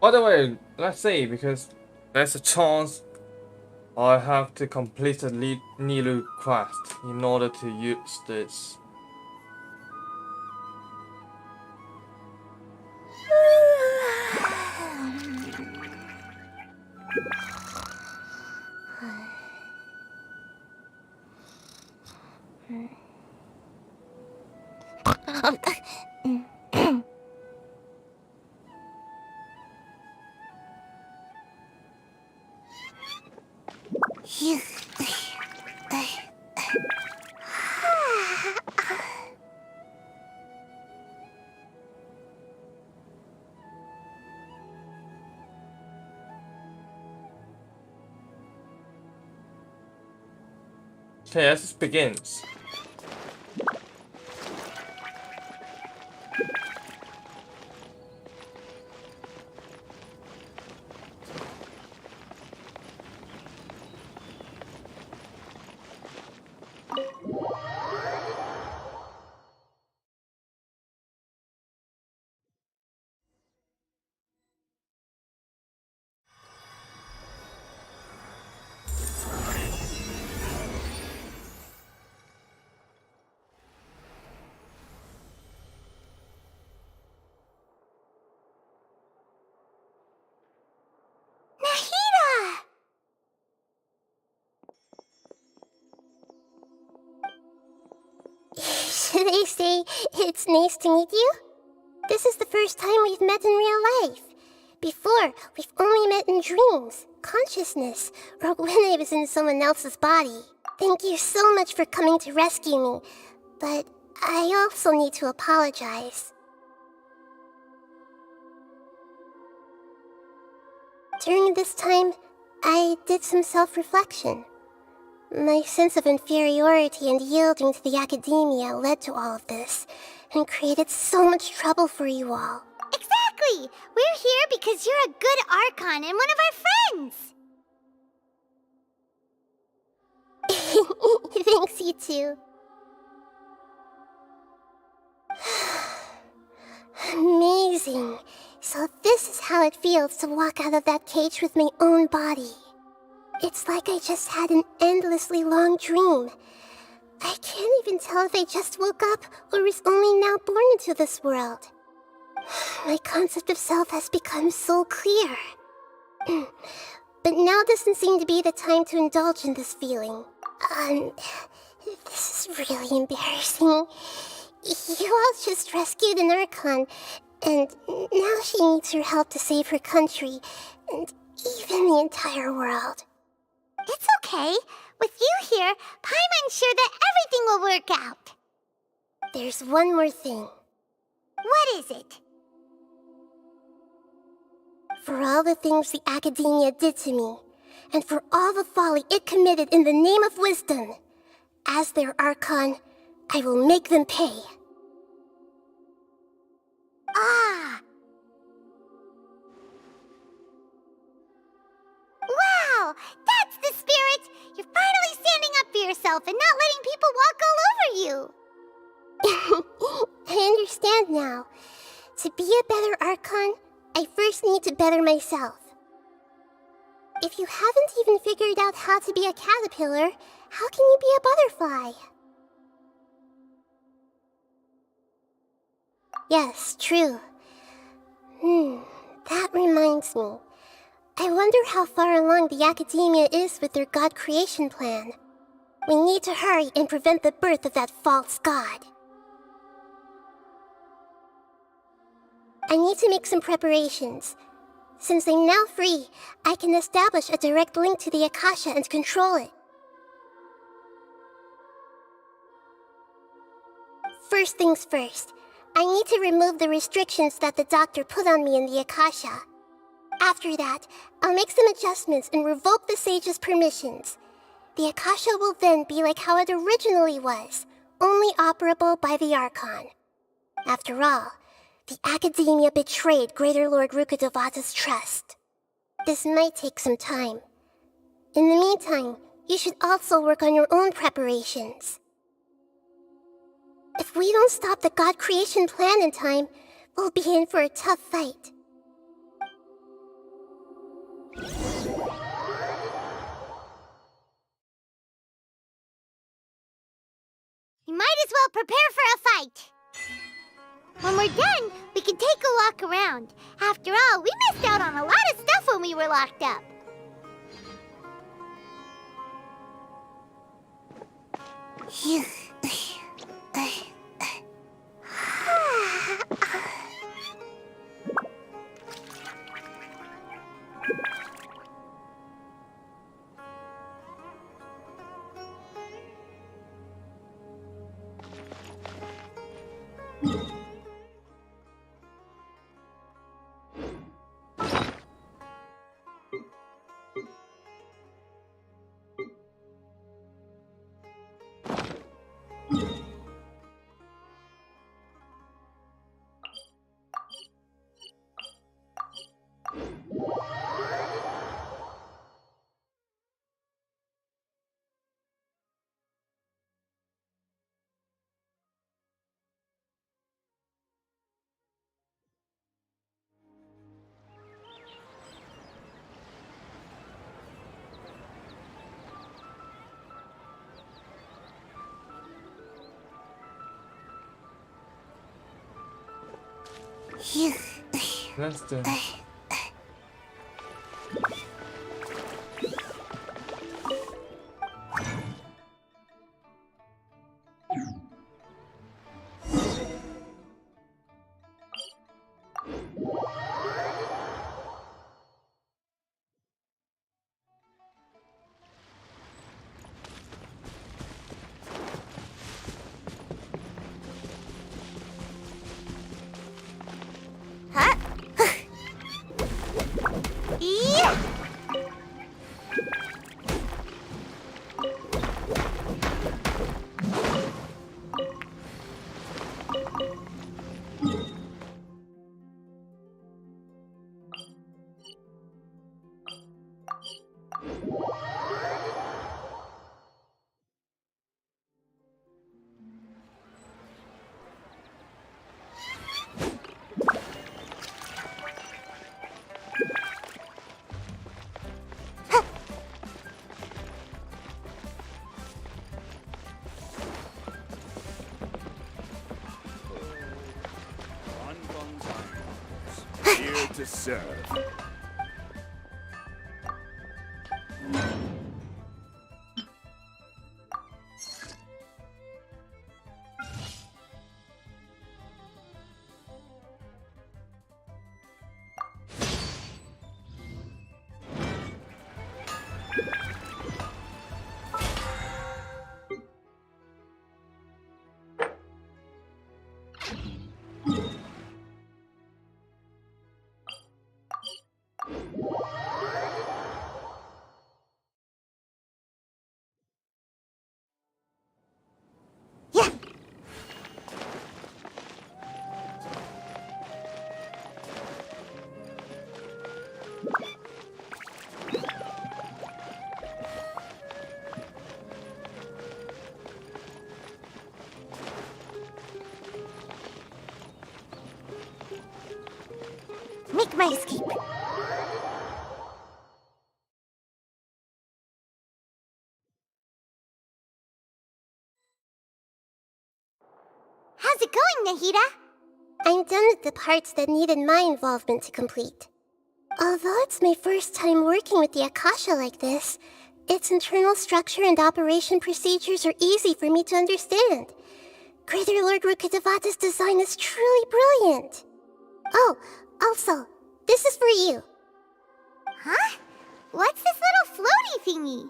By the way, let's see, because there's a chance I have to complete the Nilu quest in order to use this. Okay, as it begins. Should I say, it's nice to meet you? This is the first time we've met in real life. Before, we've only met in dreams, consciousness, or when I was in someone else's body. Thank you so much for coming to rescue me, but I also need to apologize. During this time, I did some self-reflection. My sense of inferiority and yielding to the academia led to all of this, and created so much trouble for you all. Exactly! We're here because you're a good Archon and one of our friends! Thanks, you too. Amazing. So this is how it feels to walk out of that cage with my own body. It's like I just had an endlessly long dream. I can't even tell if I just woke up or was only now born into this world. My concept of self has become so clear. But now doesn't seem to be the time to indulge in this feeling. This is really embarrassing. You all just rescued an Archon, and now she needs your help to save her country, and even the entire world. It's okay. With you here, Paimon's sure that everything will work out. There's one more thing. What is it? For all the things the academia did to me, and for all the folly it committed in the name of wisdom, as their Archon, I will make them pay. Ah! Wow! That's the spirit! You're finally standing up for yourself and not letting people walk all over you! I understand now. To be a better Archon, I first need to better myself. If you haven't even figured out how to be a caterpillar, how can you be a butterfly? Yes, true. That reminds me. I wonder how far along the academia is with their god creation plan. We need to hurry and prevent the birth of that false god. I need to make some preparations. Since I'm now free, I can establish a direct link to the Akasha and control it. First things first, I need to remove the restrictions that the doctor put on me in the Akasha. After that, I'll make some adjustments and revoke the sage's permissions. The Akasha will then be like how it originally was, only operable by the Archon. After all, the Academia betrayed Greater Lord Rukkhadevata's trust. This might take some time. In the meantime, you should also work on your own preparations. If we don't stop the God creation plan in time, we'll be in for a tough fight. You might as well prepare for a fight. When we're done, we can take a walk around. After all, we missed out on a lot of stuff when we were locked up. That's the... Huh? Yeah! Here to serve. Yeah! Make my escape. How's it going, Nahida? I'm done with the parts that needed my involvement to complete. Although it's my first time working with the Akasha like this, its internal structure and operation procedures are easy for me to understand. Greater Lord Rukkhadevata's design is truly brilliant. Oh, also, this is for you. Huh? What's this little floaty thingy?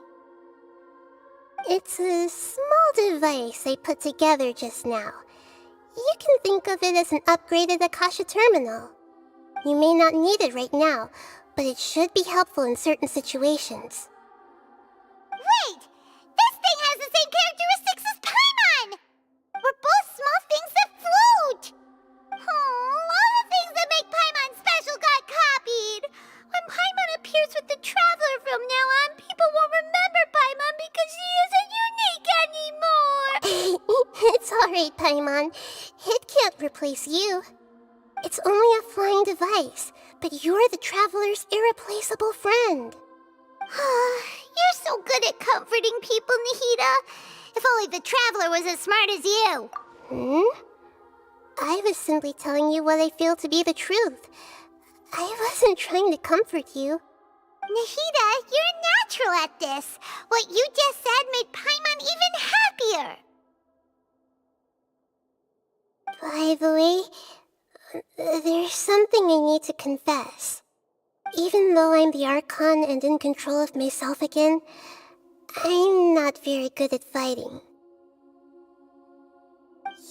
It's a small device I put together just now. You can think of it as an upgraded Akasha terminal. You may not need it right now, but it should be helpful in certain situations. Wait! This thing has the same characteristics as Paimon! We're both small things that float! Alright, Paimon. It can't replace you. It's only a flying device, but you're the traveler's irreplaceable friend. You're so good at comforting people, Nahida. If only the traveler was as smart as you. I was simply telling you what I feel to be the truth. I wasn't trying to comfort you. Nahida, you're a natural at this. What you just said made Paimon even happier. By the way, there's something I need to confess. Even though I'm the Archon and in control of myself again, I'm not very good at fighting.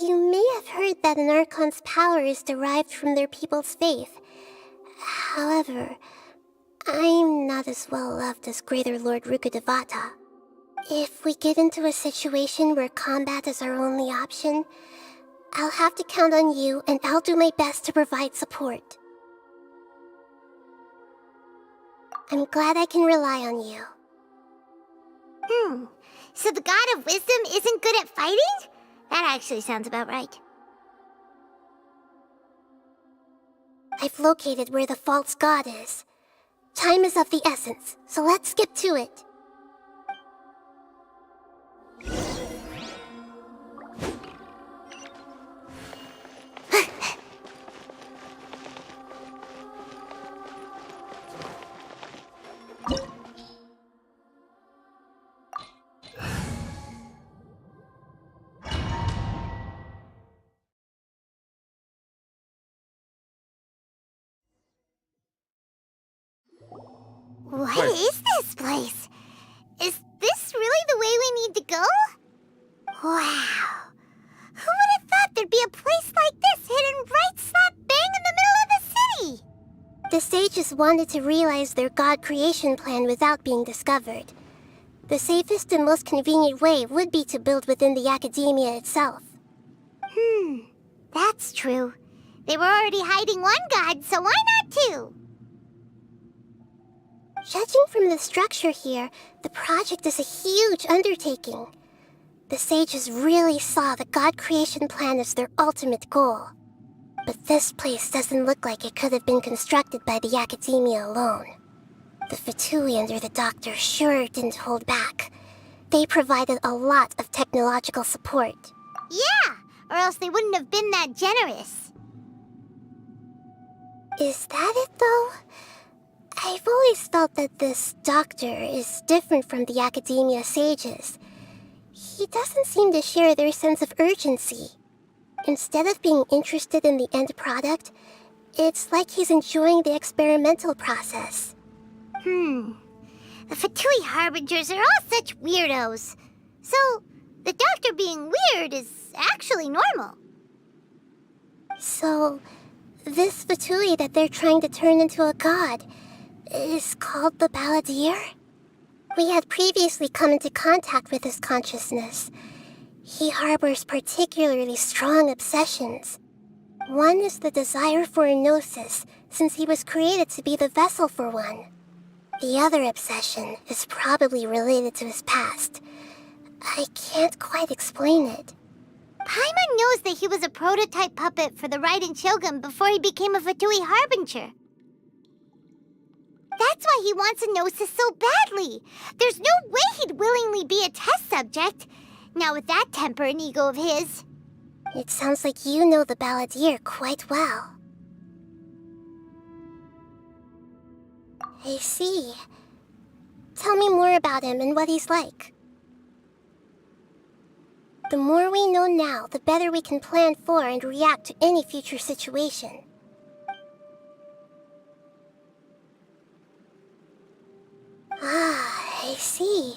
You may have heard that an Archon's power is derived from their people's faith. However, I'm not as well loved as Greater Lord Rukkhadevata. If we get into a situation where combat is our only option, I'll have to count on you, and I'll do my best to provide support. I'm glad I can rely on you. So the God of Wisdom isn't good at fighting? That actually sounds about right. I've located where the false god is. Time is of the essence, so let's skip to it. What is this place? Is this really the way we need to go? Wow. Who would have thought there'd be a place like this hidden right slap bang in the middle of the city? The sages wanted to realize their god creation plan without being discovered. The safest and most convenient way would be to build within the academia itself. That's true. They were already hiding one god, so why not two? Judging from the structure here, the project is a huge undertaking. The sages really saw the god creation plan as their ultimate goal. But this place doesn't look like it could have been constructed by the academia alone. The Fatui under the doctor sure didn't hold back. They provided a lot of technological support. Yeah, or else they wouldn't have been that generous. Is that it, though? I've always felt that this doctor is different from the academia sages. He doesn't seem to share their sense of urgency. Instead of being interested in the end product, it's like he's enjoying the experimental process. The Fatui Harbingers are all such weirdos. So, the doctor being weird is actually normal. So, this Fatui that they're trying to turn into a god is called the Balladeer? We had previously come into contact with his consciousness. He harbors particularly strong obsessions. One is the desire for a gnosis, since he was created to be the vessel for one. The other obsession is probably related to his past. I can't quite explain it. Paimon knows that he was a prototype puppet for the Raiden Shogun before he became a Fatui Harbinger. That's why he wants a gnosis so badly. There's no way he'd willingly be a test subject. Now with that temper and ego of his. It sounds like you know the Balladeer quite well. I see. Tell me more about him and what he's like. The more we know now, the better we can plan for and react to any future situation. Ah, I see.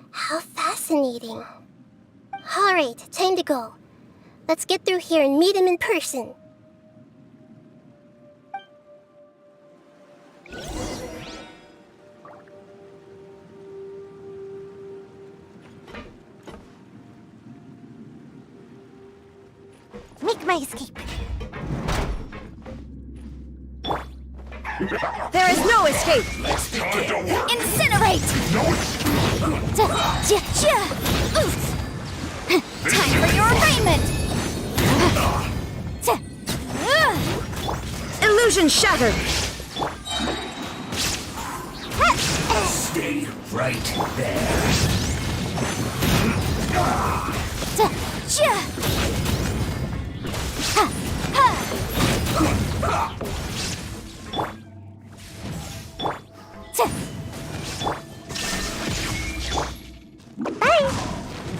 How fascinating. Alright, time to go. Let's get through here and meet him in person. Make my escape. There is no escape! Time to work. Incinerate! Time for your arraignment! Illusion shattered! Stay right there.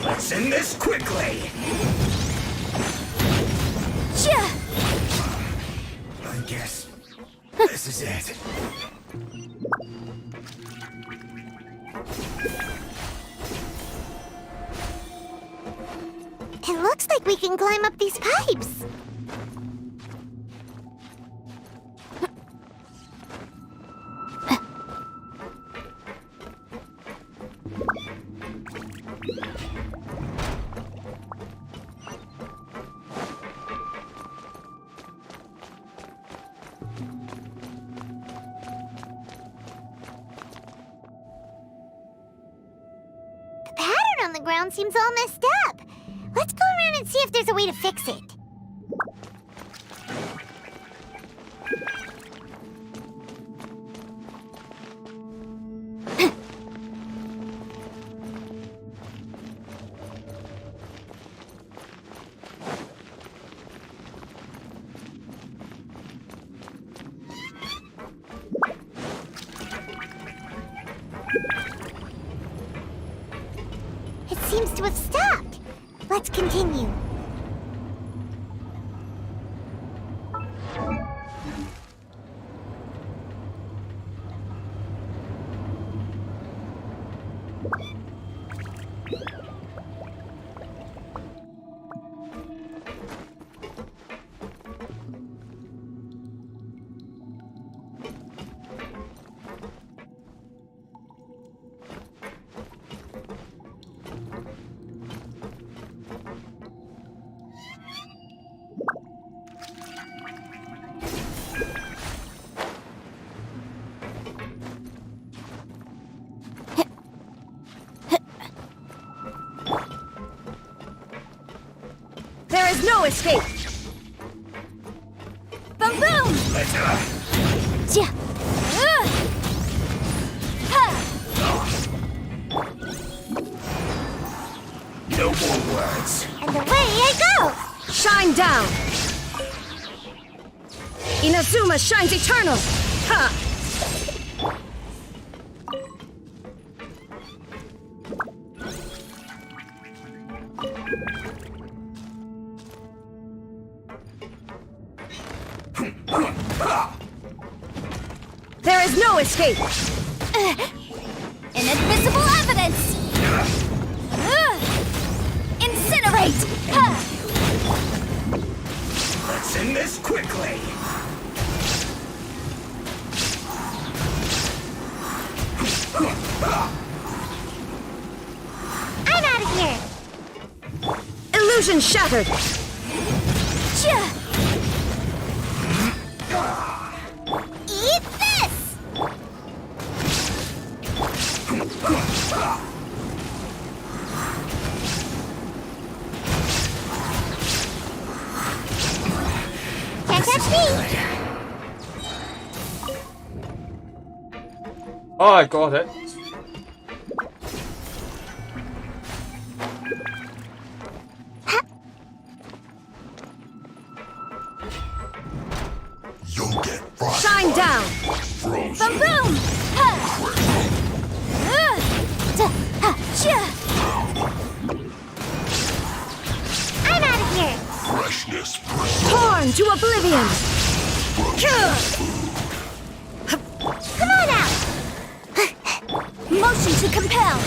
Let's end this quickly. I guess this is it. It looks like we can climb up these pipes. The pattern on the ground seems all messed up. Let's go around and see if there's a way to fix it. It seems to have stopped. Let's continue. There is no escape! Boom boom! Yeah. No more words. And away I go! Shine down! Inazuma shines eternal! Ha! There is no escape! Inadmissible evidence! Incinerate! Let's end this quickly. I'm out of here! Illusion shattered! Eat this! Can't touch me! Oh, I got it. You'll get Shine down! Boom boom! I'm out of here! freshness. Torn to oblivion! Come on out! Motion to compel!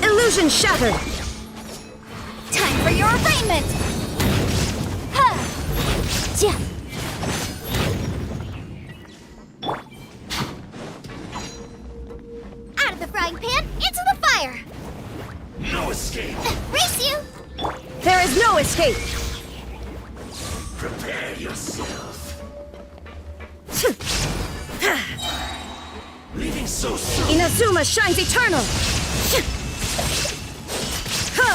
Illusion shattered! Time for your arraignment! Ha! Out of the frying pan, into the fire! No escape. Race you! There is no escape! Prepare yourself. Leaving so soon. Inazuma shines eternal! Ha!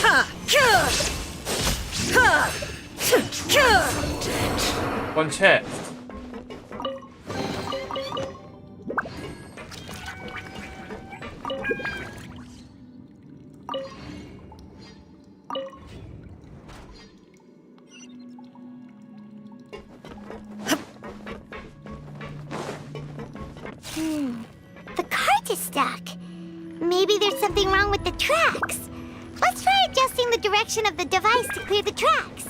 Ha! One chest. The cart is stuck. Maybe there's something wrong with the tracks. Let's try adjusting the direction of the device to clear the tracks.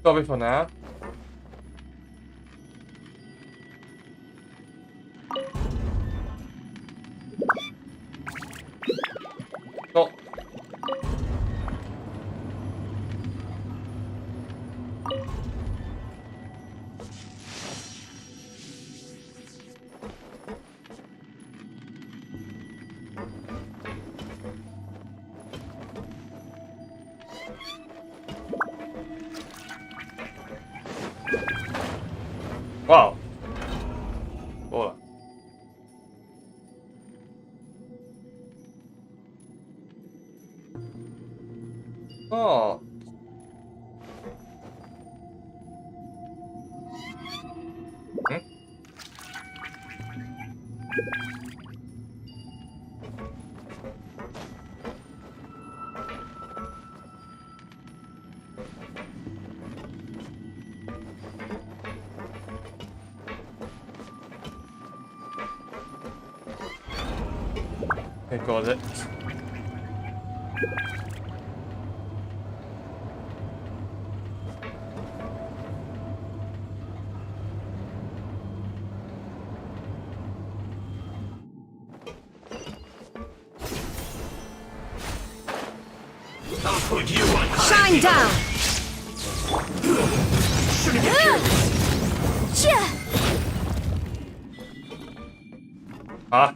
Stop it for now. Stop. Wow. Hola. Oh. Hmm? I got it. I'll put you on high. Shine down! Ah.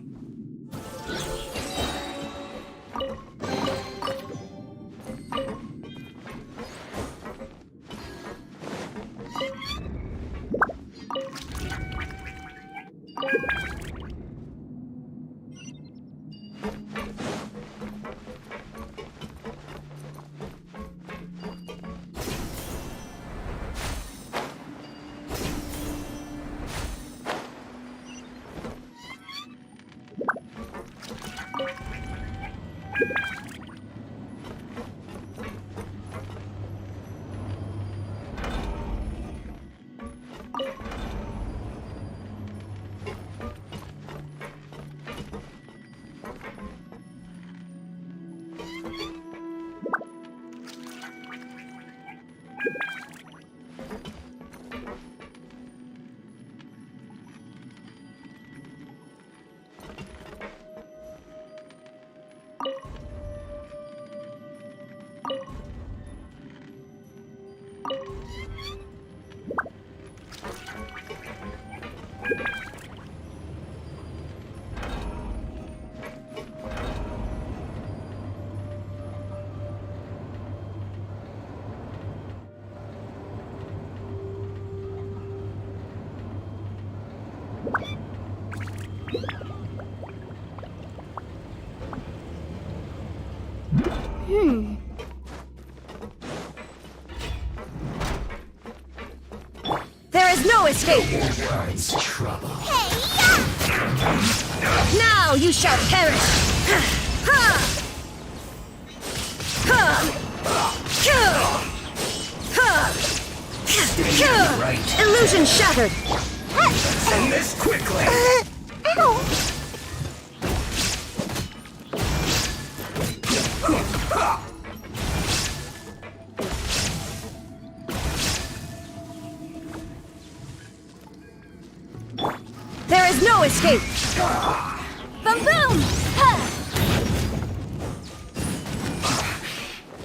There is no escape! Words trouble. Now you shall perish! Right. Illusion shattered! Send this quickly. Ow! escape! Boom boom! Ha!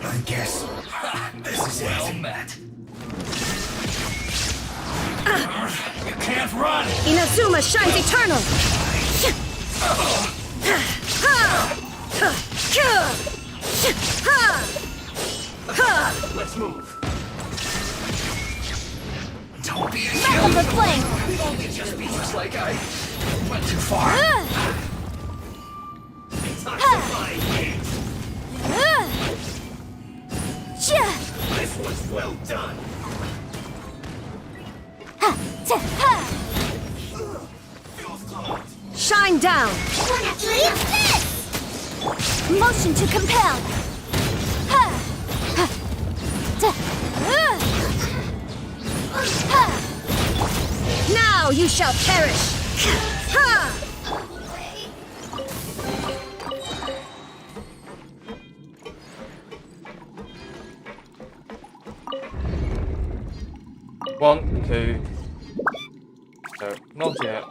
I guess this is well met. You can't run! Inazuma shines eternal! Let's move. Don't be a Back of the flame! It just be just like I went too far. It's not so fine. This was well done. Shine down! Eat this! Motion to compel! Now you shall perish! One, two. No, not yet.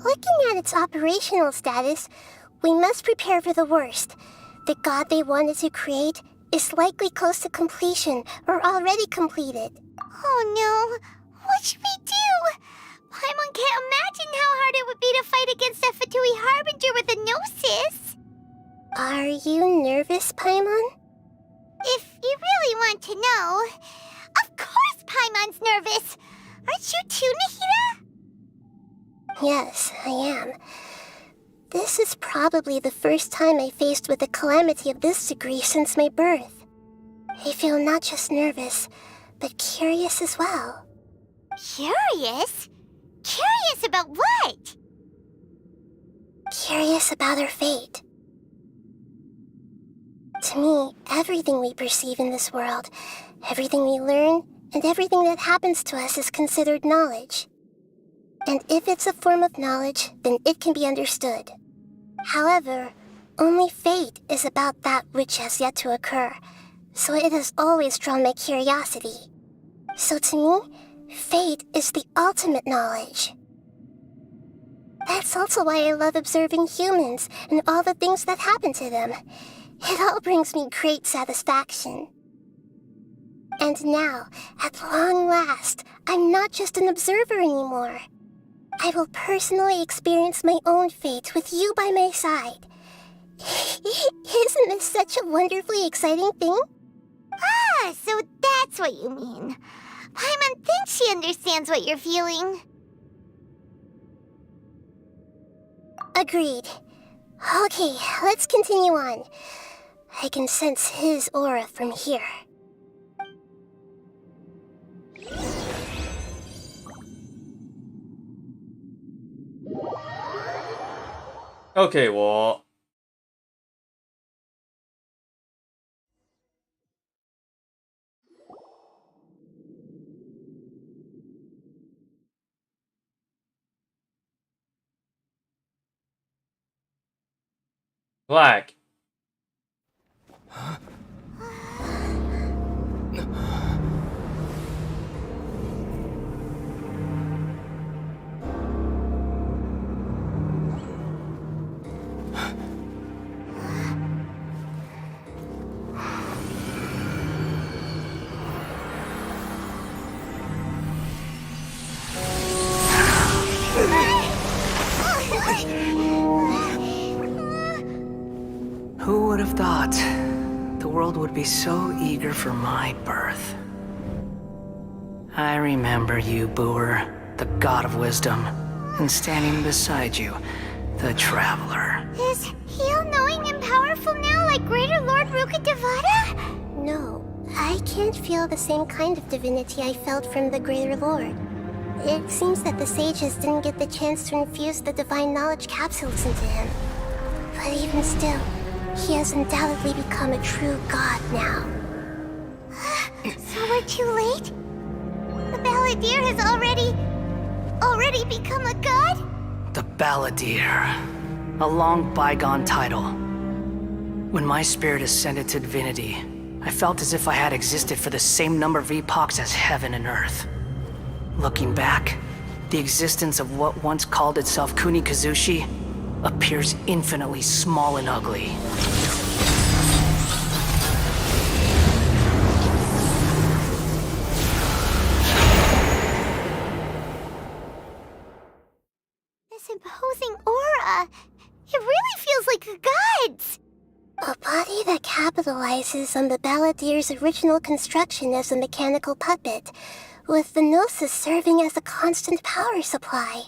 Looking at its operational status, we must prepare for the worst. The god they wanted to create is likely close to completion or already completed. Oh no! What should we do? Paimon can't imagine how hard it would be to fight against a Fatui Harbinger with a Gnosis! Are you nervous, Paimon? If you really want to know, of course Paimon's nervous! Aren't you too, Nahida? Yes, I am. This is probably the first time I faced with a calamity of this degree since my birth. I feel not just nervous, but curious as well. Curious? Curious about what? Curious about our fate. To me, everything we perceive in this world, everything we learn, and everything that happens to us is considered knowledge. And if it's a form of knowledge, then it can be understood. However, only fate is about that which has yet to occur, so it has always drawn my curiosity. So to me, fate is the ultimate knowledge. That's also why I love observing humans and all the things that happen to them. It all brings me great satisfaction. And now, at long last, I'm not just an observer anymore. I will personally experience my own fate with you by my side. Isn't this such a wonderfully exciting thing? Ah, so that's what you mean. Paimon thinks she understands what you're feeling. Agreed. Okay, let's continue on. I can sense his aura from here. Okay, 我 Black. Who would have thought the world would be so eager for my birth? I remember you, Booer, the god of wisdom, and standing beside you, the traveler. Is he all-knowing and powerful now like Greater Lord Rukkhadevata? No, I can't feel the same kind of divinity I felt from the Greater Lord. It seems that the sages didn't get the chance to infuse the divine knowledge capsules into him. But even still, he has undoubtedly become a true god now. So we're too late? The Balladeer has already become a god? The Balladeer. A long bygone title. When my spirit ascended to divinity, I felt as if I had existed for the same number of epochs as heaven and earth. Looking back, the existence of what once called itself Kunikazushi appears infinitely small and ugly. This imposing aura. It really feels like the gods. A body that capitalizes on the Balladeer's original construction as a mechanical puppet, with the Gnosis serving as a constant power supply.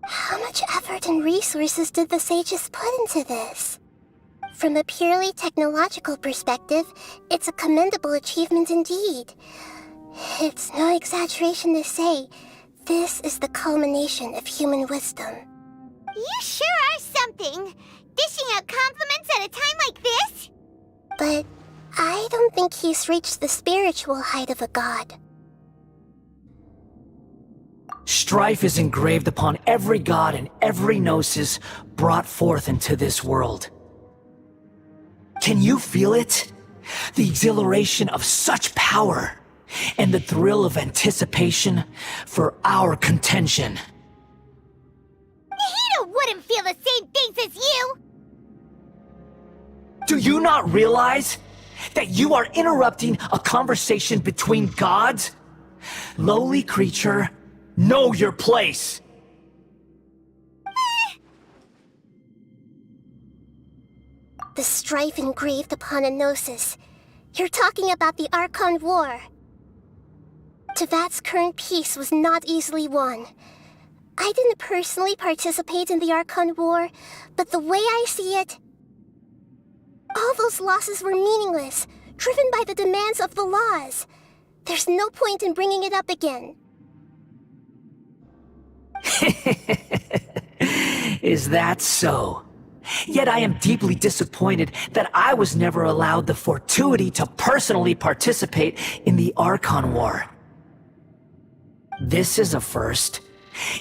How much effort and resources did the sages put into this? From a purely technological perspective, it's a commendable achievement indeed. It's no exaggeration to say, this is the culmination of human wisdom. You sure are something. Dishing out compliments at a time like this? But I don't think he's reached the spiritual height of a god. Strife is engraved upon every god and every gnosis brought forth into this world. Can you feel it? The exhilaration of such power, and the thrill of anticipation for our contention. Hito wouldn't feel the same things as you! Do you not realize that you are interrupting a conversation between gods? Lowly creature, know your place! The strife engraved upon a gnosis. You're talking about the Archon War. Tevat's current peace was not easily won. I didn't personally participate in the Archon War, but the way I see it, all those losses were meaningless, driven by the demands of the laws. There's no point in bringing it up again. Is that so? Yet I am deeply disappointed that I was never allowed the fortuity to personally participate in the Archon War. This is a first.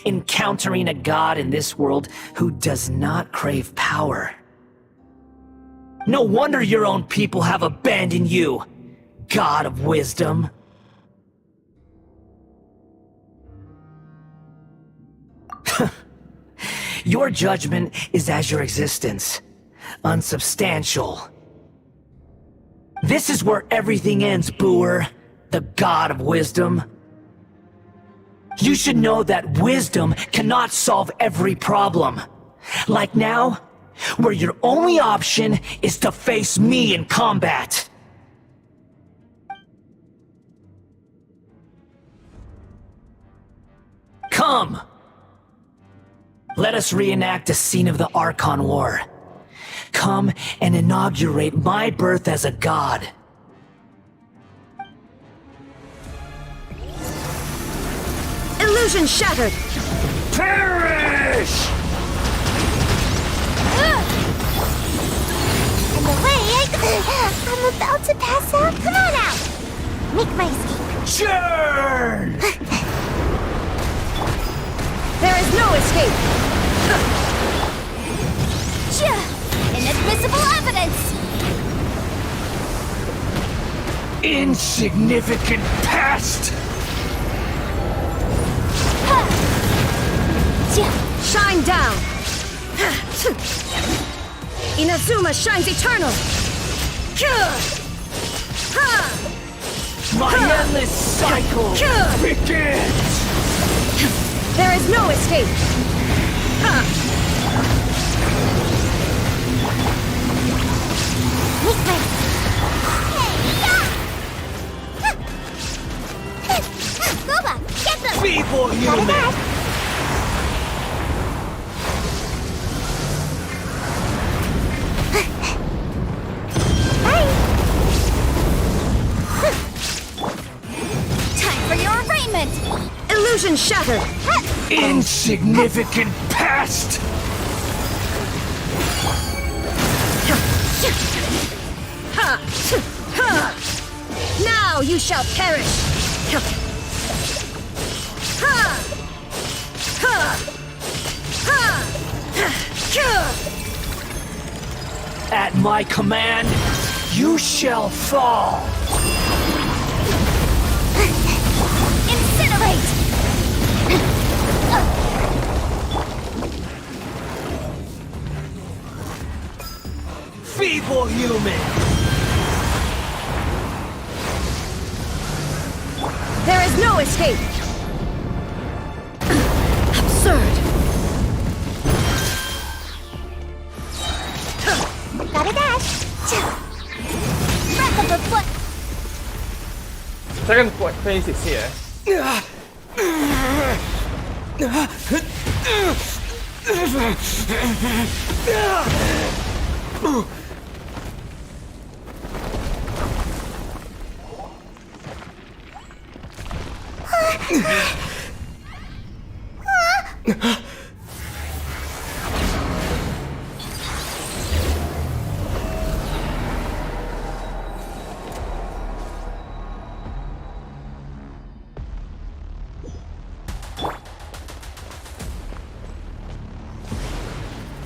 Encountering a god in this world who does not crave power. No wonder your own people have abandoned you, god of wisdom. Your judgment is as your existence, unsubstantial. This is where everything ends, Booer, the god of wisdom. You should know that wisdom cannot solve every problem. Like now, where your only option is to face me in combat. Come! Let us reenact a scene of the Archon War. Come and inaugurate my birth as a god. Illusion shattered! Perish! In the way, I'm about to pass out. Come on out! Make my escape. Churn! There is no escape! Inadmissible evidence! Insignificant pest! Shine down! Inazuma shines eternal! My endless cycle begins! There is no escape! Illusion shattered! Insignificant pest! Now you shall perish! At my command, you shall fall! Incinerate! Feeble human! There is no escape! Absurd! Gotta dash! Breath of the foot! Second phase is here.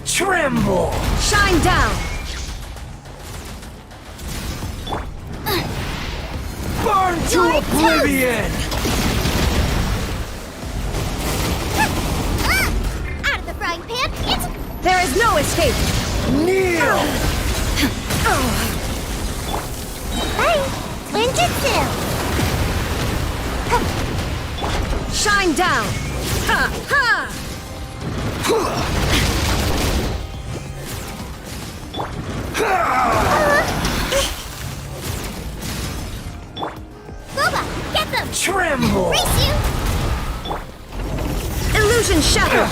Tremble! Shine down! Burn to oblivion! Out of the frying pan, it's There is no escape! Kneel! Bye! Ninjutsu! Shine down! Ha! Ha! Boba, get them! Tremble! Race you! Illusion shattered!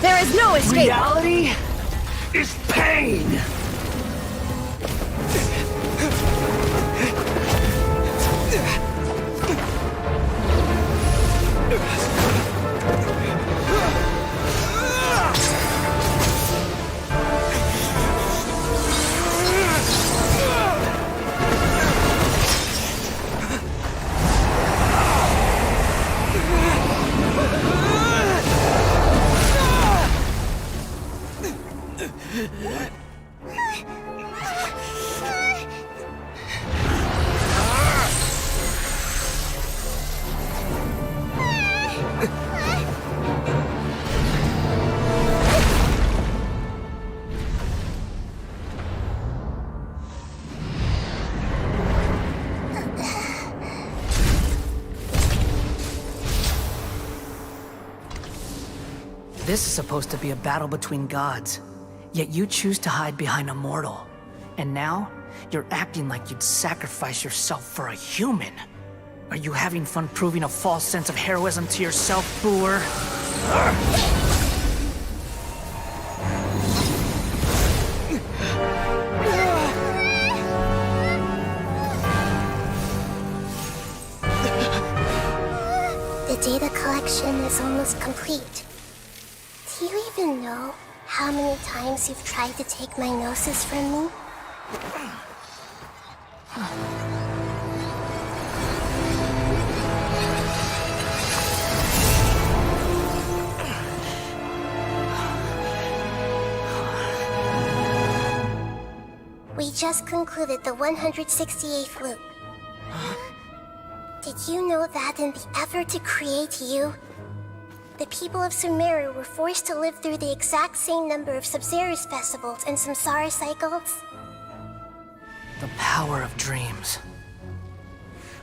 There is no escape! Reality is pain! This is supposed to be a battle between gods, yet you choose to hide behind a mortal. And now, you're acting like you'd sacrifice yourself for a human. Are you having fun proving a false sense of heroism to yourself, Booer? The data collection is almost complete. Do you even know how many times you've tried to take my gnosis from me? We just concluded the 168th loop. Did you know that in the effort to create you, the people of Sumeru were forced to live through the exact same number of Sub-Zerus festivals and Samsara cycles? The power of dreams.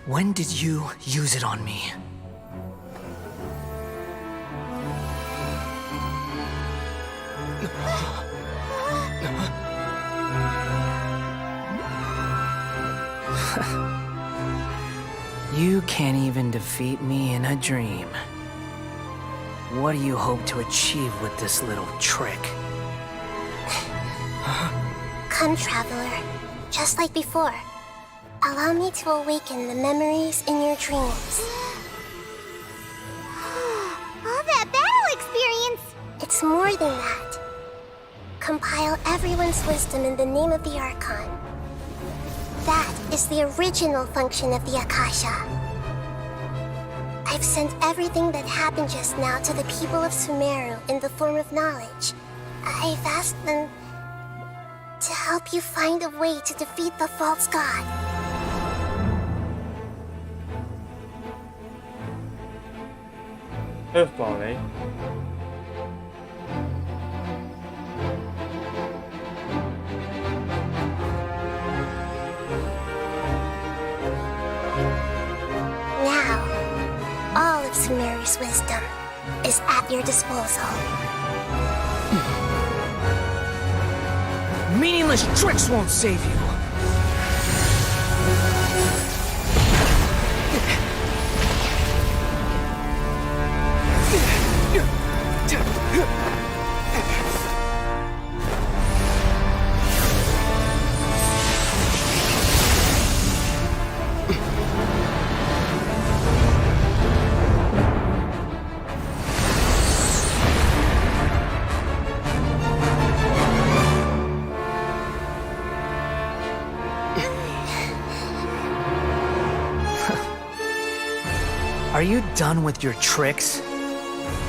When did you use it on me? You can't even defeat me in a dream. What do you hope to achieve with this little trick? Come, traveler. Just like before. Allow me to awaken the memories in your dreams. All that battle experience! It's more than that. Compile everyone's wisdom in the name of the Archon. That is the original function of the Akasha. I've sent everything that happened just now to the people of Sumeru in the form of knowledge. I've asked them to help you find a way to defeat the false god. Earthbound, Now, all of Sumeru's wisdom is at your disposal. Meaningless tricks won't save you. Are you done with your tricks?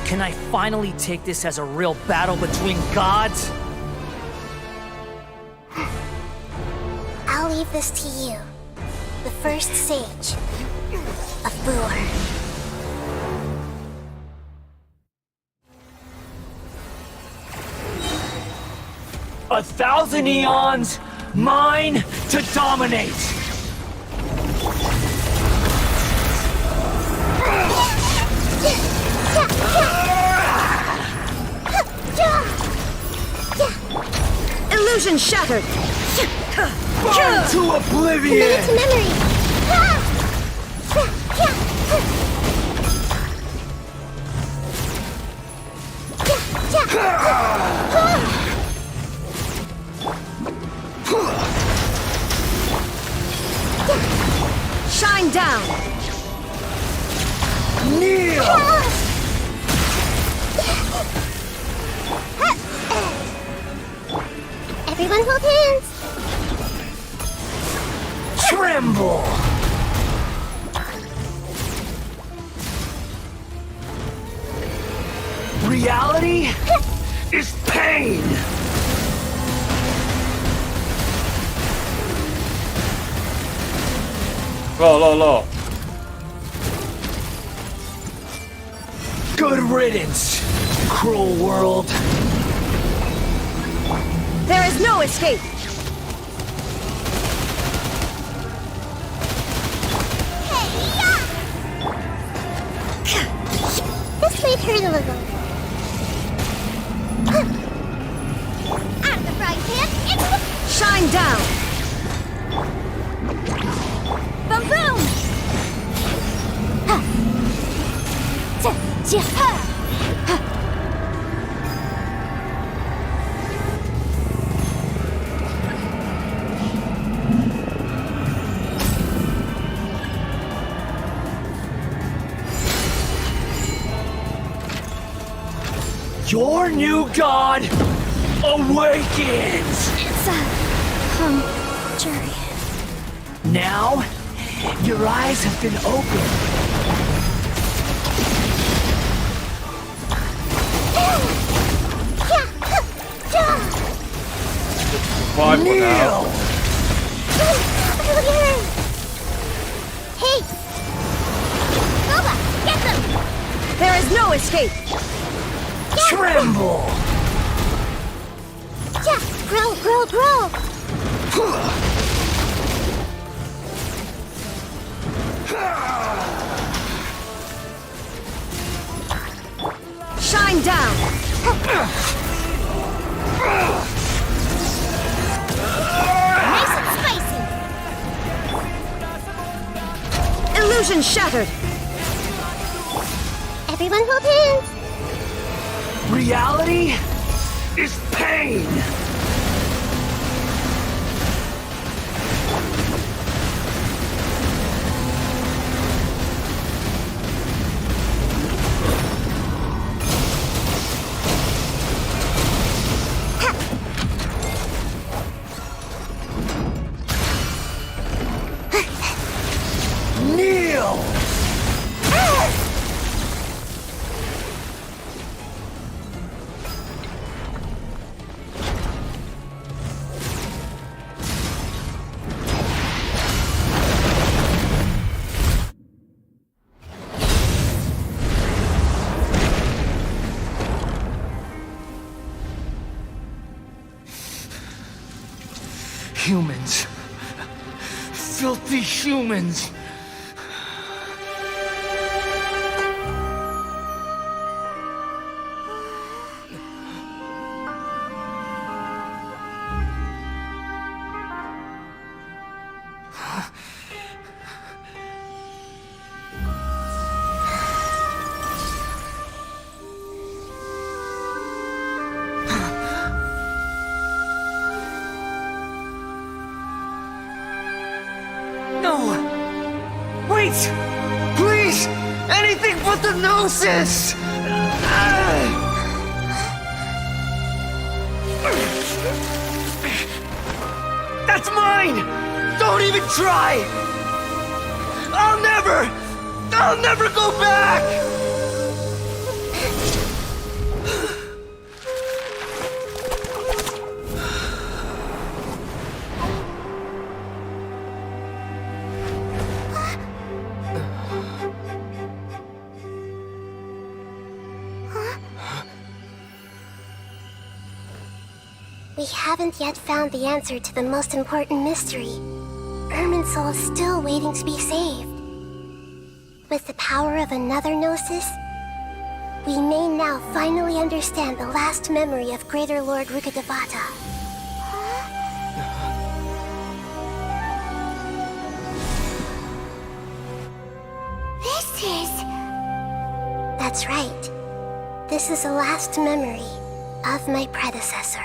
Can I finally take this as a real battle between gods? I'll leave this to you, the first sage of Boor. 1,000 eons, mine to dominate! Illusion shattered! Burn to oblivion! To memory! Shine down! Kneel! Everyone hold hands! Tremble! Reality is pain! Low. Good riddance, cruel world. There is no escape! This might hurt a little. Out of the frying pan, into the Shine down! boom boom! Your new god awakens! It's a jury. Now, your eyes have been opened. Five for now. Kneel! Hey! Nova, get them! There is no escape! Tremble! Yeah! Grow! Shine down! Nice and spicy! Illusion shattered! Everyone hold hands! Reality is pain! Kneel! Humans. Filthy humans. Wait! Please! Anything but the Gnosis! That's mine! Don't even try! I'll never go back! We haven't yet found the answer to the most important mystery. Irminsul is still waiting to be saved. With the power of another Gnosis, we may now finally understand the last memory of Greater Lord Rukkhadevata. This is... That's right. This is the last memory of my predecessor.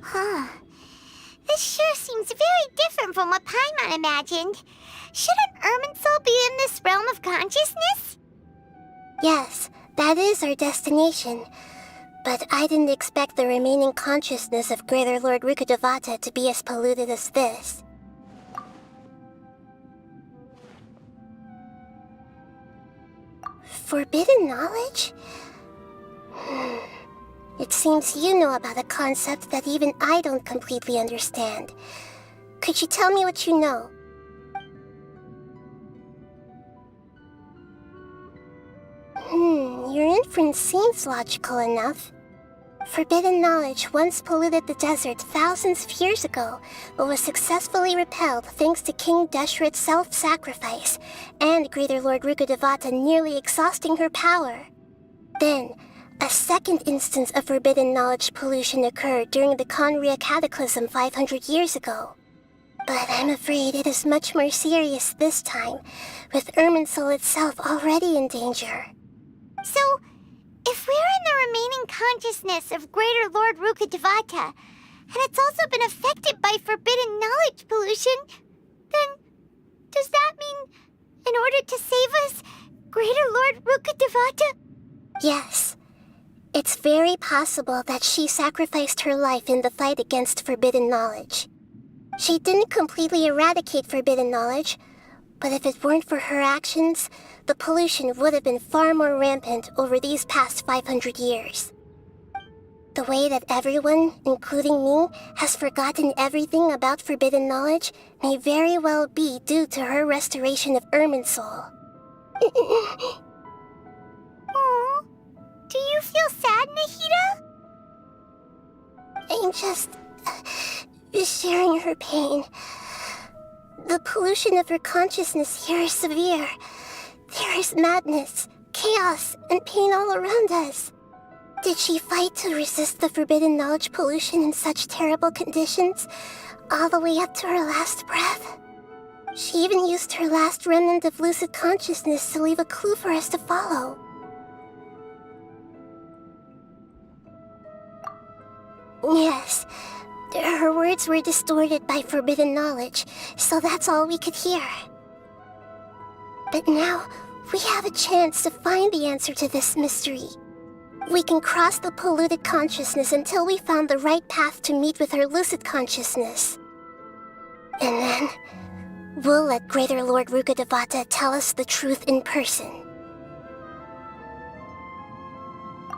Huh. This sure seems very different from what Paimon imagined. Shouldn't Irminsul be in this realm of consciousness? Yes, that is our destination. But I didn't expect the remaining consciousness of Greater Lord Rukkhadevata to be as polluted as this. Forbidden knowledge? It seems you know about a concept that even I don't completely understand. Could you tell me what you know? Your inference seems logical enough. Forbidden knowledge once polluted the desert thousands of years ago, but was successfully repelled thanks to King Deshret's self-sacrifice, and Greater Lord Rukkhadevata nearly exhausting her power. Then, a second instance of forbidden knowledge pollution occurred during the Conria Cataclysm 500 years ago. But I'm afraid it is much more serious this time, with Irminsul itself already in danger. So, if we're in the remaining consciousness of Greater Lord Rukkhadevata, and it's also been affected by forbidden knowledge pollution, then does that mean, in order to save us, Greater Lord Rukkhadevata? Yes. It's very possible that she sacrificed her life in the fight against forbidden knowledge. She didn't completely eradicate forbidden knowledge, but if it weren't for her actions, the pollution would have been far more rampant over these past 500 years. The way that everyone, including me, has forgotten everything about forbidden knowledge may very well be due to her restoration of Irminsul. Aww. Do you feel sad, Nahida? I'm just sharing her pain. The pollution of her consciousness here is severe. There is madness, chaos, and pain all around us. Did she fight to resist the forbidden knowledge pollution in such terrible conditions, all the way up to her last breath? She even used her last remnant of lucid consciousness to leave a clue for us to follow. Yes, her words were distorted by forbidden knowledge, so that's all we could hear. But now, we have a chance to find the answer to this mystery. We can cross the polluted consciousness until we found the right path to meet with her lucid consciousness. And then, we'll let Greater Lord Rukkhadevata tell us the truth in person.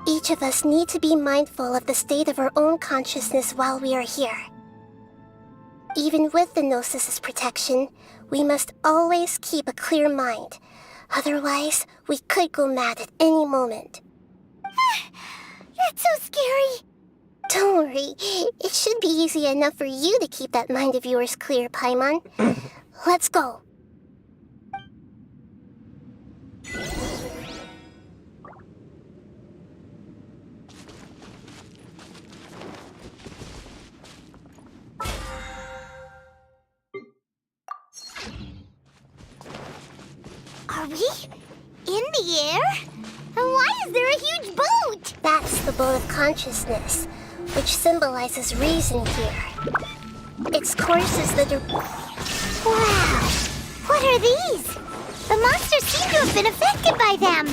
Each of us need to be mindful of the state of our own consciousness while we are here. Even with the Gnosis' protection, we must always keep a clear mind. Otherwise, we could go mad at any moment. That's so scary. Don't worry, it should be easy enough for you to keep that mind of yours clear, Paimon. Let's go. Are we in the air? And why is there a huge boat? That's the boat of consciousness, which symbolizes reason here. Its course is the Wow! What are these? The monsters seem to have been affected by them.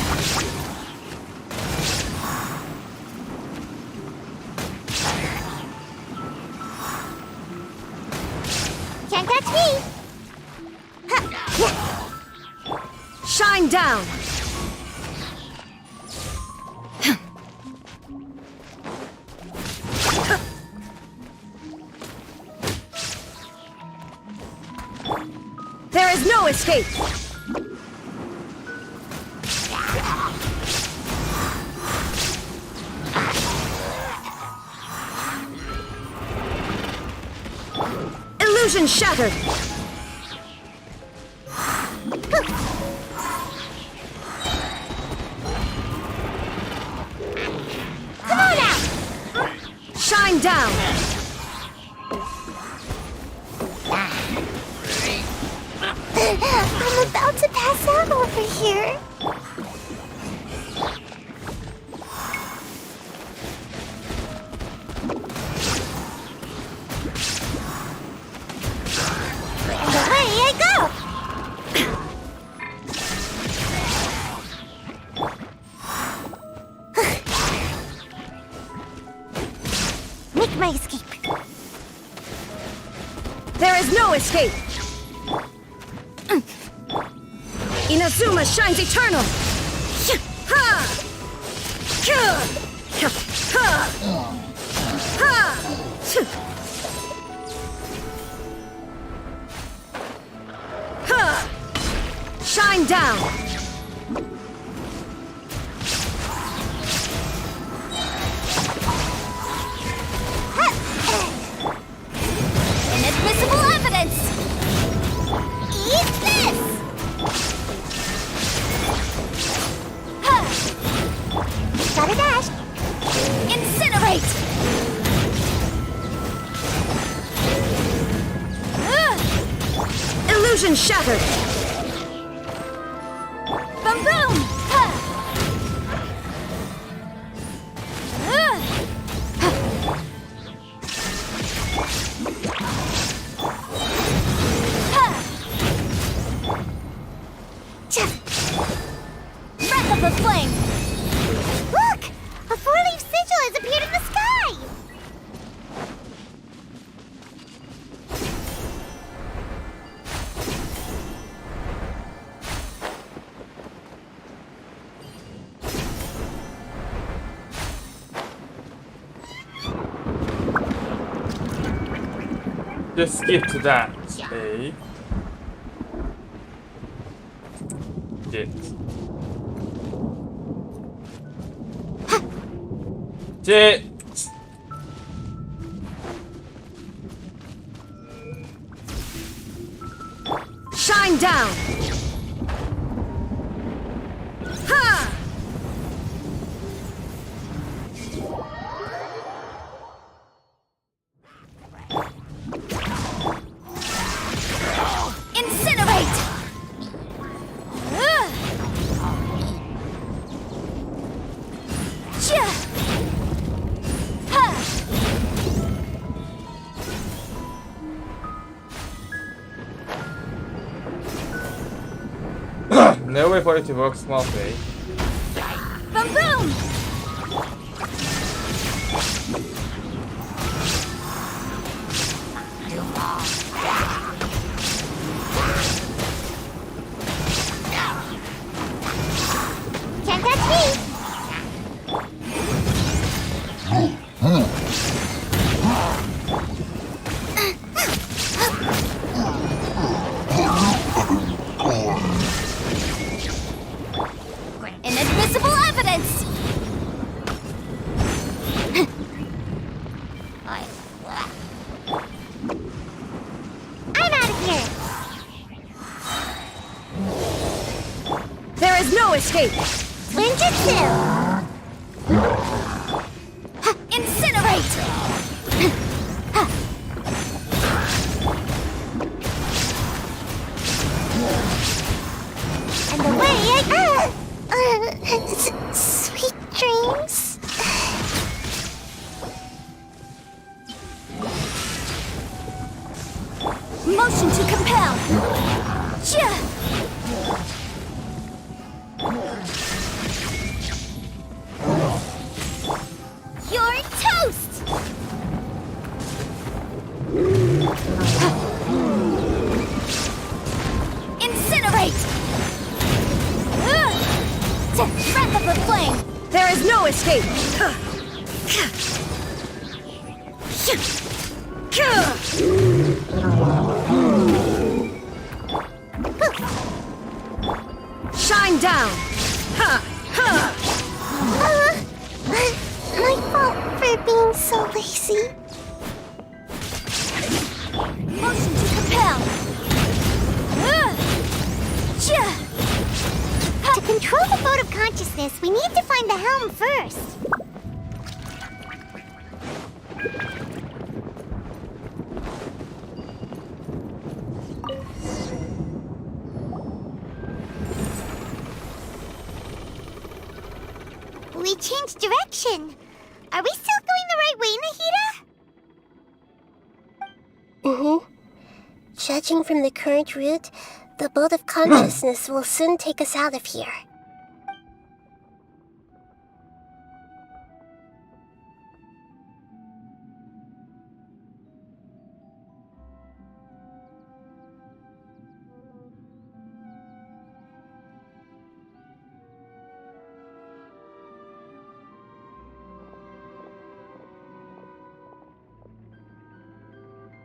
Can't catch me. Shine down! There is no escape! Illusion shattered! Come on out! Shine down! I'm about to pass out over here. Away I go! Make my escape. There is no escape! Inazuma shines eternal! Ha! Ha! Ha! Shine down! Inadmissible evidence! Eat this! Got a dash! Incinerate! Illusion shattered! Boom boom! Breath of the flame! Look! A four-leaf sigil has appeared in the sky! Just skip to that. A. Shit. Shit. Shine down! no way for it to work smartly. Boom boom! Can't touch me! Inadmissible evidence! I'm out of here! There is no escape! Ninjutsu! Incinerate! And the way sweet dreams. Motion to compel. You're toast. Incinerate. Breath of the flame. There is no escape! Shine down! My fault for being so lazy. Motion to compel. To control the boat of consciousness, we need to find the helm first. We changed direction. Are we still going the right way, Nahida? Mm-hmm. Judging from the current route, the boat of consciousness will soon take us out of here.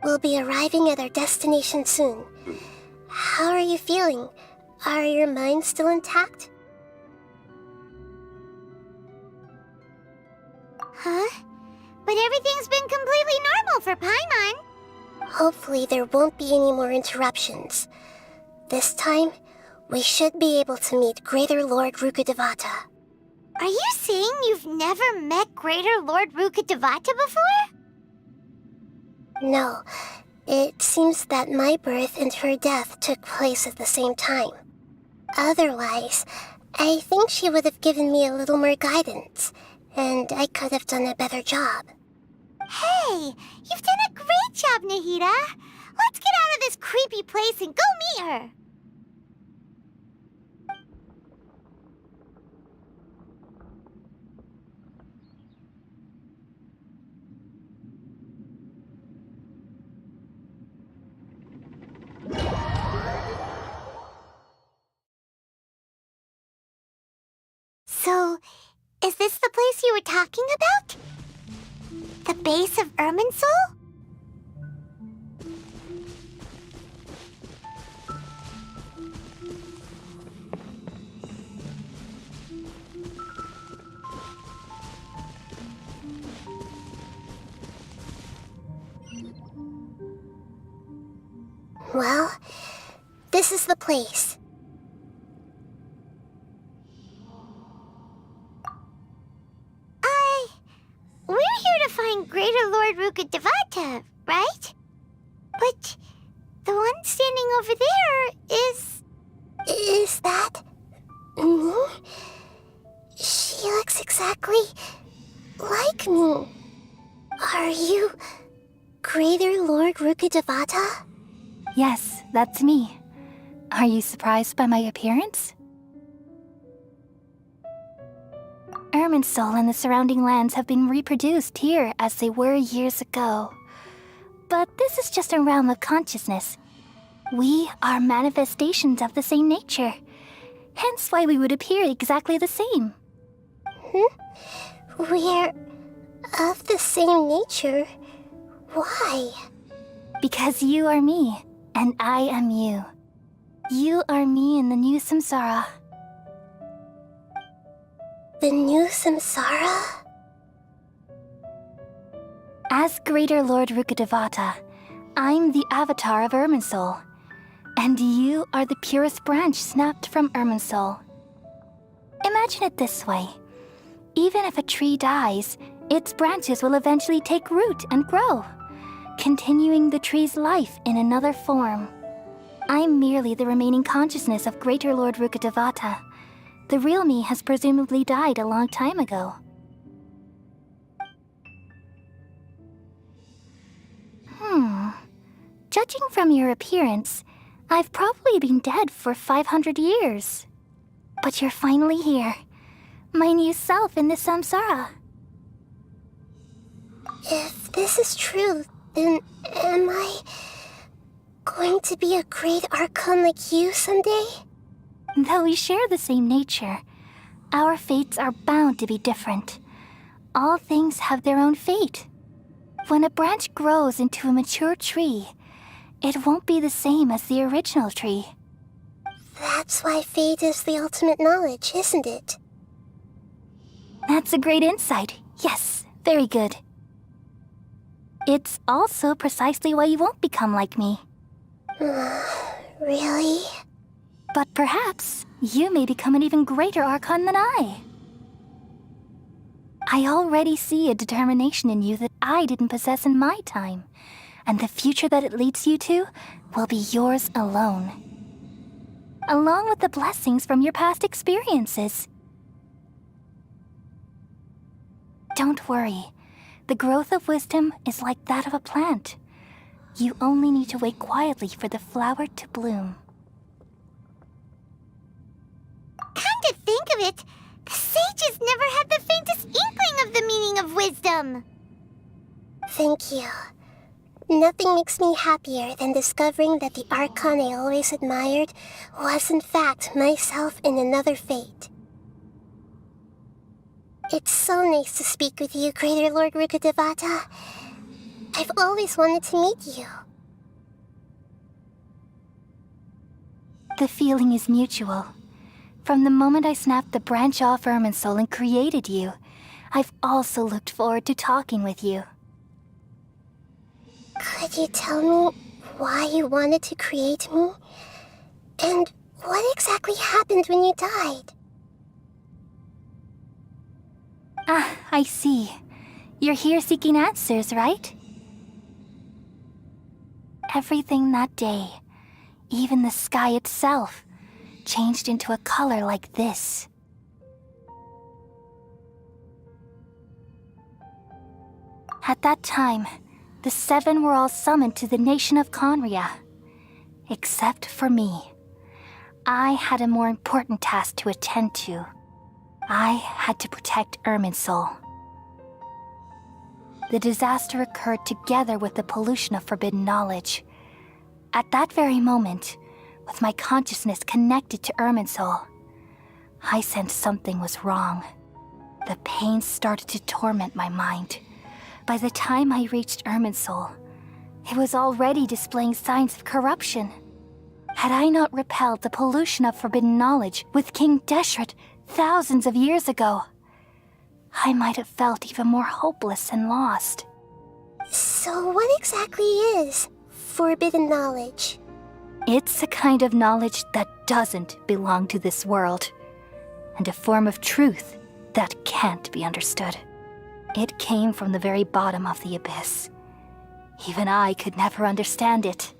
We'll be arriving at our destination soon. How are you feeling? Are your minds still intact? Huh? But everything's been completely normal for Paimon. Hopefully there won't be any more interruptions. This time, we should be able to meet Greater Lord Rukkhadevata. Are you saying you've never met Greater Lord Rukkhadevata before? No, it seems that my birth and her death took place at the same time. Otherwise, I think she would have given me a little more guidance, and I could have done a better job. Hey, you've done a great job, Nahida. Let's get out of this creepy place and go meet her. So, is this the place you were talking about? The base of Irminsul? Well, this is the place. We're here to find Greater Lord Rukkhadevata, right? But the one standing over there is... Is that... me? She looks exactly like me. Are you Greater Lord Rukkhadevata? Yes, that's me. Are you surprised by my appearance? Irminsul and the surrounding lands have been reproduced here as they were years ago. But this is just a realm of consciousness. We are manifestations of the same nature. Hence why we would appear exactly the same. We're of the same nature? Why? Because you are me, and I am you. You are me in the new samsara. The new samsara? As Greater Lord Rukkhadevata, I'm the avatar of Irminsul, and you are the purest branch snapped from Irminsul. Imagine it this way. Even if a tree dies, its branches will eventually take root and grow, continuing the tree's life in another form. I'm merely the remaining consciousness of Greater Lord Rukkhadevata. The real me has presumably died a long time ago. Judging from your appearance, I've probably been dead for 500 years. But you're finally here. My new self in the samsara. If this is true, then am I going to be a great archon like you someday? Though we share the same nature, our fates are bound to be different. All things have their own fate. When a branch grows into a mature tree, it won't be the same as the original tree. That's why fate is the ultimate knowledge, isn't it? That's a great insight. Yes, very good. It's also precisely why you won't become like me. Really? But perhaps you may become an even greater archon than I. I already see a determination in you that I didn't possess in my time, and the future that it leads you to will be yours alone. Along with the blessings from your past experiences. Don't worry. The growth of wisdom is like that of a plant. You only need to wait quietly for the flower to bloom. Come to think of it, the sages never had the faintest inkling of the meaning of wisdom. Thank you. Nothing makes me happier than discovering that the archon I always admired was in fact myself in another fate. It's so nice to speak with you, Greater Lord Rukkhadevata. I've always wanted to meet you. The feeling is mutual. From the moment I snapped the branch off Irminsul and created you, I've also looked forward to talking with you. Could you tell me why you wanted to create me? And what exactly happened when you died? Ah, I see. You're here seeking answers, right? Everything that day, even the sky itself, changed into a color like this. At that time, the seven were all summoned to the nation of Conria. Except for me. I had a more important task to attend to. I had to protect Irminsul. The disaster occurred together with the pollution of forbidden knowledge. At that very moment, with my consciousness connected to Irminsul, I sensed something was wrong. The pain started to torment my mind. By the time I reached Irminsul, it was already displaying signs of corruption. Had I not repelled the pollution of forbidden knowledge with King Deshret thousands of years ago, I might have felt even more hopeless and lost. So what exactly is forbidden knowledge? It's a kind of knowledge that doesn't belong to this world, and a form of truth that can't be understood. It came from the very bottom of the abyss. Even I could never understand it.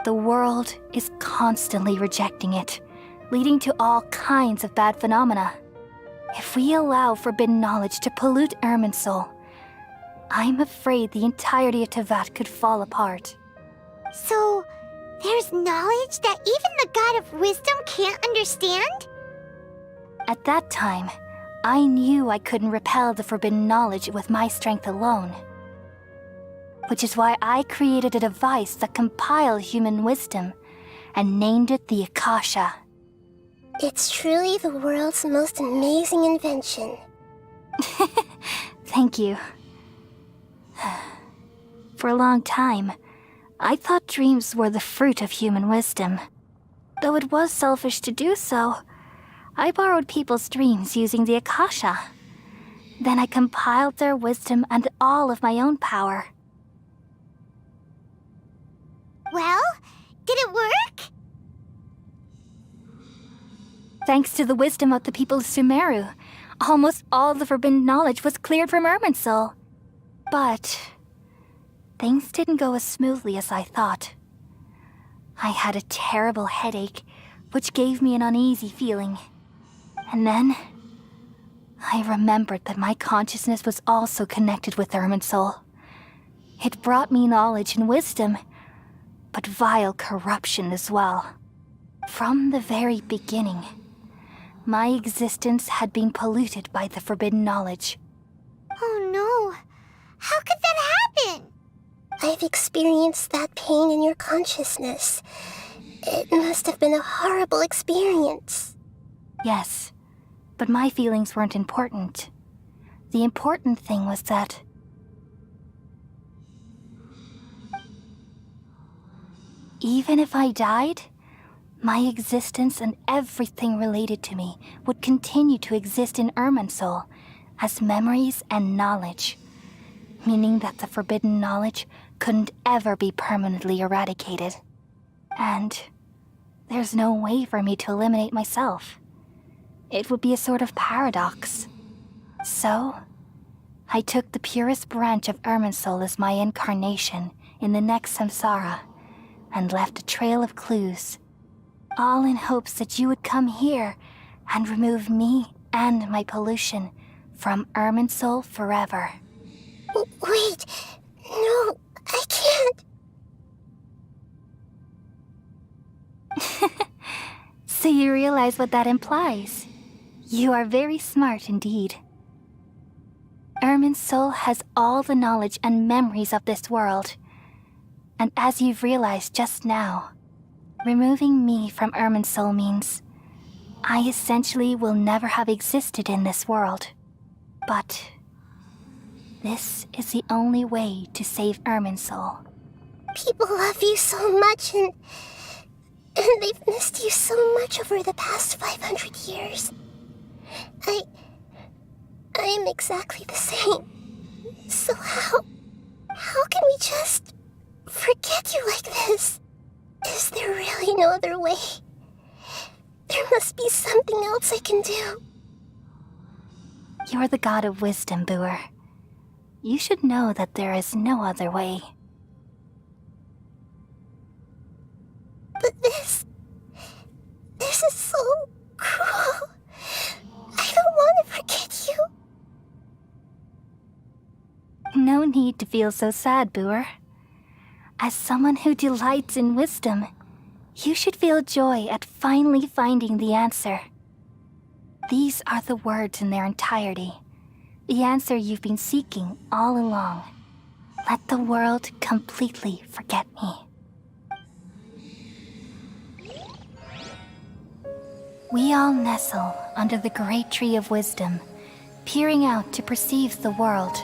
The world is constantly rejecting it, leading to all kinds of bad phenomena. If we allow forbidden knowledge to pollute Irminsul, I'm afraid the entirety of Tevat could fall apart. So, there's knowledge that even the god of wisdom can't understand? At that time, I knew I couldn't repel the forbidden knowledge with my strength alone. Which is why I created a device that compiled human wisdom and named it the Akasha. It's truly the world's most amazing invention. Thank you. For a long time, I thought dreams were the fruit of human wisdom. Though it was selfish to do so, I borrowed people's dreams using the Akasha. Then I compiled their wisdom and all of my own power. Well, did it work? Thanks to the wisdom of the people of Sumeru, almost all the forbidden knowledge was cleared from Irminsul. But things didn't go as smoothly as I thought. I had a terrible headache, which gave me an uneasy feeling. And then I remembered that my consciousness was also connected with Irminsul. It brought me knowledge and wisdom, but vile corruption as well. From the very beginning, my existence had been polluted by the forbidden knowledge. Oh no. How could that happen? I've experienced that pain in your consciousness. It must have been a horrible experience. Yes, but my feelings weren't important. The important thing was that even if I died, my existence and everything related to me would continue to exist in Irminsul as memories and knowledge, meaning that the forbidden knowledge couldn't ever be permanently eradicated. And there's no way for me to eliminate myself. It would be a sort of paradox. So, I took the purest branch of Irminsul as my incarnation in the next samsara and left a trail of clues, all in hopes that you would come here and remove me and my pollution from Irminsul forever. Wait, no, I can't. So you realize what that implies. You are very smart indeed. Irminsul has all the knowledge and memories of this world. And as you've realized just now, removing me from Irminsul means I essentially will never have existed in this world. But this is the only way to save Irminsul. People love you so much and they've missed you so much over the past 500 years. I am exactly the same. So how can we just forget you like this? Is there really no other way? There must be something else I can do. You're the god of wisdom, Boer. You should know that there is no other way. But this is so cruel. I don't want to forget you. No need to feel so sad, Boer. As someone who delights in wisdom, you should feel joy at finally finding the answer. These are the words in their entirety, the answer you've been seeking all along. Let the world completely forget me. We all nestle under the great tree of wisdom, peering out to perceive the world.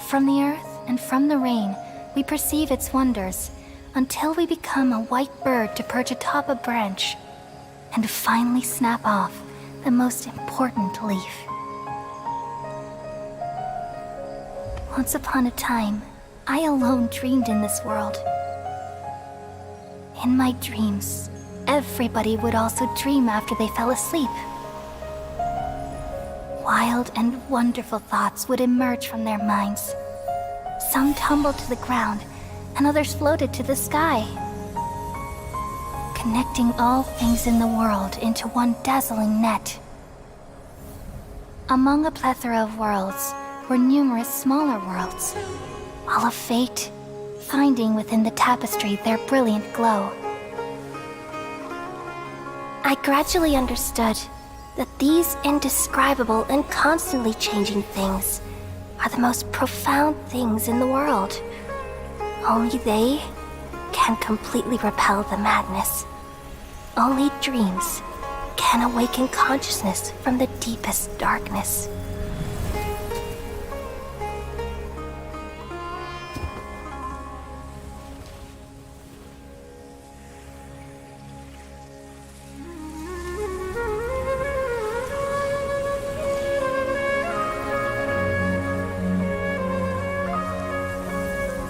From the earth and from the rain, we perceive its wonders until we become a white bird to perch atop a branch and finally snap off the most important leaf. Once upon a time, I alone dreamed in this world. In my dreams, everybody would also dream after they fell asleep. Wild and wonderful thoughts would emerge from their minds. Some tumbled to the ground, and others floated to the sky, connecting all things in the world into one dazzling net. Among a plethora of worlds were numerous smaller worlds, all of fate, finding within the tapestry their brilliant glow. I gradually understood that these indescribable and constantly changing things are the most profound things in the world. Only they can completely repel the madness. Only dreams can awaken consciousness from the deepest darkness.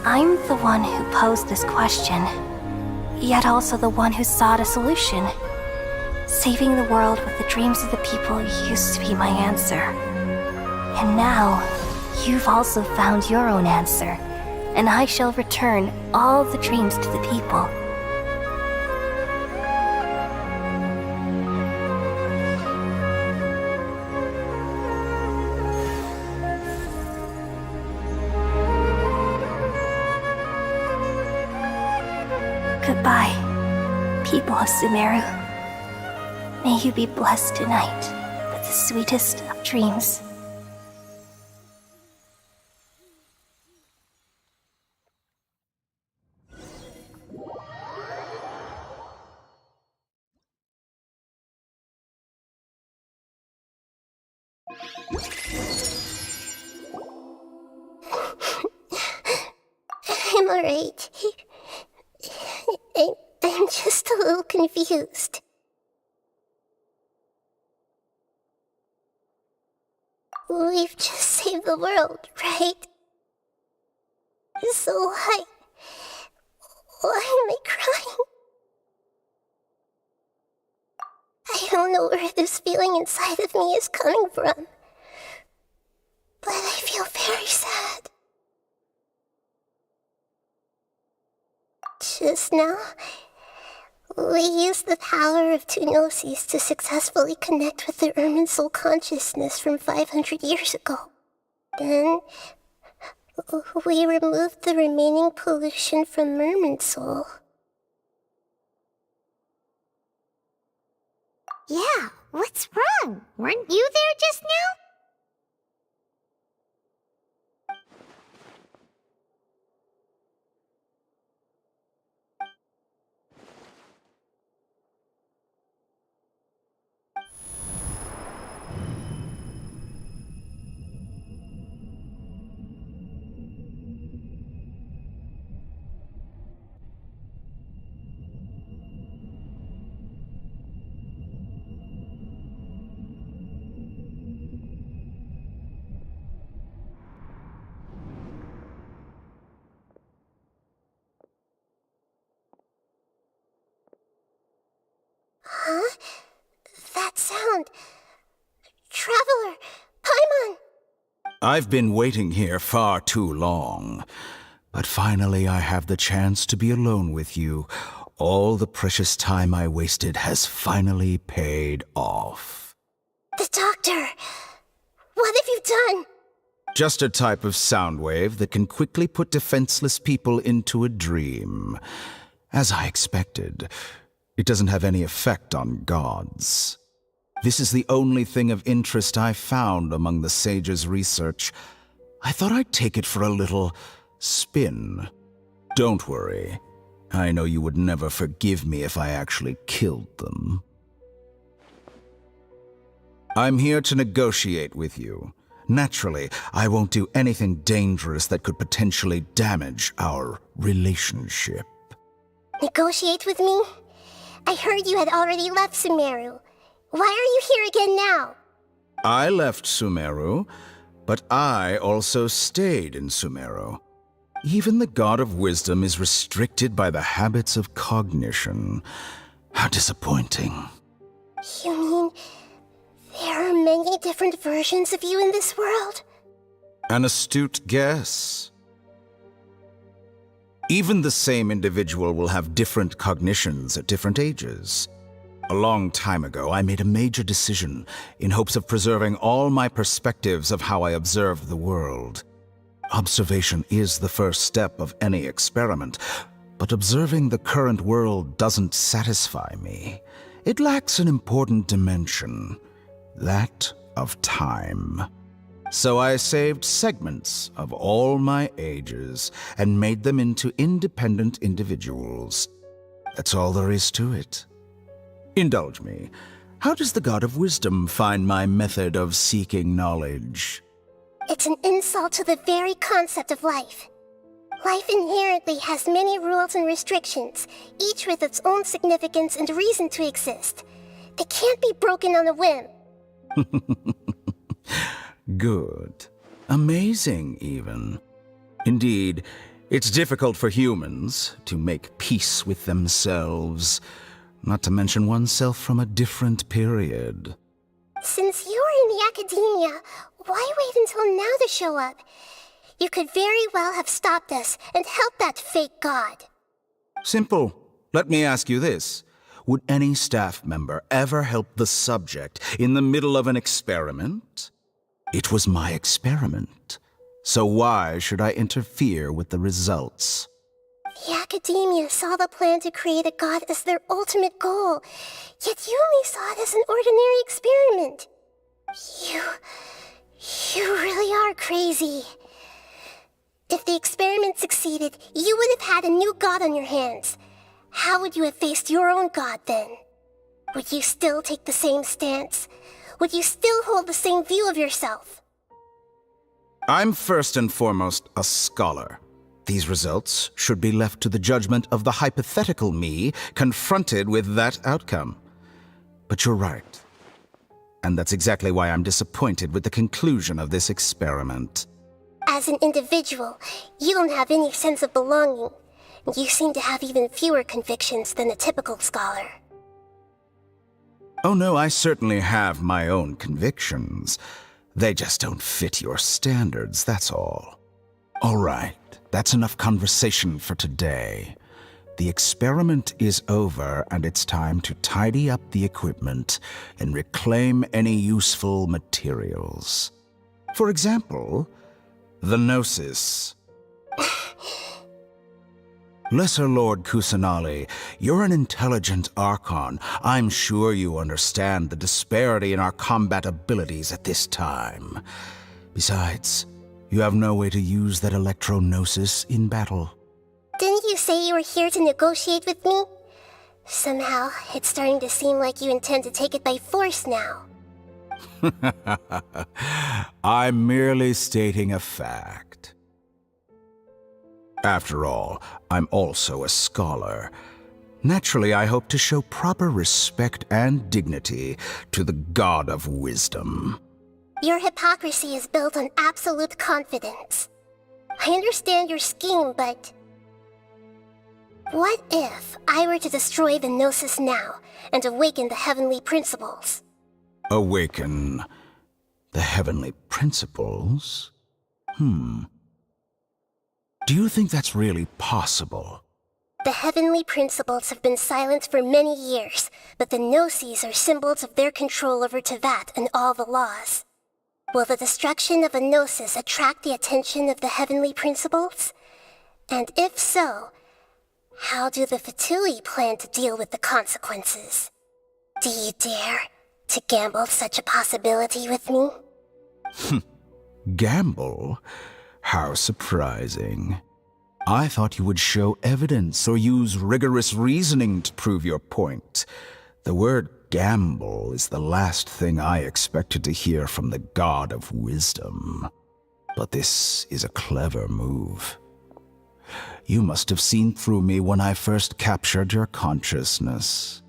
I'm the one who posed this question, yet also the one who sought a solution. Saving the world with the dreams of the people used to be my answer. And now, you've also found your own answer, and I shall return all the dreams to the people. Goodbye, people of Sumeru. May you be blessed tonight with the sweetest of dreams. I'm alright. I'm just a little confused. We've just saved the world, right? So why am I crying? I don't know where this feeling inside of me is coming from, but I feel very sad. Just now, we used the power of two gnosis to successfully connect with the Irminsul consciousness from 500 years ago. Then, we removed the remaining pollution from Irminsul. Yeah, what's wrong? Weren't you there just now? Huh? That sound. Traveler! Paimon! I've been waiting here far too long. But finally I have the chance to be alone with you. All the precious time I wasted has finally paid off. The doctor! What have you done? Just a type of sound wave that can quickly put defenseless people into a dream. As I expected, it doesn't have any effect on gods. This is the only thing of interest I found among the sage's research. I thought I'd take it for a little spin. Don't worry. I know you would never forgive me if I actually killed them. I'm here to negotiate with you. Naturally, I won't do anything dangerous that could potentially damage our relationship. Negotiate with me? I heard you had already left Sumeru. Why are you here again now? I left Sumeru, but I also stayed in Sumeru. Even the god of wisdom is restricted by the habits of cognition. How disappointing. You mean there are many different versions of you in this world? An astute guess. Even the same individual will have different cognitions at different ages. A long time ago, I made a major decision in hopes of preserving all my perspectives of how I observed the world. Observation is the first step of any experiment, but observing the current world doesn't satisfy me. It lacks an important dimension. that of time. So I saved segments of all my ages and made them into independent individuals. That's all there is to it. Indulge me. How does the God of Wisdom find my method of seeking knowledge? It's an insult to the very concept of life. Life inherently has many rules and restrictions, each with its own significance and reason to exist. They can't be broken on a whim. Good. Amazing, even. Indeed, it's difficult for humans to make peace with themselves, not to mention oneself from a different period. Since you're in the academia, why wait until now to show up? You could very well have stopped us and helped that fake god. Simple. Let me ask you this. Would any staff member ever help the subject in the middle of an experiment? It was my experiment. So why should I interfere with the results? The academia saw the plan to create a god as their ultimate goal, yet you only saw it as an ordinary experiment. You really are crazy. If the experiment succeeded, you would have had a new god on your hands. How would you have faced your own god then? Would you still take the same stance? Would you still hold the same view of yourself? I'm first and foremost a scholar. These results should be left to the judgment of the hypothetical me confronted with that outcome. But you're right. And that's exactly why I'm disappointed with the conclusion of this experiment. As an individual, you don't have any sense of belonging. You seem to have even fewer convictions than a typical scholar. Oh no, I certainly have my own convictions. They just don't fit your standards, that's all. All right, that's enough conversation for today. The experiment is over, and it's time to tidy up the equipment and reclaim any useful materials. For example, the Gnosis. Lesser Lord Kusanali, you're an intelligent Archon. I'm sure you understand the disparity in our combat abilities at this time. Besides, you have no way to use that Electro-Gnosis in battle. Didn't you say you were here to negotiate with me? Somehow, it's starting to seem like you intend to take it by force now. I'm merely stating a fact. After all, I'm also a scholar. Naturally, I hope to show proper respect and dignity to the God of Wisdom. Your hypocrisy is built on absolute confidence. I understand your scheme, but... what if I were to destroy the Gnosis now and awaken the heavenly principles? Awaken the heavenly principles? Do you think that's really possible? The heavenly principles have been silent for many years, but the Gnosis are symbols of their control over Tevat and all the laws. Will the destruction of a Gnosis attract the attention of the heavenly principles? And if so, how do the Fatui plan to deal with the consequences? Do you dare to gamble such a possibility with me? Gamble? How surprising. I thought you would show evidence or use rigorous reasoning to prove your point. The word gamble is the last thing I expected to hear from the God of Wisdom. But this is a clever move. You must have seen through me when I first captured your consciousness.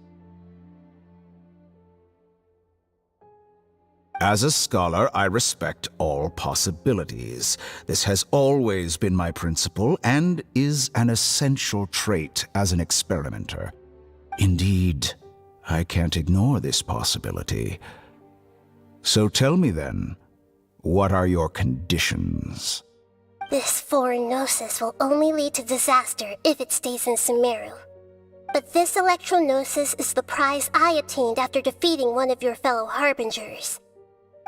As a scholar, I respect all possibilities. This has always been my principle and is an essential trait as an experimenter. Indeed, I can't ignore this possibility. So tell me then, what are your conditions? This foreign Gnosis will only lead to disaster if it stays in Sumeru. But this Electro-Gnosis is the prize I obtained after defeating one of your fellow Harbingers.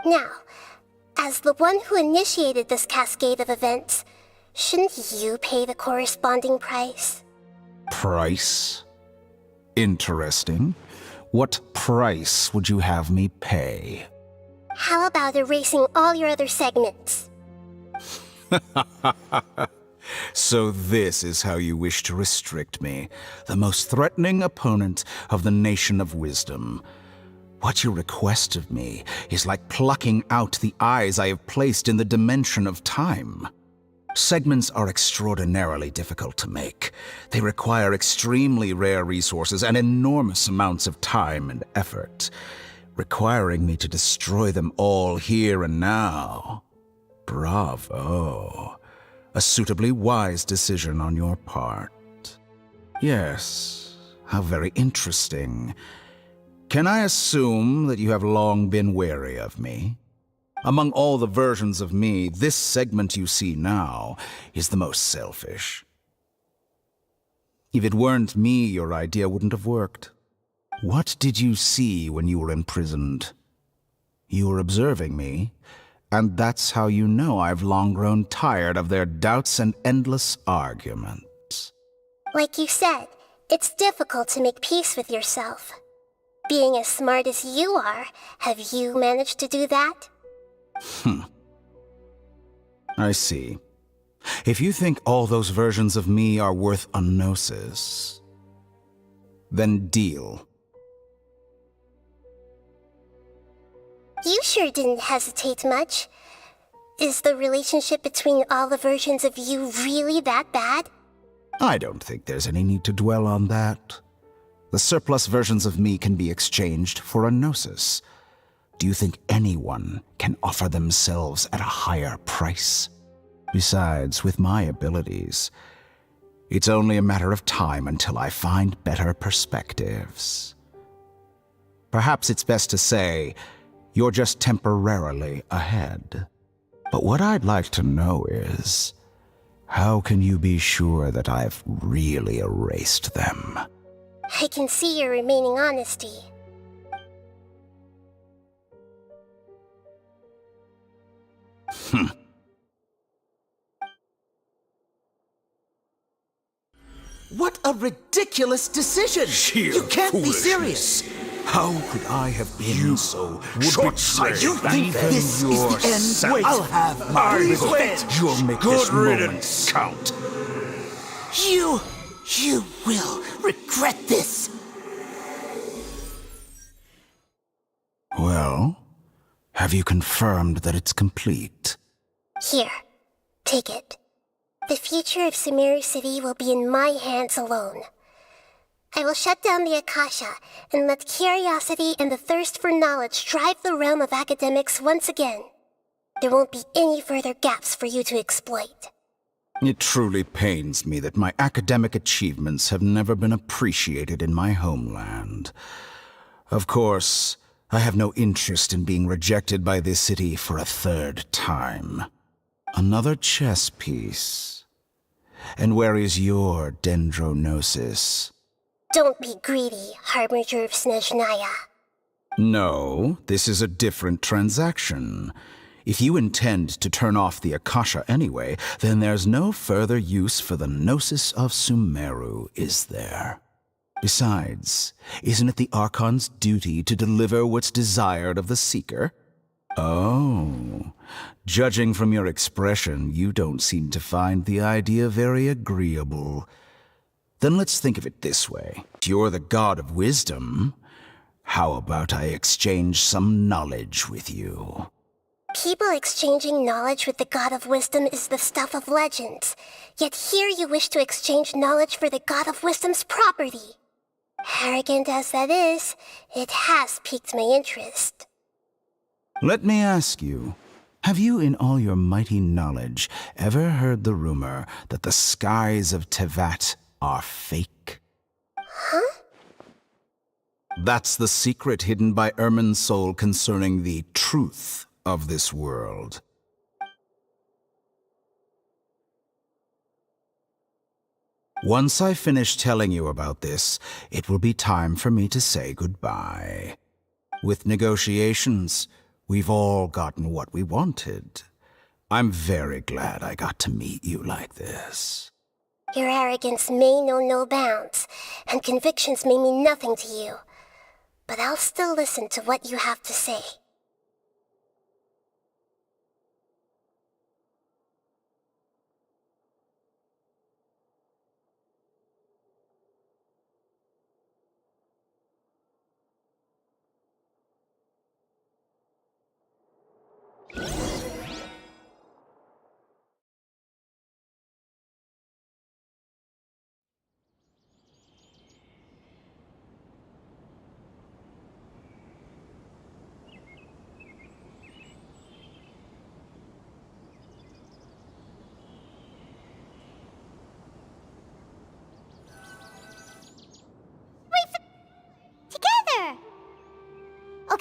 Now, as the one who initiated this cascade of events, shouldn't you pay the corresponding price? Price? Interesting. What price would you have me pay? How about erasing all your other segments? So this is how you wish to restrict me, the most threatening opponent of the Nation of Wisdom. What you request of me is like plucking out the eyes I have placed in the dimension of time. Segments are extraordinarily difficult to make. They require extremely rare resources and enormous amounts of time and effort, requiring me to destroy them all here and now. Bravo. A suitably wise decision on your part. Yes, how very interesting. Can I assume that you have long been wary of me? Among all the versions of me, this segment you see now is the most selfish. If it weren't me, your idea wouldn't have worked. What did you see when you were imprisoned? You were observing me, and that's how you know I've long grown tired of their doubts and endless arguments. Like you said, it's difficult to make peace with yourself. Being as smart as you are, have you managed to do that? I see. If you think all those versions of me are worth a gnosis, then deal. You sure didn't hesitate much. Is the relationship between all the versions of you really that bad? I don't think there's any need to dwell on that. The surplus versions of me can be exchanged for a gnosis. Do you think anyone can offer themselves at a higher price? Besides, with my abilities, it's only a matter of time until I find better perspectives. Perhaps it's best to say, you're just temporarily ahead. But what I'd like to know is, how can you be sure that I've really erased them? I can see your remaining honesty. What a ridiculous decision! Sheer You can't be foolishness. serious! How could I have been so short-sighted. You think this is the end? I'll have my revenge! You'll make Good this moment riddance. count. You will regret this! Well, have you confirmed that it's complete? Here, take it. The future of Sumeru City will be in my hands alone. I will shut down the Akasha and let curiosity and the thirst for knowledge drive the realm of academics once again. There won't be any further gaps for you to exploit. It truly pains me that my academic achievements have never been appreciated in my homeland. Of course, I have no interest in being rejected by this city for a third time. Another chess piece. And where is your dendronosis? Don't be greedy, Harbinger of Snezhnaya. No, this is a different transaction. If you intend to turn off the Akasha anyway, then there's no further use for the Gnosis of Sumeru, is there? Besides, isn't it the Archon's duty to deliver what's desired of the Seeker? Oh, judging from your expression, you don't seem to find the idea very agreeable. Then let's think of it this way. You're the god of wisdom. How about I exchange some knowledge with you? People exchanging knowledge with the God of Wisdom is the stuff of legends. Yet here you wish to exchange knowledge for the God of Wisdom's property. Arrogant as that is, it has piqued my interest. Let me ask you, have you in all your mighty knowledge ever heard the rumor that the skies of Tevat are fake? Huh? That's the secret hidden by Irminsul concerning the truth of this world. Once I finish telling you about this, it will be time for me to say goodbye. With negotiations, we've all gotten what we wanted. I'm very glad I got to meet you like this. Your arrogance may know no bounds, and convictions may mean nothing to you. But I'll still listen to what you have to say.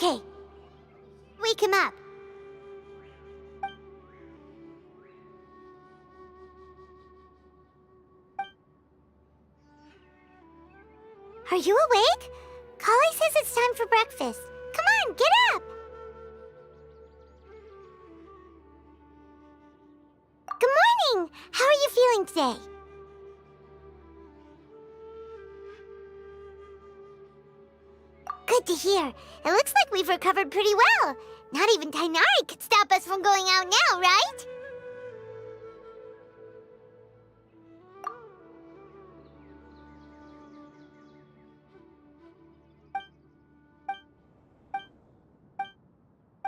Okay. Wake him up. Are you awake? Kali says it's time for breakfast. Come on, get up! Good morning! How are you feeling today? Good to hear. It looks like we've recovered pretty well. Not even Tainari could stop us from going out now, right?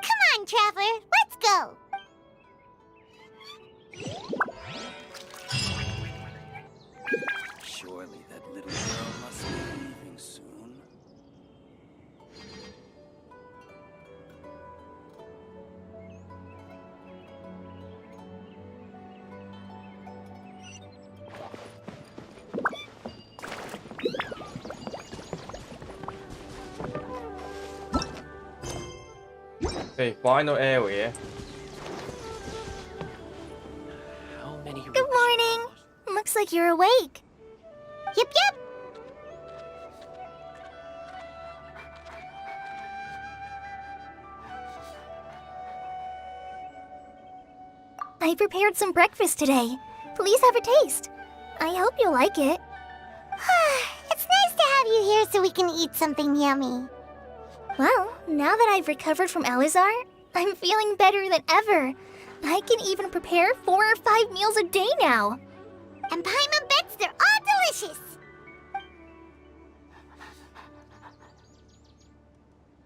Come on, Traveler, let's go! Surely that little girl must be leaving soon. Okay, final area. How many Good morning. Looks like you're awake. Yep. I prepared some breakfast today. Please have a taste. I hope you'll like it. It's nice to have you here so we can eat something yummy. Well, now that I've recovered from Elazar, I'm feeling better than ever. I can even prepare 4 or 5 meals a day now. And Paimon bets they're all delicious.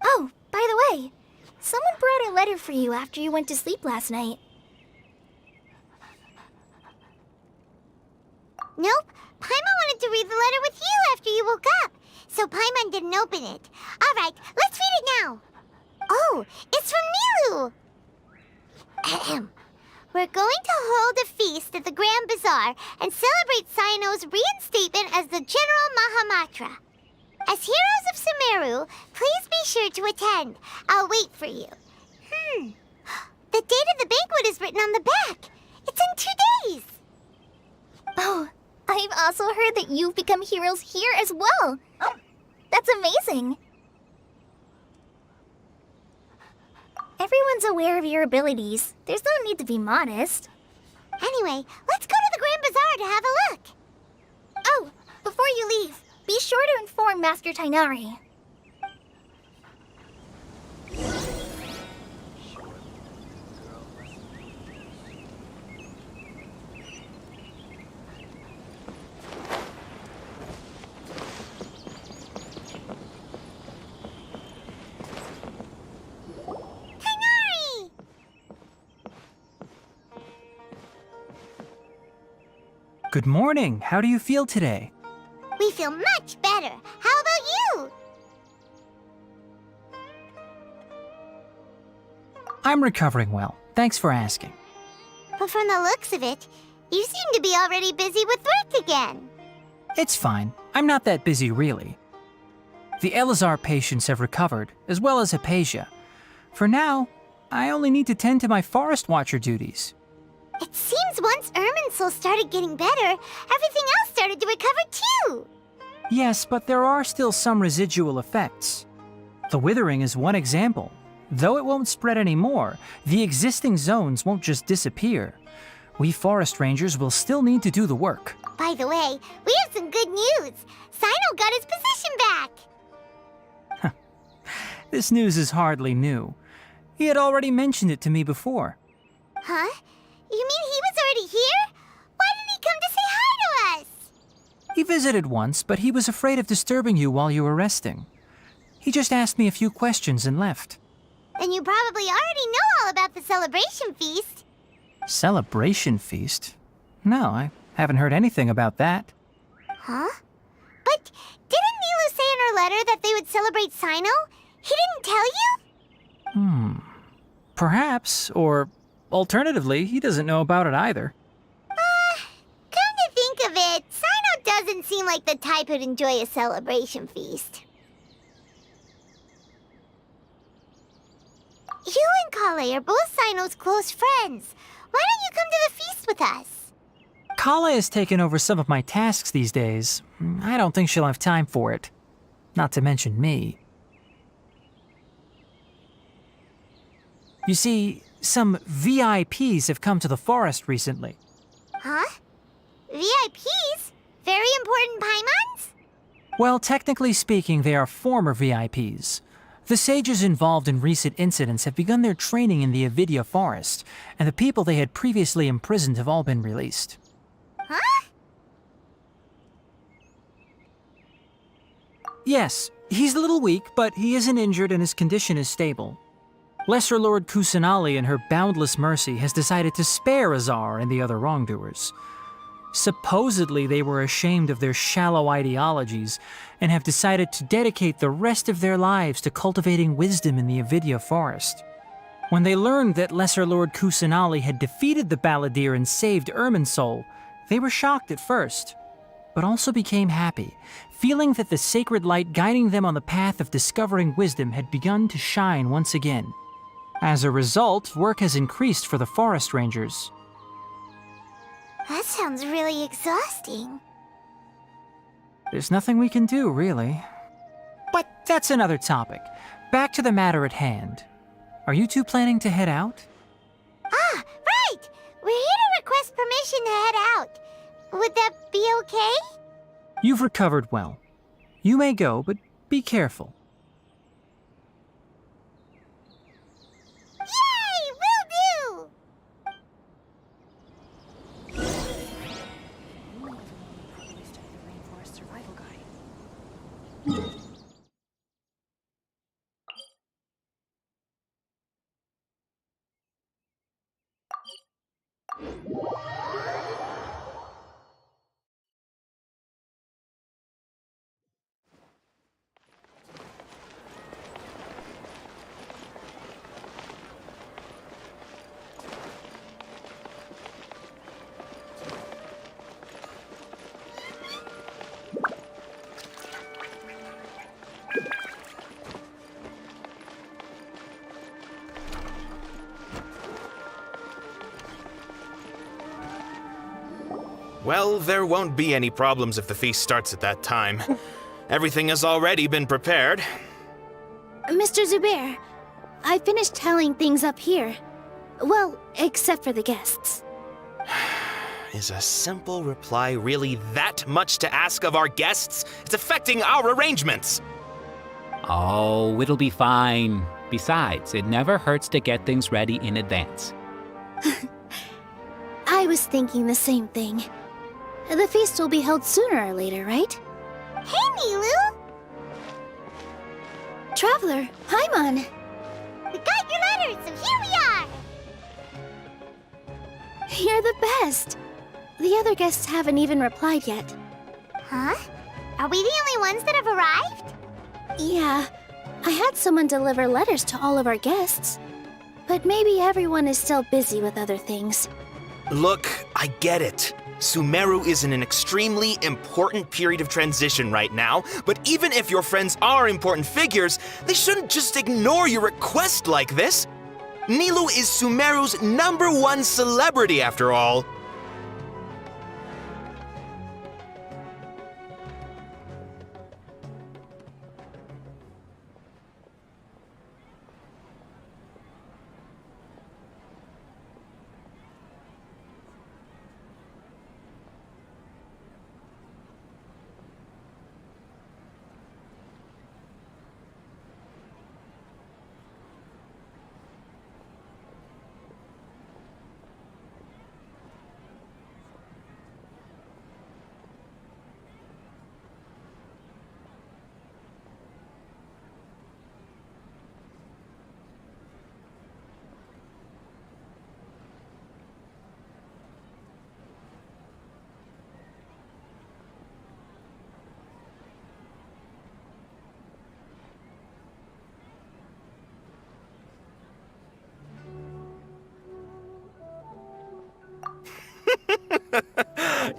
Oh, by the way, someone brought a letter for you after you went to sleep last night. Nope. Paimon wanted to read the letter with you after you woke up. So Paimon didn't open it. Alright, let's read it now. Oh, it's from Nilu. Ahem. We're going to hold a feast at the Grand Bazaar and celebrate Sino's reinstatement as the General Mahamatra. As heroes of Sumeru, please be sure to attend. I'll wait for you. The date of the banquet is written on the back. It's in 2 days. Oh, I've also heard that you've become heroes here as well. That's amazing. Everyone's aware of your abilities. There's no need to be modest. Anyway, let's go to the Grand Bazaar to have a look. Oh, before you leave, be sure to inform Master Tainari. Tainari! Good morning. How do you feel today? We feel much better. How about you? I'm recovering well. Thanks for asking. But from the looks of it, you seem to be already busy with work again. It's fine. I'm not that busy, really. The Elazar patients have recovered, as well as Hypatia. For now, I only need to tend to my Forest Watcher duties. It seems once Irminsul started getting better, everything else started to recover too. Yes, but there are still some residual effects. The withering is one example. Though it won't spread anymore, the existing zones won't just disappear. We forest rangers will still need to do the work. By the way, we have some good news. Sino got his position back. This news is hardly new. He had already mentioned it to me before. Huh? You mean he was already here? Why didn't he come to say hi to us? He visited once, but he was afraid of disturbing you while you were resting. He just asked me a few questions and left. Then you probably already know all about the celebration feast. Celebration feast? No, I haven't heard anything about that. Huh? But didn't Nilu say in her letter that they would celebrate Sino? He didn't tell you? Perhaps, or alternatively, he doesn't know about it either. Come to think of it, Sino doesn't seem like the type who'd enjoy a celebration feast. You and Kale are both Sino's close friends. Why don't you come to the feast with us? Kala has taken over some of my tasks these days. I don't think she'll have time for it. Not to mention me. You see, some VIPs have come to the forest recently. Huh? VIPs? Very important Paimons? Well, technically speaking, they are former VIPs. The sages involved in recent incidents have begun their training in the Avidya forest, and the people they had previously imprisoned have all been released. Huh? Yes, he's a little weak, but he isn't injured and his condition is stable. Lesser Lord Kusanali, in her boundless mercy, has decided to spare Azar and the other wrongdoers. Supposedly, they were ashamed of their shallow ideologies and have decided to dedicate the rest of their lives to cultivating wisdom in the Avidya forest. When they learned that Lesser Lord Kusanali had defeated the Balladeer and saved Irminsul, they were shocked at first, but also became happy, feeling that the sacred light guiding them on the path of discovering wisdom had begun to shine once again. As a result, work has increased for the forest rangers. That sounds really exhausting. There's nothing we can do, really. But that's another topic. Back to the matter at hand. Are you two planning to head out? Ah, right! We're here to request permission to head out. Would that be okay? You've recovered well. You may go, but be careful. Yay! Will do! Well, there won't be any problems if the feast starts at that time. Everything has already been prepared. Mr. Zubair, I finished tallying things up here. Well, except for the guests. Is a simple reply really that much to ask of our guests? It's affecting our arrangements! Oh, it'll be fine. Besides, it never hurts to get things ready in advance. I was thinking the same thing. The feast will be held sooner or later, right? Hey, Nilu! Traveler, Paimon! We got your letters, so here we are! You're the best! The other guests haven't even replied yet. Huh? Are we the only ones that have arrived? Yeah. I had someone deliver letters to all of our guests. But maybe everyone is still busy with other things. Look, I get it. Sumeru is in an extremely important period of transition right now, but even if your friends are important figures, they shouldn't just ignore your request like this. Nilu is Sumeru's #1 celebrity after all.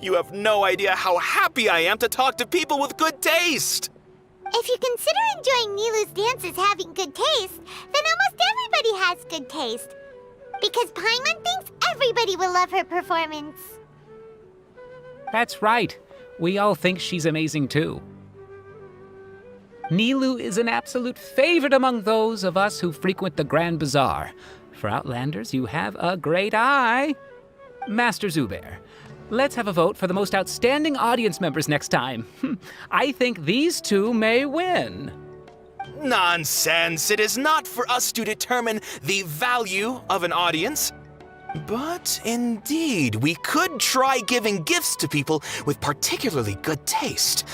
You have no idea how happy I am to talk to people with good taste! If you consider enjoying Nilu's dances having good taste, then almost everybody has good taste. Because Paimon thinks everybody will love her performance. That's right. We all think she's amazing too. Nilu is an absolute favorite among those of us who frequent the Grand Bazaar. For Outlanders, you have a great eye. Master Zubair, let's have a vote for the most outstanding audience members next time. I think these two may win. Nonsense! It is not for us to determine the value of an audience. But indeed, we could try giving gifts to people with particularly good taste.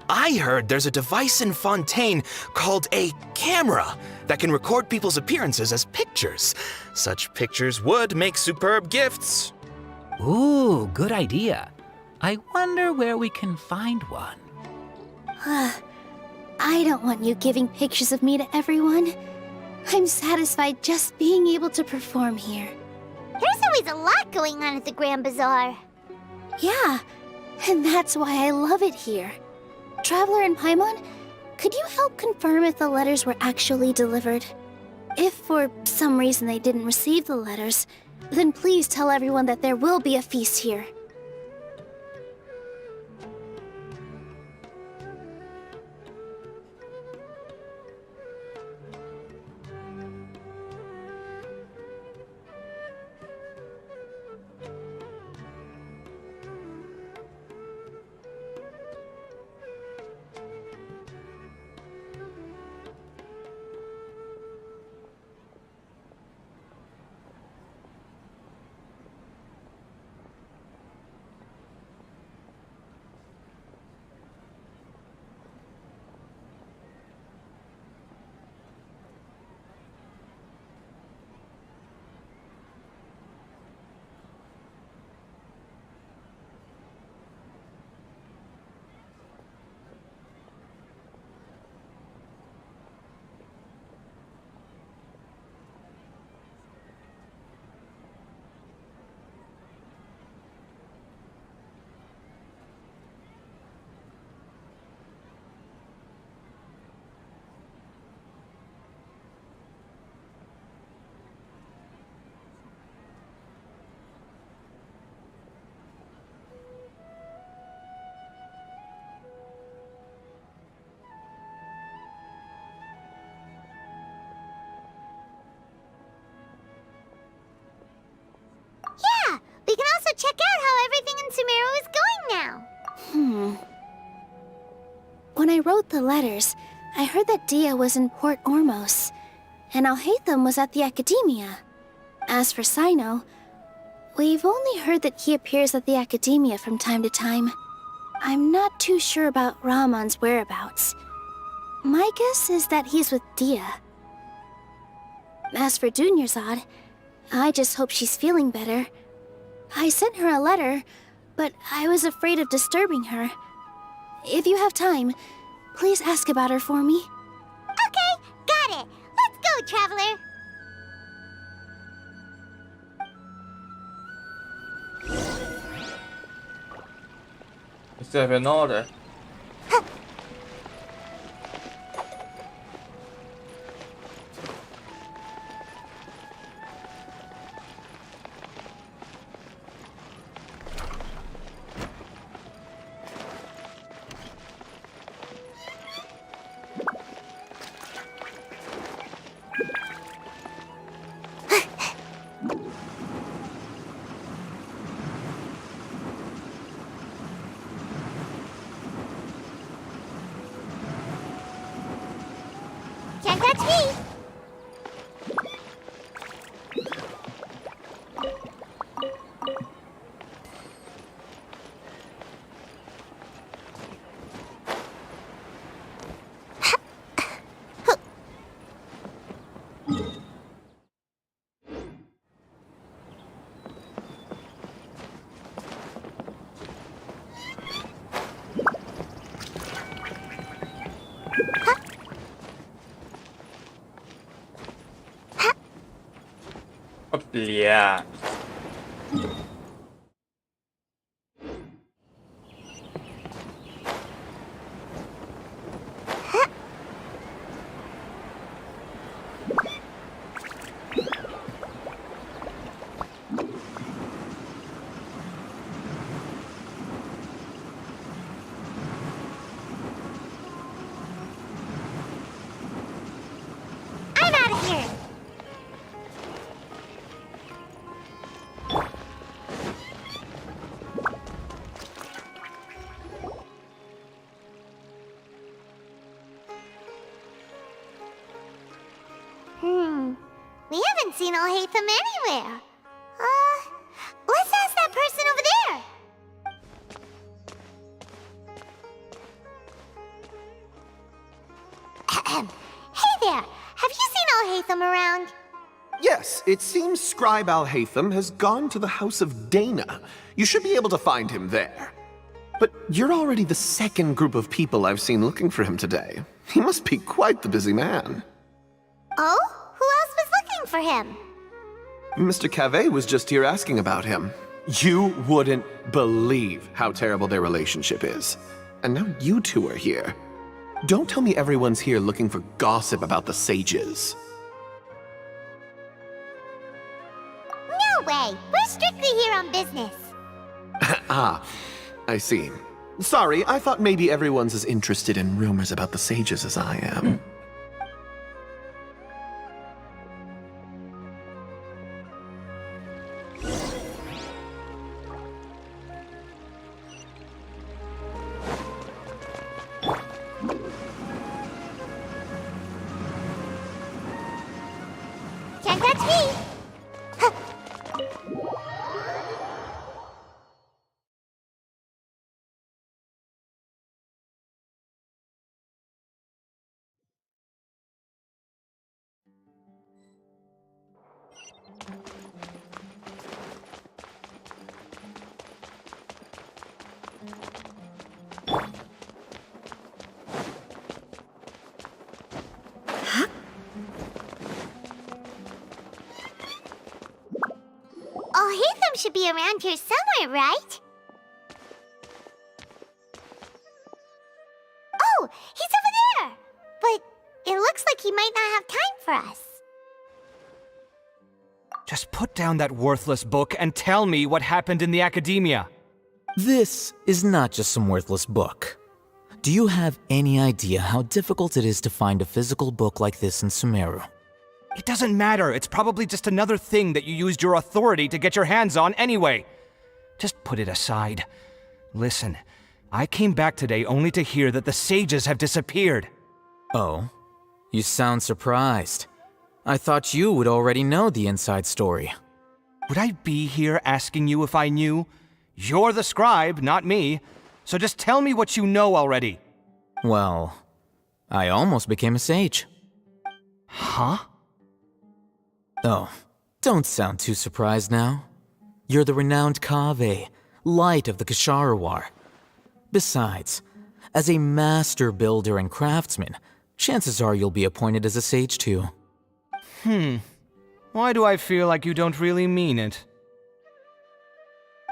I heard there's a device in Fontaine called a camera that can record people's appearances as pictures. Such pictures would make superb gifts. Ooh, good idea. I wonder where we can find one. I don't want you giving pictures of me to everyone. I'm satisfied just being able to perform here. There's always a lot going on at the Grand Bazaar. Yeah, and that's why I love it here. Traveler and Paimon, could you help confirm if the letters were actually delivered? If for some reason they didn't receive the letters, then please tell everyone that there will be a feast here. Yeah, we can also check out how everything in Sumeru is going now. When I wrote the letters, I heard that Dia was in Port Ormos, and Alhaitham was at the Academia. As for Sino, we've only heard that he appears at the Academia from time to time. I'm not too sure about Rahman's whereabouts. My guess is that he's with Dia. As for Dunyarzad, I just hope she's feeling better. I sent her a letter, but I was afraid of disturbing her. If you have time, please ask about her for me. Okay, got it. Let's go, Traveler. Is there an order? Can't touch me. Yeah. haven't seen Alhaitham anywhere. Let's ask that person over there. Hey there, have you seen Alhaitham around? Yes, it seems Scribe Alhaitham has gone to the House of Dana. You should be able to find him there. But you're already the second group of people I've seen looking for him today. He must be quite the busy man. Oh? Who else was looking for him? Mr. Cavey was just here asking about him. You wouldn't believe how terrible their relationship is. And now you two are here. Don't tell me everyone's here looking for gossip about the sages. No way! We're strictly here on business. Ah, I see. Sorry, I thought maybe everyone's as interested in rumors about the sages as I am. Can't catch me! Alhaitham should be around here somewhere, right? Oh, he's over there! But it looks like he might not have time for us. Just put down that worthless book and tell me what happened in the academia. This is not just some worthless book. Do you have any idea how difficult it is to find a physical book like this in Sumeru? It doesn't matter. It's probably just another thing that you used your authority to get your hands on anyway. Just put it aside. Listen, I came back today only to hear that the sages have disappeared. Oh, you sound surprised. I thought you would already know the inside story. Would I be here asking you if I knew? You're the scribe, not me. So just tell me what you know already. Well, I almost became a sage. Huh? Oh, don't sound too surprised now. You're the renowned Kaveh, light of the Ksharawar. Besides, as a master builder and craftsman, chances are you'll be appointed as a sage too. Why do I feel like you don't really mean it?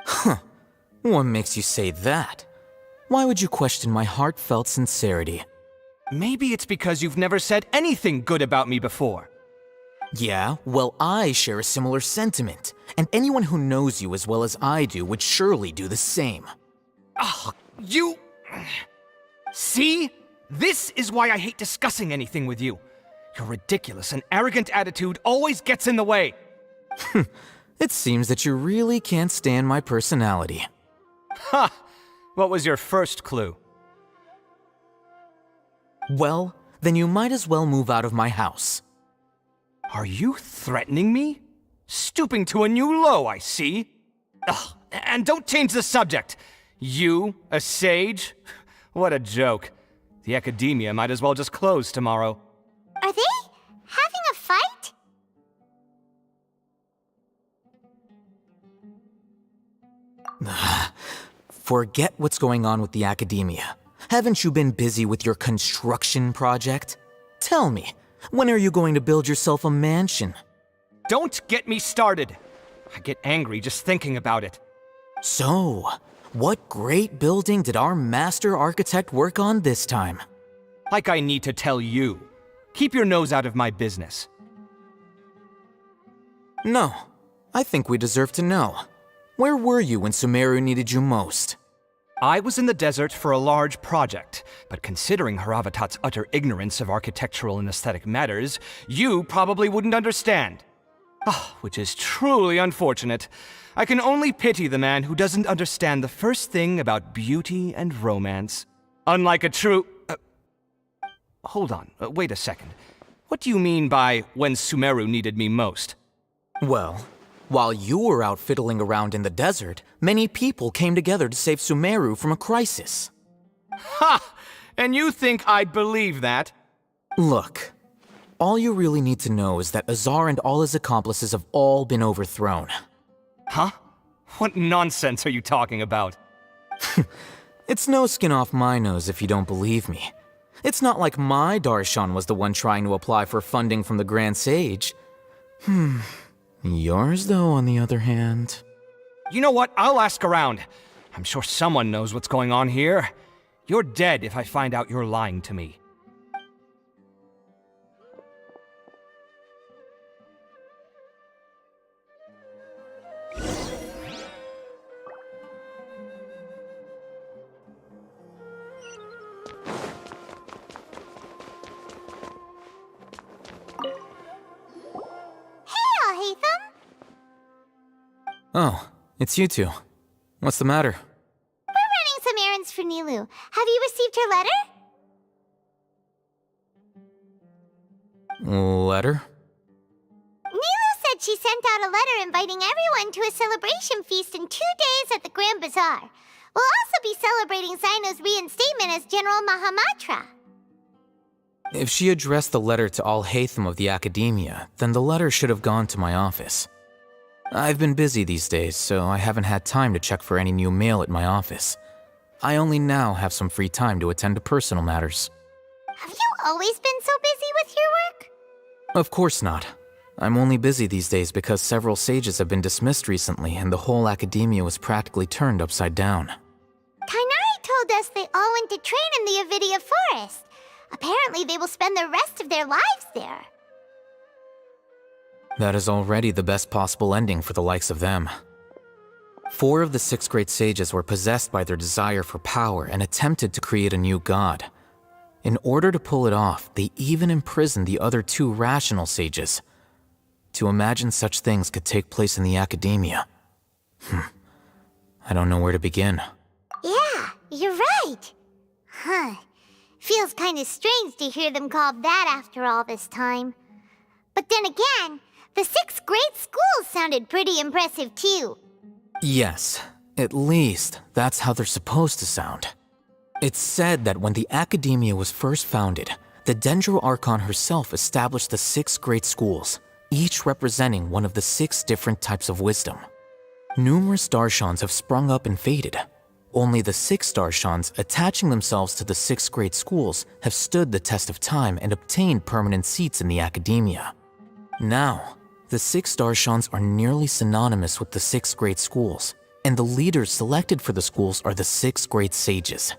Huh. What makes you say that? Why would you question my heartfelt sincerity? Maybe it's because you've never said anything good about me before. Yeah, well, I share a similar sentiment, and anyone who knows you as well as I do would surely do the same. Ugh, you... See? This is why I hate discussing anything with you. Your ridiculous and arrogant attitude always gets in the way. It seems that you really can't stand my personality. Ha! What was your first clue? Well, then you might as well move out of my house. Are you threatening me? Stooping to a new low, I see. Ugh, and don't change the subject. You, a sage? What a joke. The academia might as well just close tomorrow. Are they having a fight? Forget what's going on with the academia. Haven't you been busy with your construction project? Tell me, when are you going to build yourself a mansion? Don't get me started. I get angry just thinking about it. So, what great building did our master architect work on this time? Like I need to tell you. Keep your nose out of my business. No, I think we deserve to know. Where were you when Sumeru needed you most? I was in the desert for a large project, but considering Haravatat's utter ignorance of architectural and aesthetic matters, you probably wouldn't understand. Which is truly unfortunate. I can only pity the man who doesn't understand the first thing about beauty and romance. Unlike a true... hold on, wait a second. What do you mean by when Sumeru needed me most? Well, while you were out fiddling around in the desert, many people came together to save Sumeru from a crisis. Ha! And you think I'd believe that? Look, all you really need to know is that Azar and all his accomplices have all been overthrown. Huh? What nonsense are you talking about? It's no skin off my nose if you don't believe me. It's not like my Darshan was the one trying to apply for funding from the Grand Sage. Yours, though, on the other hand... You know what? I'll ask around. I'm sure someone knows what's going on here. You're dead if I find out you're lying to me. Oh, it's you two. What's the matter? We're running some errands for Nilu. Have you received her letter? Letter? Nilu said she sent out a letter inviting everyone to a celebration feast in 2 days at the Grand Bazaar. We'll also be celebrating Zaino's reinstatement as General Mahamatra. If she addressed the letter to all Haytham of the Academia, then the letter should have gone to my office. I've been busy these days, so I haven't had time to check for any new mail at my office. I only now have some free time to attend to personal matters. Have you always been so busy with your work? Of course not. I'm only busy these days because several sages have been dismissed recently and the whole Academia was practically turned upside down. Kainari told us they all went to train in the Avidia Forest. Apparently they will spend the rest of their lives there. That is already the best possible ending for the likes of them. 4 of the 6 great sages were possessed by their desire for power and attempted to create a new god. In order to pull it off, they even imprisoned the other 2 rational sages. To imagine such things could take place in the Academia. I don't know where to begin. Yeah, you're right. Feels kind of strange to hear them called that after all this time. But then again, the 6 great schools sounded pretty impressive too. Yes, at least that's how they're supposed to sound. It's said that when the Academia was first founded, the Dendro Archon herself established the 6 great schools, each representing one of the 6 different types of wisdom. Numerous Darshans have sprung up and faded. Only the 6 Darshans attaching themselves to the 6 great schools have stood the test of time and obtained permanent seats in the Academia. Now, the 6 Darshans are nearly synonymous with the 6 great schools, and the leaders selected for the schools are the 6 great sages.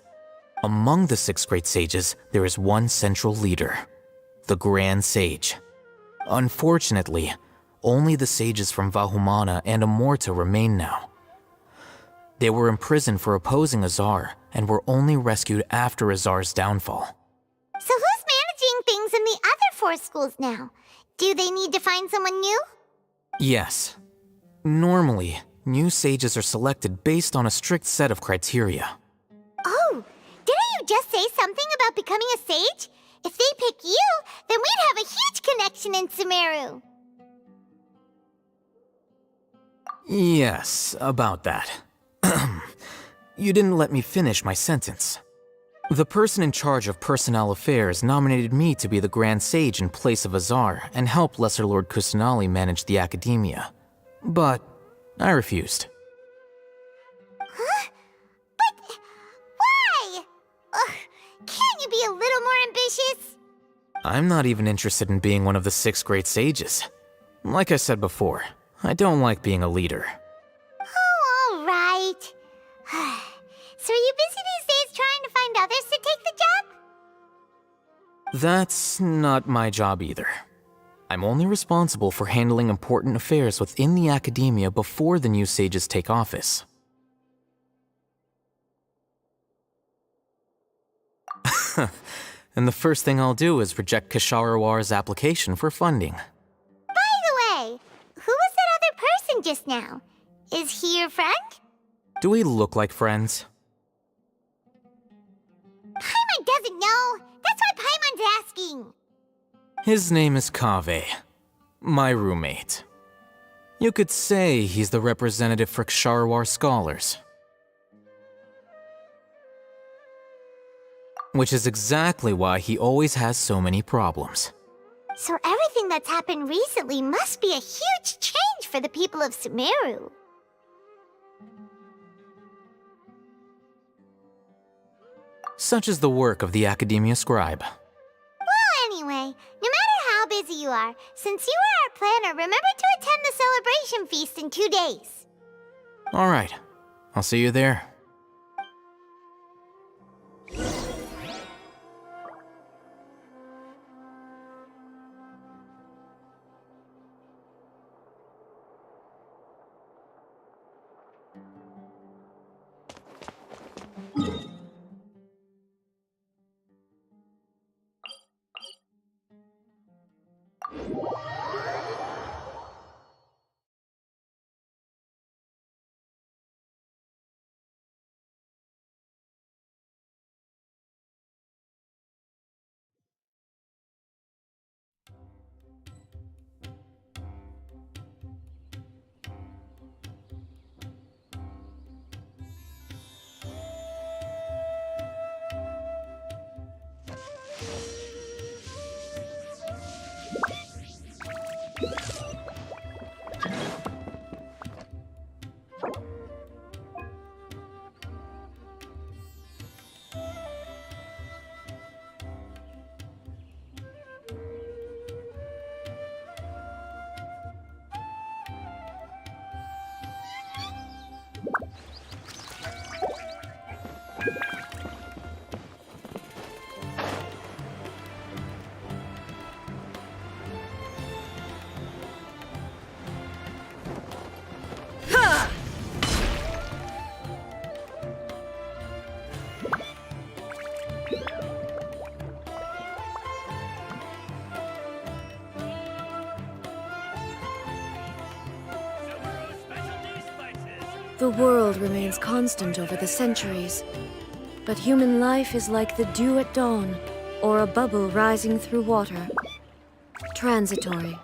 Among the 6 great sages, there is one central leader, the Grand Sage. Unfortunately, only the sages from Vahumana and Amorta remain now. They were imprisoned for opposing Azar, and were only rescued after Azar's downfall. So who's managing things in the other 4 schools now? Do they need to find someone new? Yes. Normally, new sages are selected based on a strict set of criteria. Oh, didn't you just say something about becoming a sage? If they pick you, then we'd have a huge connection in Sumeru. Yes, about that. You didn't let me finish my sentence. The person in charge of personnel affairs nominated me to be the Grand Sage in place of Azar and help Lesser Lord Kusanali manage the Academia. But I refused. Huh? But why? Can't you be a little more ambitious? I'm not even interested in being one of the 6 great sages. Like I said before, I don't like being a leader. Oh, all right. So are you busy these days trying to find others to take the job? That's not my job either. I'm only responsible for handling important affairs within the Academia before the new sages take office. And the first thing I'll do is reject Kasharawar's application for funding. By the way, who was that other person just now? Is he your friend? Do we look like friends? Paimon doesn't know. That's why Paimon's asking. His name is Kaveh, my roommate. You could say he's the representative for Ksharawar scholars. Which is exactly why he always has so many problems. So everything that's happened recently must be a huge change for the people of Sumeru. Such is the work of the Academia Scribe. Well, anyway, no matter how busy you are, since you are our planner, remember to attend the celebration feast in 2 days. Alright, I'll see you there. The world remains constant over the centuries, but human life is like the dew at dawn, or a bubble rising through water. Transitory.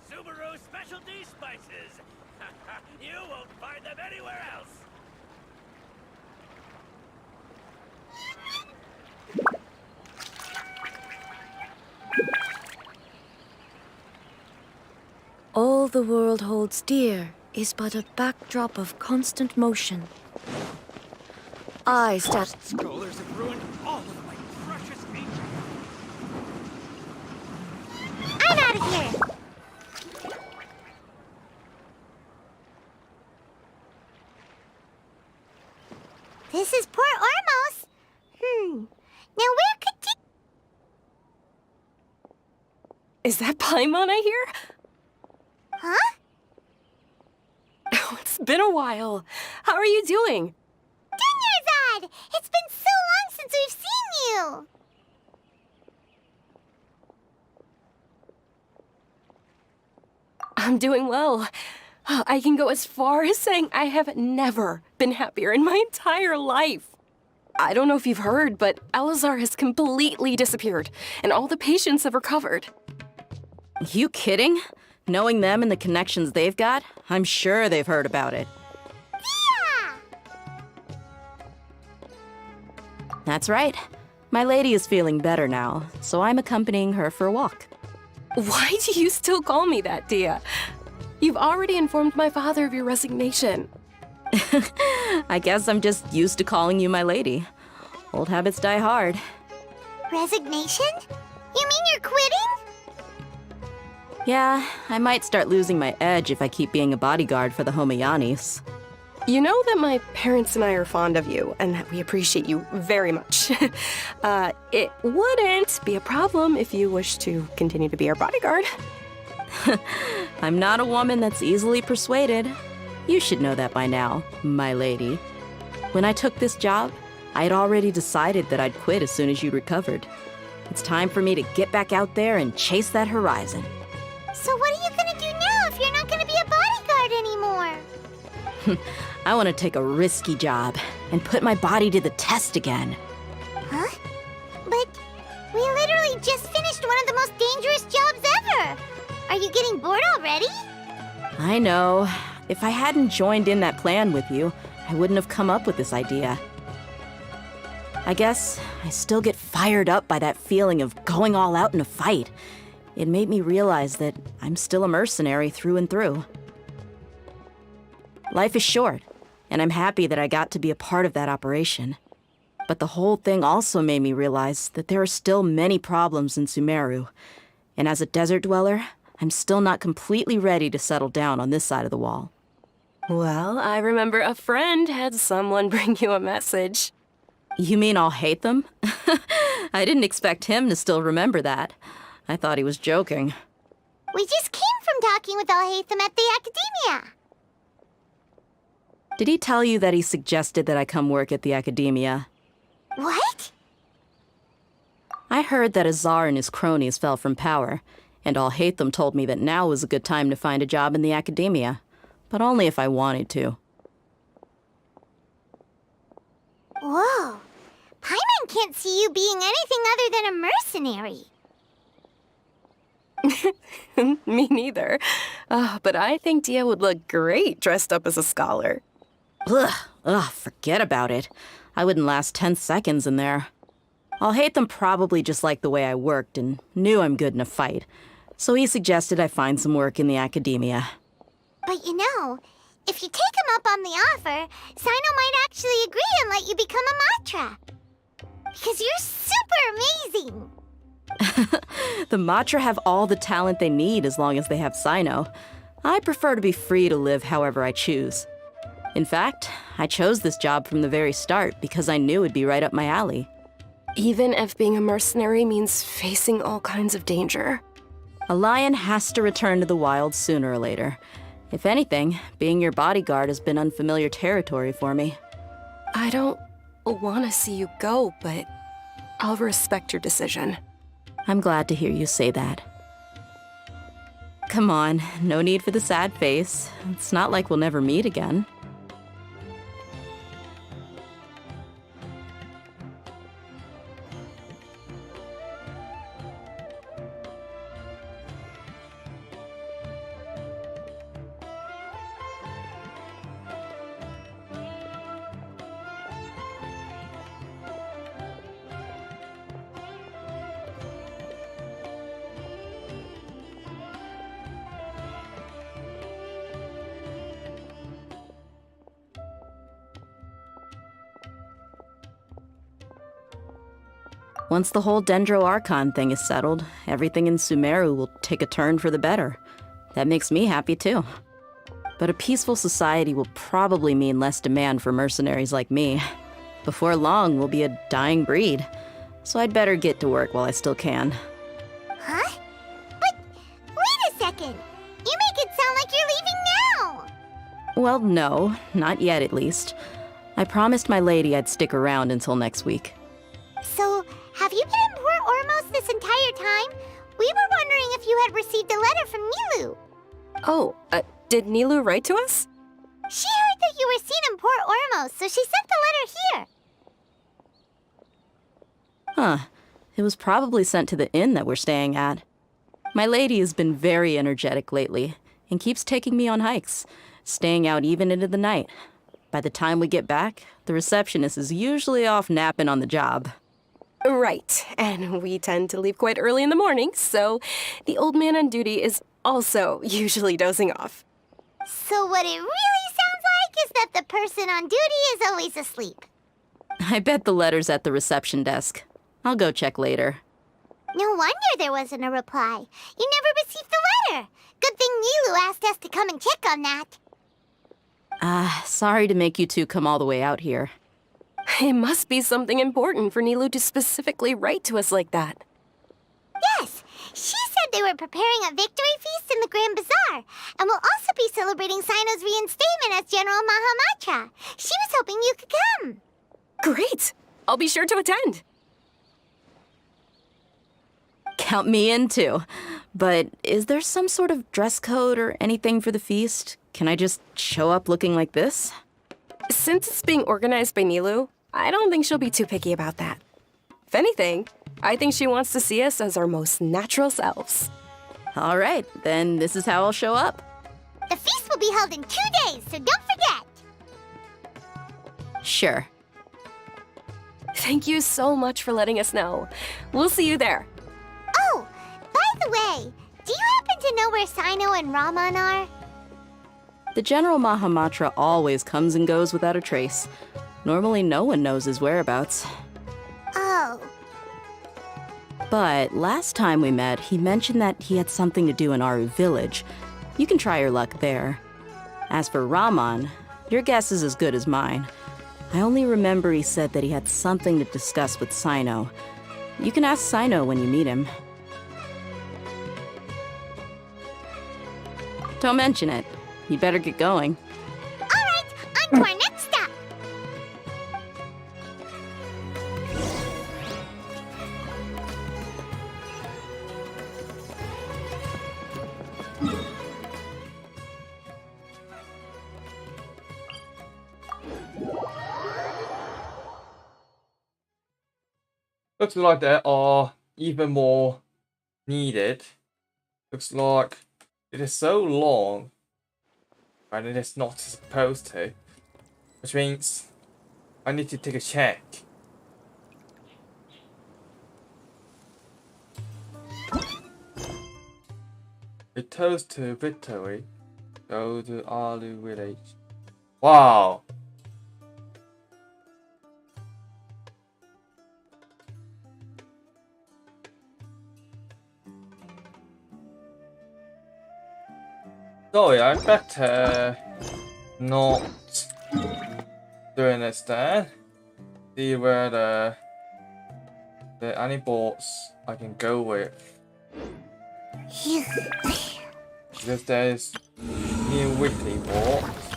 Subaru specialty spices. You won't find them anywhere else. All the world holds dear is but a backdrop of constant motion. Scholars have ruined all of my precious ancient. I'm out of here! This is Port Ormos. Now where could Is that Paimon I hear? Huh? Oh, it's been a while. How are you doing? Dunyarzad! It's been so long since we've seen you! I'm doing well. I can go as far as saying I have never been happier in my entire life. I don't know if you've heard, but Elazar has completely disappeared, and all the patients have recovered. You kidding? Knowing them and the connections they've got, I'm sure they've heard about it. That's right. My lady is feeling better now, so I'm accompanying her for a walk. Why do you still call me that, Dia? You've already informed my father of your resignation. I guess I'm just used to calling you my lady. Old habits die hard. Resignation? You mean you're quitting? Yeah, I might start losing my edge if I keep being a bodyguard for the Homayanis. You know that my parents and I are fond of you, and that we appreciate you very much. It wouldn't be a problem if you wish to continue to be our bodyguard. I'm not a woman that's easily persuaded. You should know that by now, my lady. When I took this job, I had already decided that I'd quit as soon as you recovered. It's time for me to get back out there and chase that horizon. So what are you gonna do now if you're not gonna be a bodyguard anymore? I want to take a risky job and put my body to the test again. Huh? But we literally just finished one of the most dangerous jobs ever! Are you getting bored already? I know. If I hadn't joined in that plan with you, I wouldn't have come up with this idea. I guess I still get fired up by that feeling of going all out in a fight. It made me realize that I'm still a mercenary through and through. Life is short, and I'm happy that I got to be a part of that operation. But the whole thing also made me realize that there are still many problems in Sumeru, and as a desert dweller, I'm still not completely ready to settle down on this side of the wall. Well, I remember a friend had someone bring you a message. You mean I'll hate them? I didn't expect him to still remember that. I thought he was joking. We just came from talking with Alhaitham at the Academia. Did he tell you that he suggested that I come work at the Academia? What? I heard that Azar and his cronies fell from power, and Alhaitham told me that now was a good time to find a job in the Academia, but only if I wanted to. Whoa. Paimon can't see you being anything other than a mercenary. Me neither. But I think Dia would look great dressed up as a scholar. Ugh, forget about it. I wouldn't last 10 seconds in there. Alhaitham probably just liked the way I worked and knew I'm good in a fight, so he suggested I find some work in the Academia. But you know, if you take him up on the offer, Sino might actually agree and let you become a Matra. Because you're super amazing! The Matra have all the talent they need as long as they have Sino. I prefer to be free to live however I choose. In fact, I chose this job from the very start because I knew it'd be right up my alley. Even if being a mercenary means facing all kinds of danger. A lion has to return to the wild sooner or later. If anything, being your bodyguard has been unfamiliar territory for me. I don't want to see you go, but I'll respect your decision. I'm glad to hear you say that. Come on, no need for the sad face. It's not like we'll never meet again. Once the whole Dendro Archon thing is settled, everything in Sumeru will take a turn for the better. That makes me happy too. But a peaceful society will probably mean less demand for mercenaries like me. Before long, we'll be a dying breed. So I'd better get to work while I still can. Huh? But wait a second! You make it sound like you're leaving now! Well, no, not yet at least. I promised my lady I'd stick around until next week. So, have you been in Port Ormos this entire time? We were wondering if you had received a letter from Nilu. Oh, did Nilu write to us? She heard that you were seen in Port Ormos, so she sent the letter here. Huh. It was probably sent to the inn that we're staying at. My lady has been very energetic lately and keeps taking me on hikes, staying out even into the night. By the time we get back, the receptionist is usually off napping on the job. Right, and we tend to leave quite early in the morning, so the old man on duty is also usually dozing off. So what it really sounds like is that the person on duty is always asleep. I bet the letter's at the reception desk. I'll go check later. No wonder there wasn't a reply. You never received the letter. Good thing Nilu asked us to come and check on that. Sorry to make you two come all the way out here. It must be something important for Nilu to specifically write to us like that. Yes, she said they were preparing a victory feast in the Grand Bazaar, and will also be celebrating Sino's reinstatement as General Mahamatra. She was hoping you could come. Great! I'll be sure to attend. Count me in too. But is there some sort of dress code or anything for the feast? Can I just show up looking like this? Since it's being organized by Nilu, I don't think she'll be too picky about that. If anything, I think she wants to see us as our most natural selves. All right, then this is how I'll show up. The feast will be held in 2 days, so don't forget. Sure. Thank you so much for letting us know. We'll see you there. Oh, by the way, do you happen to know where Sino and Raman are? The General Mahamatra always comes and goes without a trace. Normally no one knows his whereabouts. Oh. But last time we met, he mentioned that he had something to do in Aru Village. You can try your luck there. As for Raman, your guess is as good as mine. I only remember he said that he had something to discuss with Sino. You can ask Sino when you meet him. Don't mention it. You better get going. All right, on to our next stop. Looks like there are even more needed. Looks like it is so long, and it is not supposed to, which means I need to take a check. A toast to victory. Go to Alu Village. Wow. Sorry, I better not doing this then. See where the any boats I can go with. Because there's new weekly boats.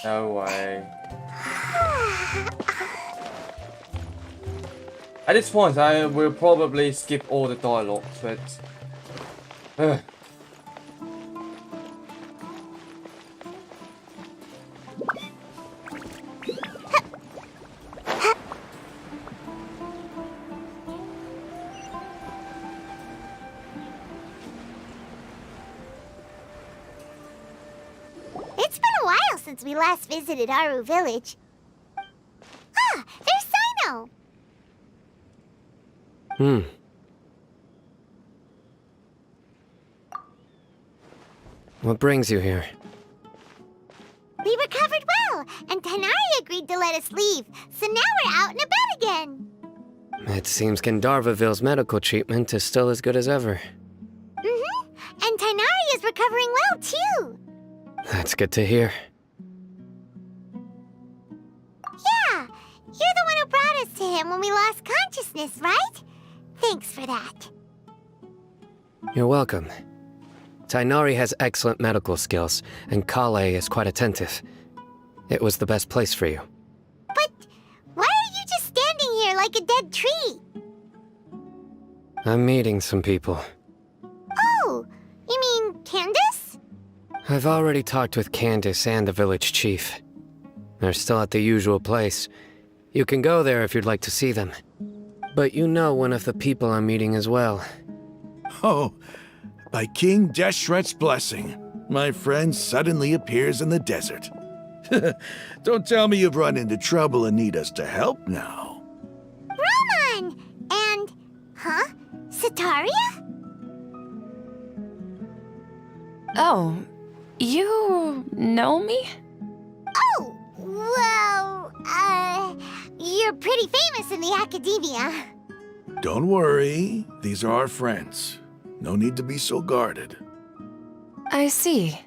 No way. At this point, I will probably skip all the dialogue, but It's been a while since we last visited Aru Village. Ah, there's Sino! What brings you here? We recovered well, and Tanari agreed to let us leave, so now we're out and about again. It seems Gandharvaville's medical treatment is still as good as ever. And Tanari is recovering well, too. That's good to hear. Yeah, you're the one who brought us to him when we lost consciousness, right? Thanks for that. You're welcome. Tainari has excellent medical skills, and Kale is quite attentive. It was the best place for you. But why are you just standing here like a dead tree? I'm meeting some people. Oh, you mean Candace? I've already talked with Candace and the village chief. They're still at the usual place. You can go there if you'd like to see them. But you know one of the people I'm meeting as well. Oh, by King Deshret's blessing, my friend suddenly appears in the desert. Don't tell me you've run into trouble and need us to help now. Raman! And... huh? Sataria? Oh, You know me? Oh, well, you're pretty famous in the academia. Don't worry, these are our friends. No need to be so guarded. I see.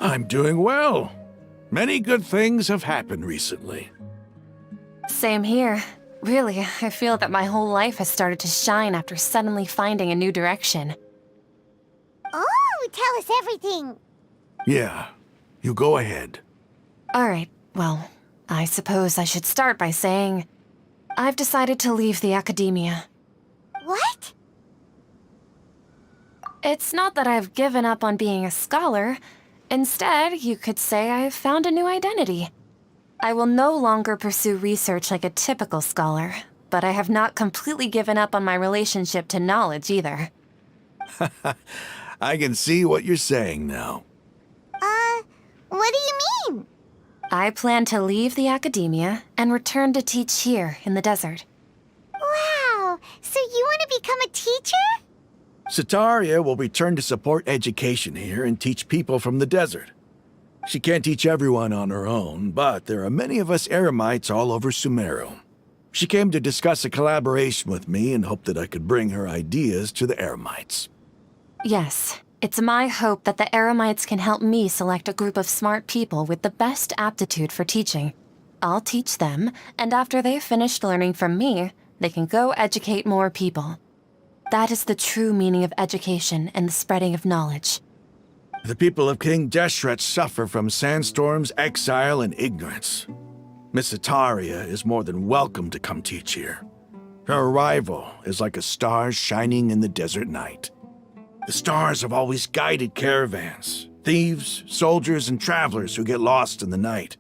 I'm doing well. Many good things have happened recently. Same here. Really, I feel that my whole life has started to shine after suddenly finding a new direction. Oh, tell us everything. Yeah, you go ahead. Alright, well, I suppose I should start by saying I've decided to leave the academia. What? It's not that I've given up on being a scholar. Instead, you could say I've found a new identity. I will no longer pursue research like a typical scholar, but I have not completely given up on my relationship to knowledge either. I can see what you're saying now. What do you mean? I plan to leave the academia and return to teach here in the desert. Wow, so you want to become a teacher? Sataria will return to support education here and teach people from the desert. She can't teach everyone on her own, but there are many of us Eremites all over Sumeru. She came to discuss a collaboration with me and hoped that I could bring her ideas to the Eremites. Yes, it's my hope that the Eremites can help me select a group of smart people with the best aptitude for teaching. I'll teach them, and after they've finished learning from me, they can go educate more people. That is the true meaning of education and the spreading of knowledge. The people of King Deshret suffer from sandstorms, exile, and ignorance. Miss Sataria is more than welcome to come teach here. Her arrival is like a star shining in the desert night. The stars have always guided caravans, thieves, soldiers, and travelers who get lost in the night.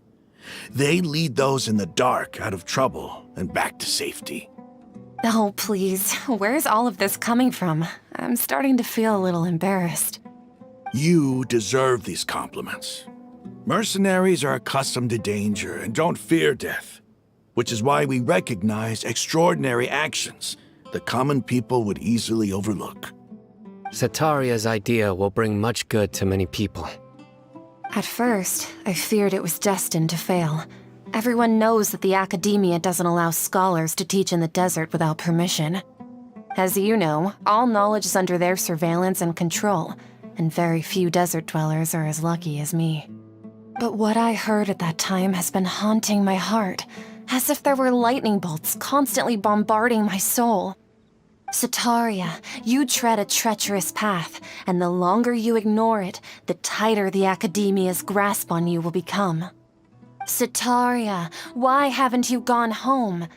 They lead those in the dark out of trouble and back to safety. Oh, please, where's all of this coming from? I'm starting to feel a little embarrassed. You deserve these compliments. Mercenaries are accustomed to danger and don't fear death, which is why we recognize extraordinary actions that common people would easily overlook. Sataria's idea will bring much good to many people. At first, I feared it was destined to fail. Everyone knows that the academia doesn't allow scholars to teach in the desert without permission. As you know, all knowledge is under their surveillance and control, and very few desert dwellers are as lucky as me. But what I heard at that time has been haunting my heart, as if there were lightning bolts constantly bombarding my soul. Sataria, you tread a treacherous path, and the longer you ignore it, the tighter the academia's grasp on you will become. Sataria, why haven't you gone home?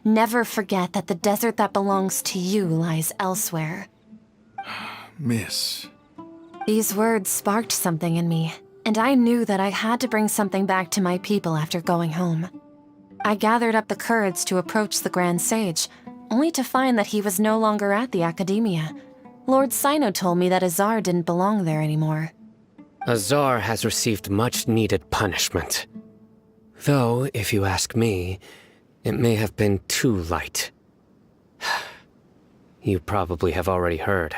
Never forget that the desert that belongs to you lies elsewhere. Miss. These words sparked something in me, and I knew that I had to bring something back to my people after going home. I gathered up the courage to approach the Grand Sage, only to find that he was no longer at the academia. Lord Sino told me that Azar didn't belong there anymore. Azar has received much-needed punishment. Though, if you ask me, it may have been too light. You probably have already heard.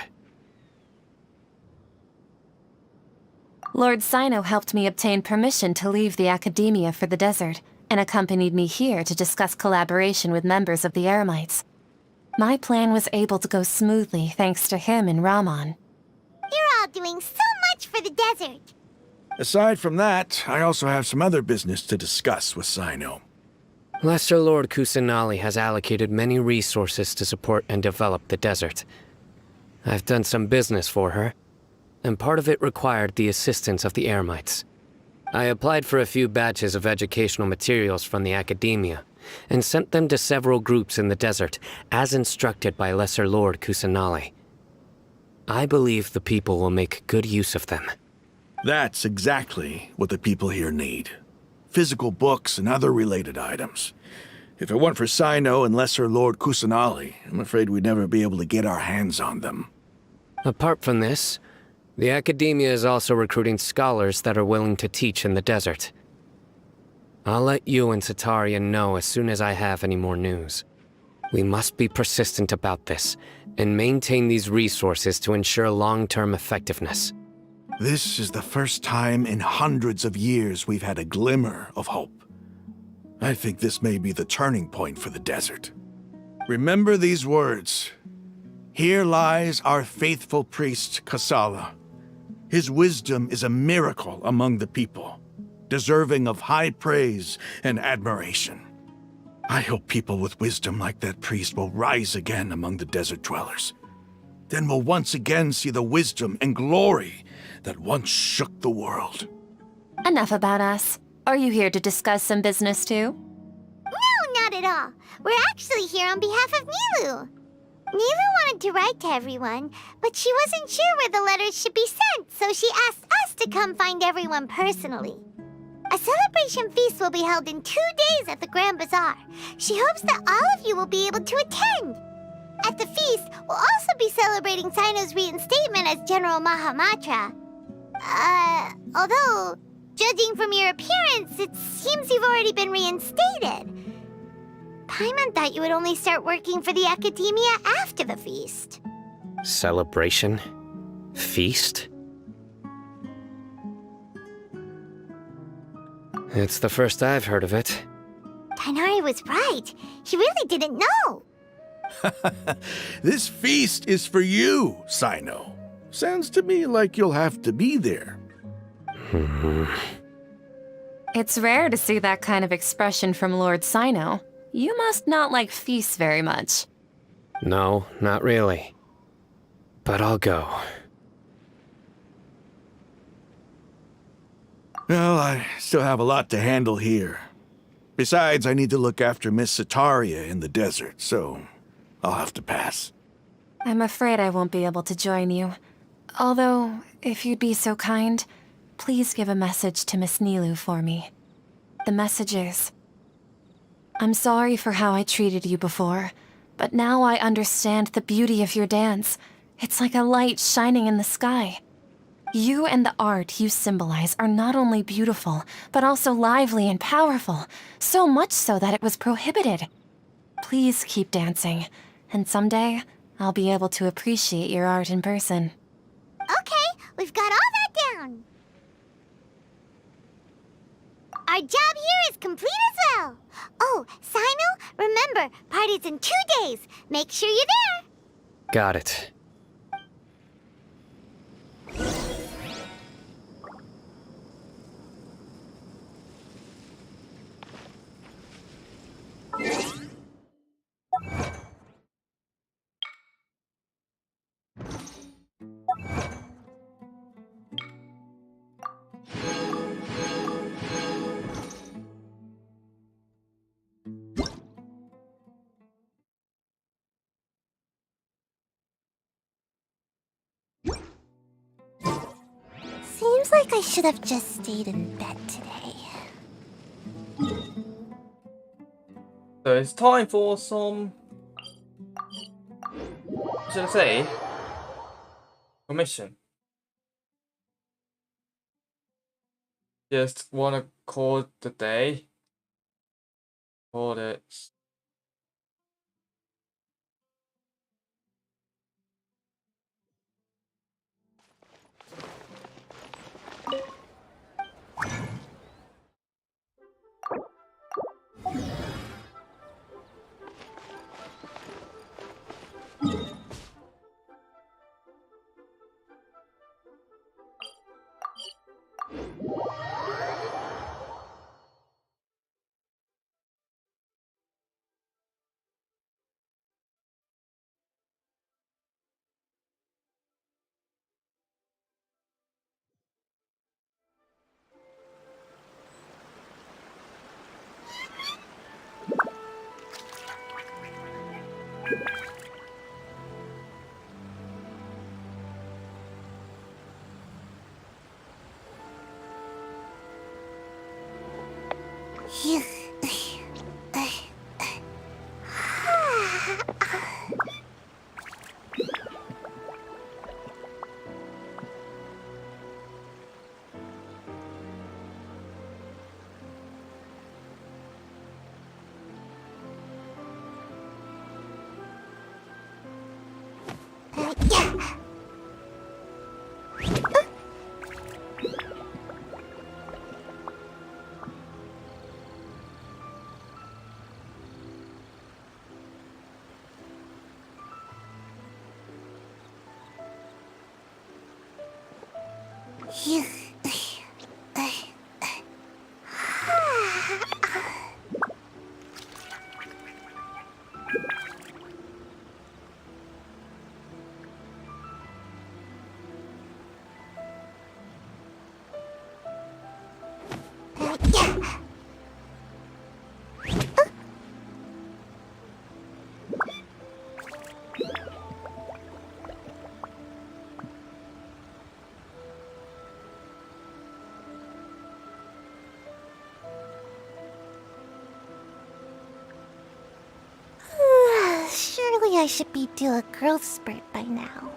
Lord Sino helped me obtain permission to leave the academia for the desert, and accompanied me here to discuss collaboration with members of the Eremites. My plan was able to go smoothly thanks to him and Rahman. You're all doing so much for the desert. Aside from that, I also have some other business to discuss with Sino. Lesser Lord Kusanali has allocated many resources to support and develop the desert. I've done some business for her, and part of it required the assistance of the Eremites. I applied for a few batches of educational materials from the academia, and sent them to several groups in the desert, as instructed by Lesser Lord Kusanali. I believe the people will make good use of them. That's exactly what the people here need. Physical books and other related items. If it weren't for Sino and Lesser Lord Kusanali, I'm afraid we'd never be able to get our hands on them. Apart from this, the academia is also recruiting scholars that are willing to teach in the desert. I'll let you and Sataria know as soon as I have any more news. We must be persistent about this, and maintain these resources to ensure long-term effectiveness. This is the first time in hundreds of years we've had a glimmer of hope. I think this may be the turning point for the desert. Remember these words. Here lies our faithful priest, Kasala. His wisdom is a miracle among the people, deserving of high praise and admiration. I hope people with wisdom like that priest will rise again among the desert dwellers. Then we'll once again see the wisdom and glory that once shook the world. Enough about us. Are you here to discuss some business too? No, not at all. We're actually here on behalf of Nilu. Nilu wanted to write to everyone, but she wasn't sure where the letters should be sent, so she asked us to come find everyone personally. A celebration feast will be held in 2 days at the Grand Bazaar. She hopes that all of you will be able to attend. At the feast, we'll also be celebrating Sino's reinstatement as General Mahamatra. Although, judging from your appearance, it seems you've already been reinstated. Paimon thought you would only start working for the Academia after the feast. Celebration? Feast? It's the first I've heard of it. Tighnari was right. He really didn't know. This feast is for you, Sino. Sounds to me like you'll have to be there. It's rare to see that kind of expression from Lord Sino. You must not like feasts very much. No, not really. But I'll go. Well, I still have a lot to handle here. Besides, I need to look after Miss Sataria in the desert, so I'll have to pass. I'm afraid I won't be able to join you. Although, if you'd be so kind, please give a message to Miss Nilu for me. The message is, I'm sorry for how I treated you before, but now I understand the beauty of your dance. It's like a light shining in the sky. You and the art you symbolize are not only beautiful, but also lively and powerful, so much so that it was prohibited. Please keep dancing, and someday I'll be able to appreciate your art in person. Okay, we've got all that down. Our job here is complete as well. Oh, Sino, remember, party's in 2 days. Make sure you're there. Got it. Seems like I should have just stayed in bed today. So it's time for some... what should I say? Commission. Just wanna call the day. Call it. Surely I should be due a growth spurt by now.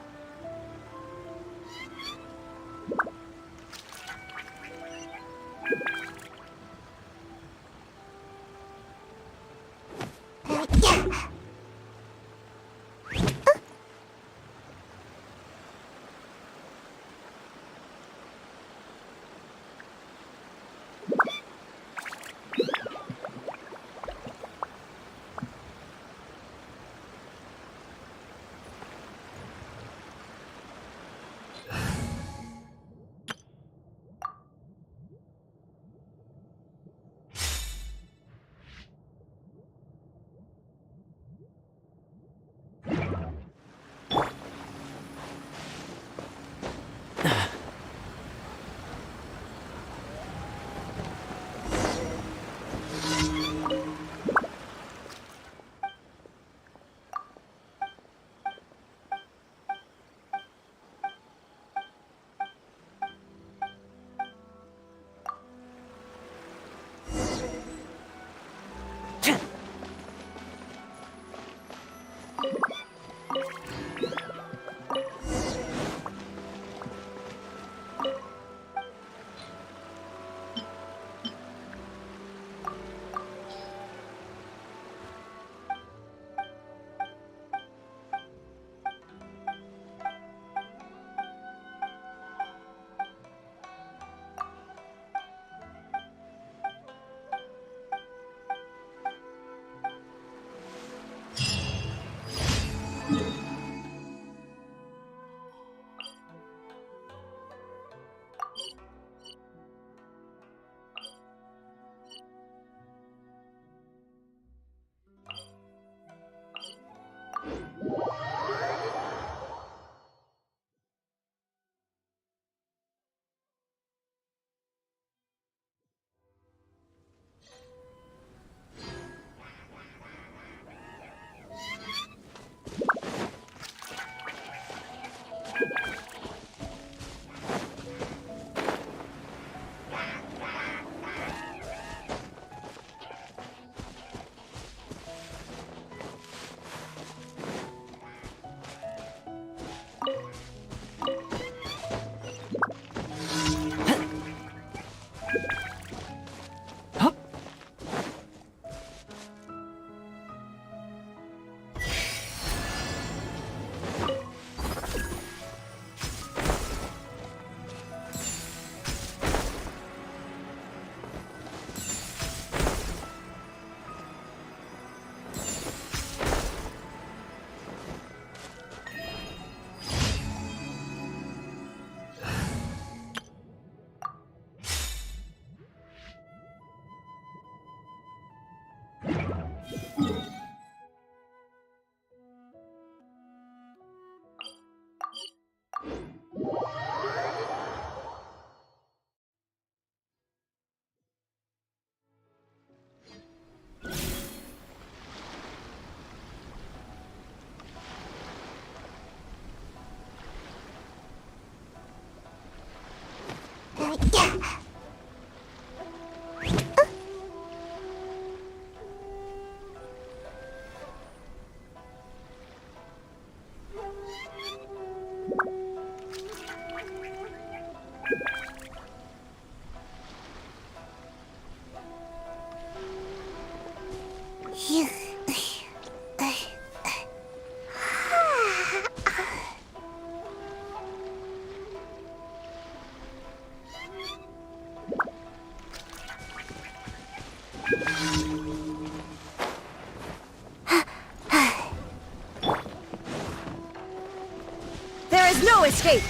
escape!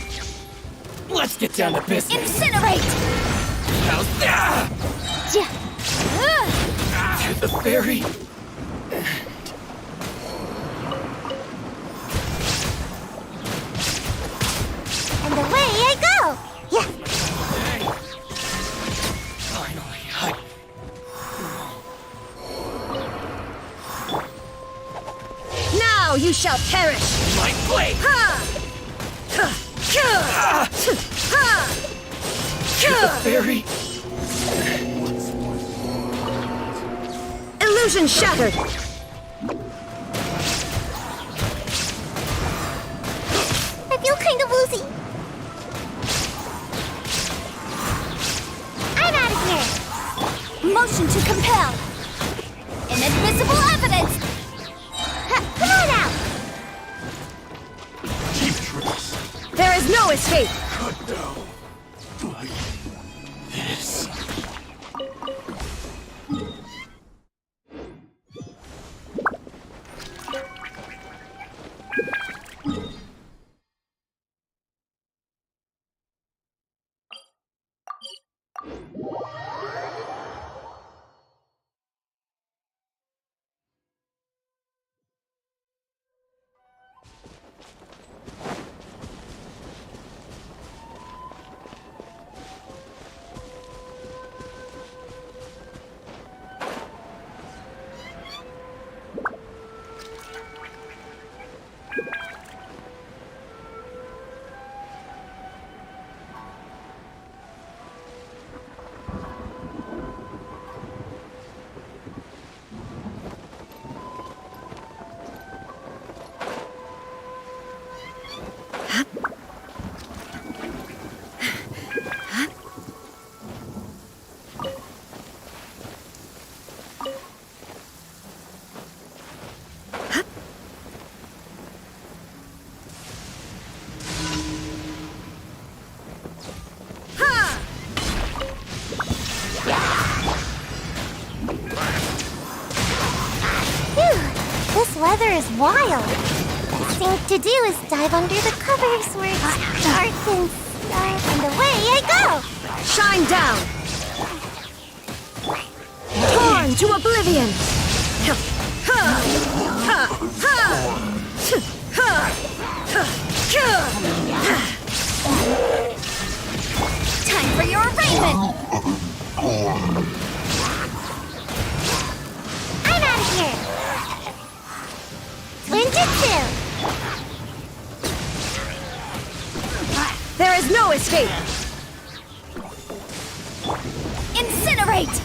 Let's get down to business. Incinerate! How's that? To the ferry. And away I go! Yeah. Finally, Now you shall perish! My blade! Ha! To the ferry. Illusion shattered! I feel kind of woozy. I'm out of here! Motion to compel! Inadmissible evidence! Ha, come on out! There is no escape! Cut down. Like this. This weather is wild. The thing to do is dive under the covers where it's dark and stuff, and away I go! Shine down! Torn to oblivion! Time for your arraignment! I'm out of here! Ninjutsu! There is no escape! Incinerate!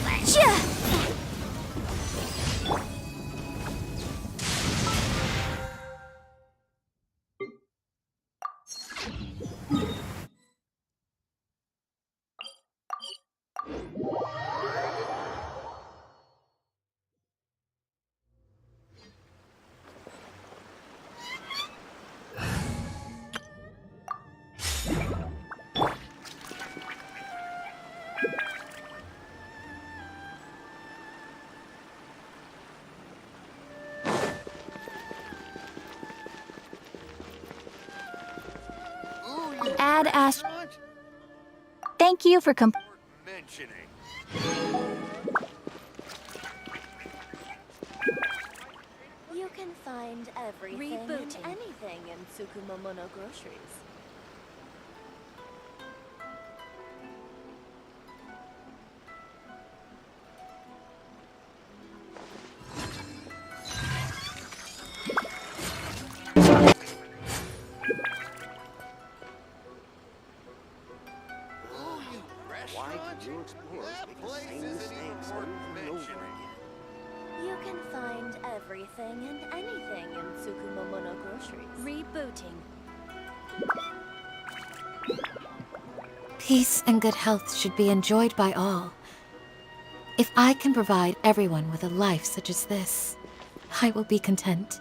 Add Ash. Thank you for You can find everything and anything in Tsukumomono groceries. You can find everything and anything in Tsukumomono groceries. Rebooting. Peace and good health should be enjoyed by all. If I can provide everyone with a life such as this, I will be content.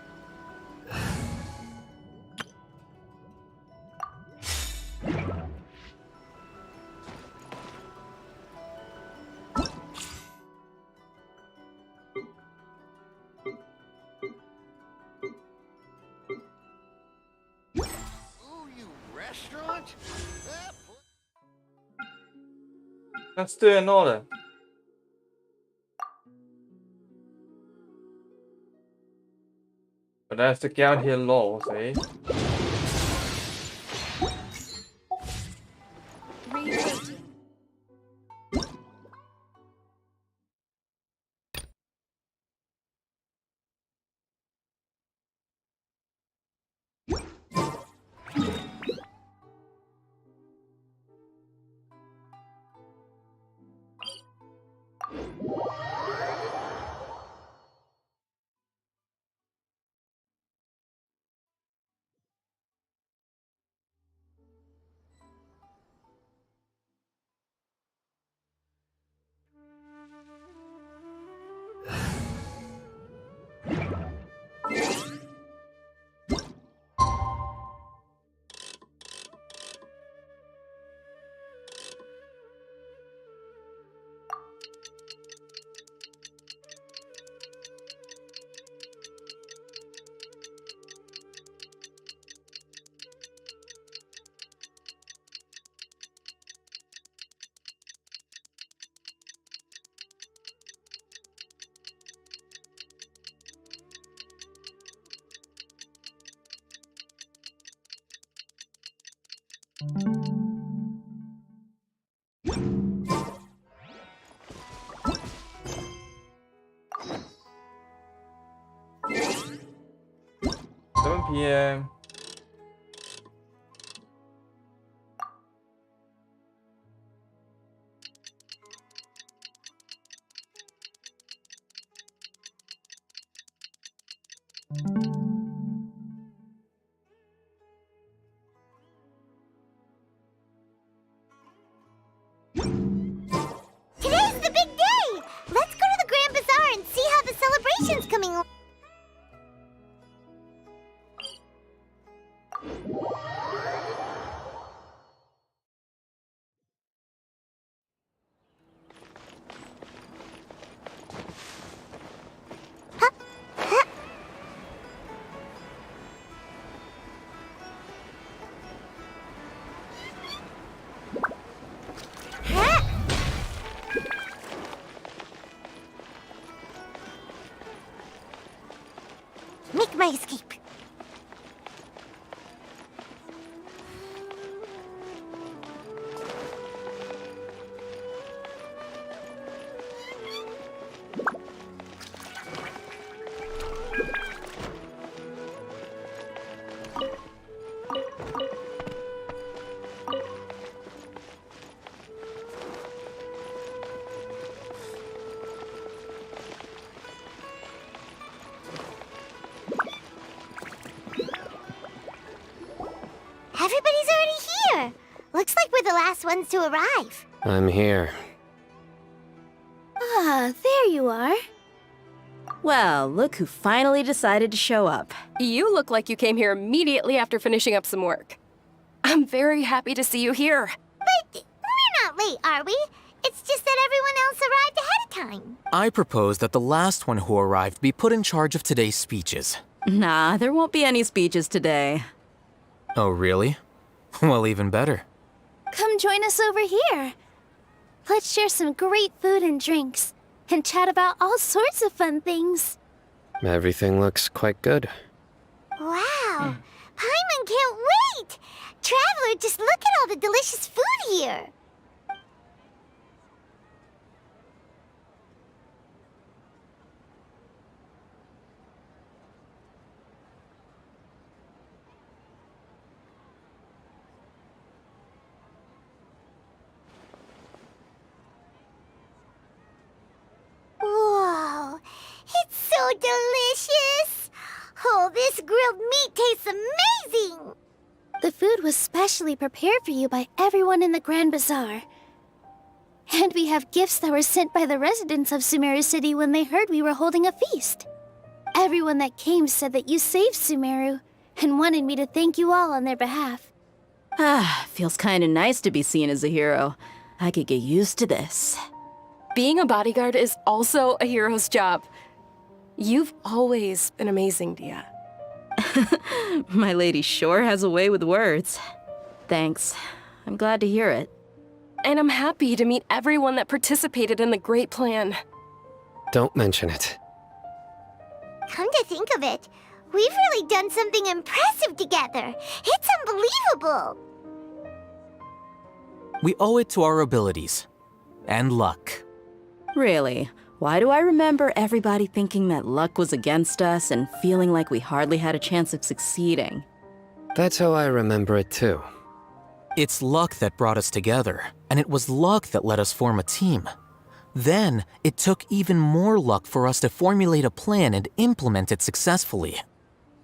Restaurant? Let's do another. But that's the down here low, see? PM. Today's the big day! Let's go to the Grand Bazaar and see how the celebration's coming along. Make my escape. Everybody's already here. Looks like we're the last ones to arrive. I'm here. Ah, there you are. Well, look who finally decided to show up. You look like you came here immediately after finishing up some work. I'm very happy to see you here. But we're not late, are we? It's just that everyone else arrived ahead of time. I propose that the last one who arrived be put in charge of today's speeches. Nah, there won't be any speeches today. Oh, really? Well, even better. Come join us over here. Let's share some great food and drinks, and chat about all sorts of fun things. Everything looks quite good. Wow! Paimon can't wait! Traveler, just look at all the delicious food here! Whoa! It's so delicious! Oh, this grilled meat tastes amazing! The food was specially prepared for you by everyone in the Grand Bazaar. And we have gifts that were sent by the residents of Sumeru City when they heard we were holding a feast. Everyone that came said that you saved Sumeru and wanted me to thank you all on their behalf. Ah, feels kinda nice to be seen as a hero. I could get used to this. Being a bodyguard is also a hero's job. You've always been amazing, Dia. My lady sure has a way with words. Thanks. I'm glad to hear it. And I'm happy to meet everyone that participated in the great plan. Don't mention it. Come to think of it, we've really done something impressive together. It's unbelievable. We owe it to our abilities. And luck. Really? Why do I remember everybody thinking that luck was against us and feeling like we hardly had a chance of succeeding? That's how I remember it too. It's luck that brought us together, and it was luck that let us form a team. Then, it took even more luck for us to formulate a plan and implement it successfully.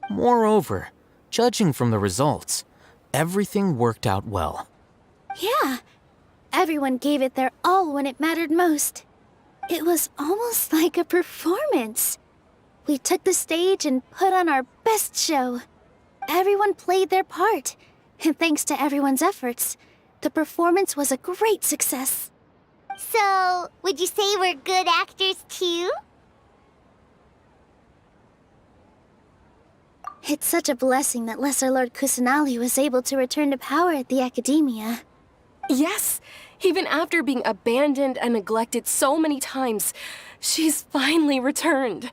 Moreover, judging from the results, everything worked out well. Yeah, everyone gave it their all when it mattered most. It was almost like a performance. We took the stage and put on our best show. Everyone played their part, and thanks to everyone's efforts, the performance was a great success. So, would you say we're good actors too? It's such a blessing that Lesser Lord Kusanali was able to return to power at the Academia. Yes, even after being abandoned and neglected so many times, she's finally returned.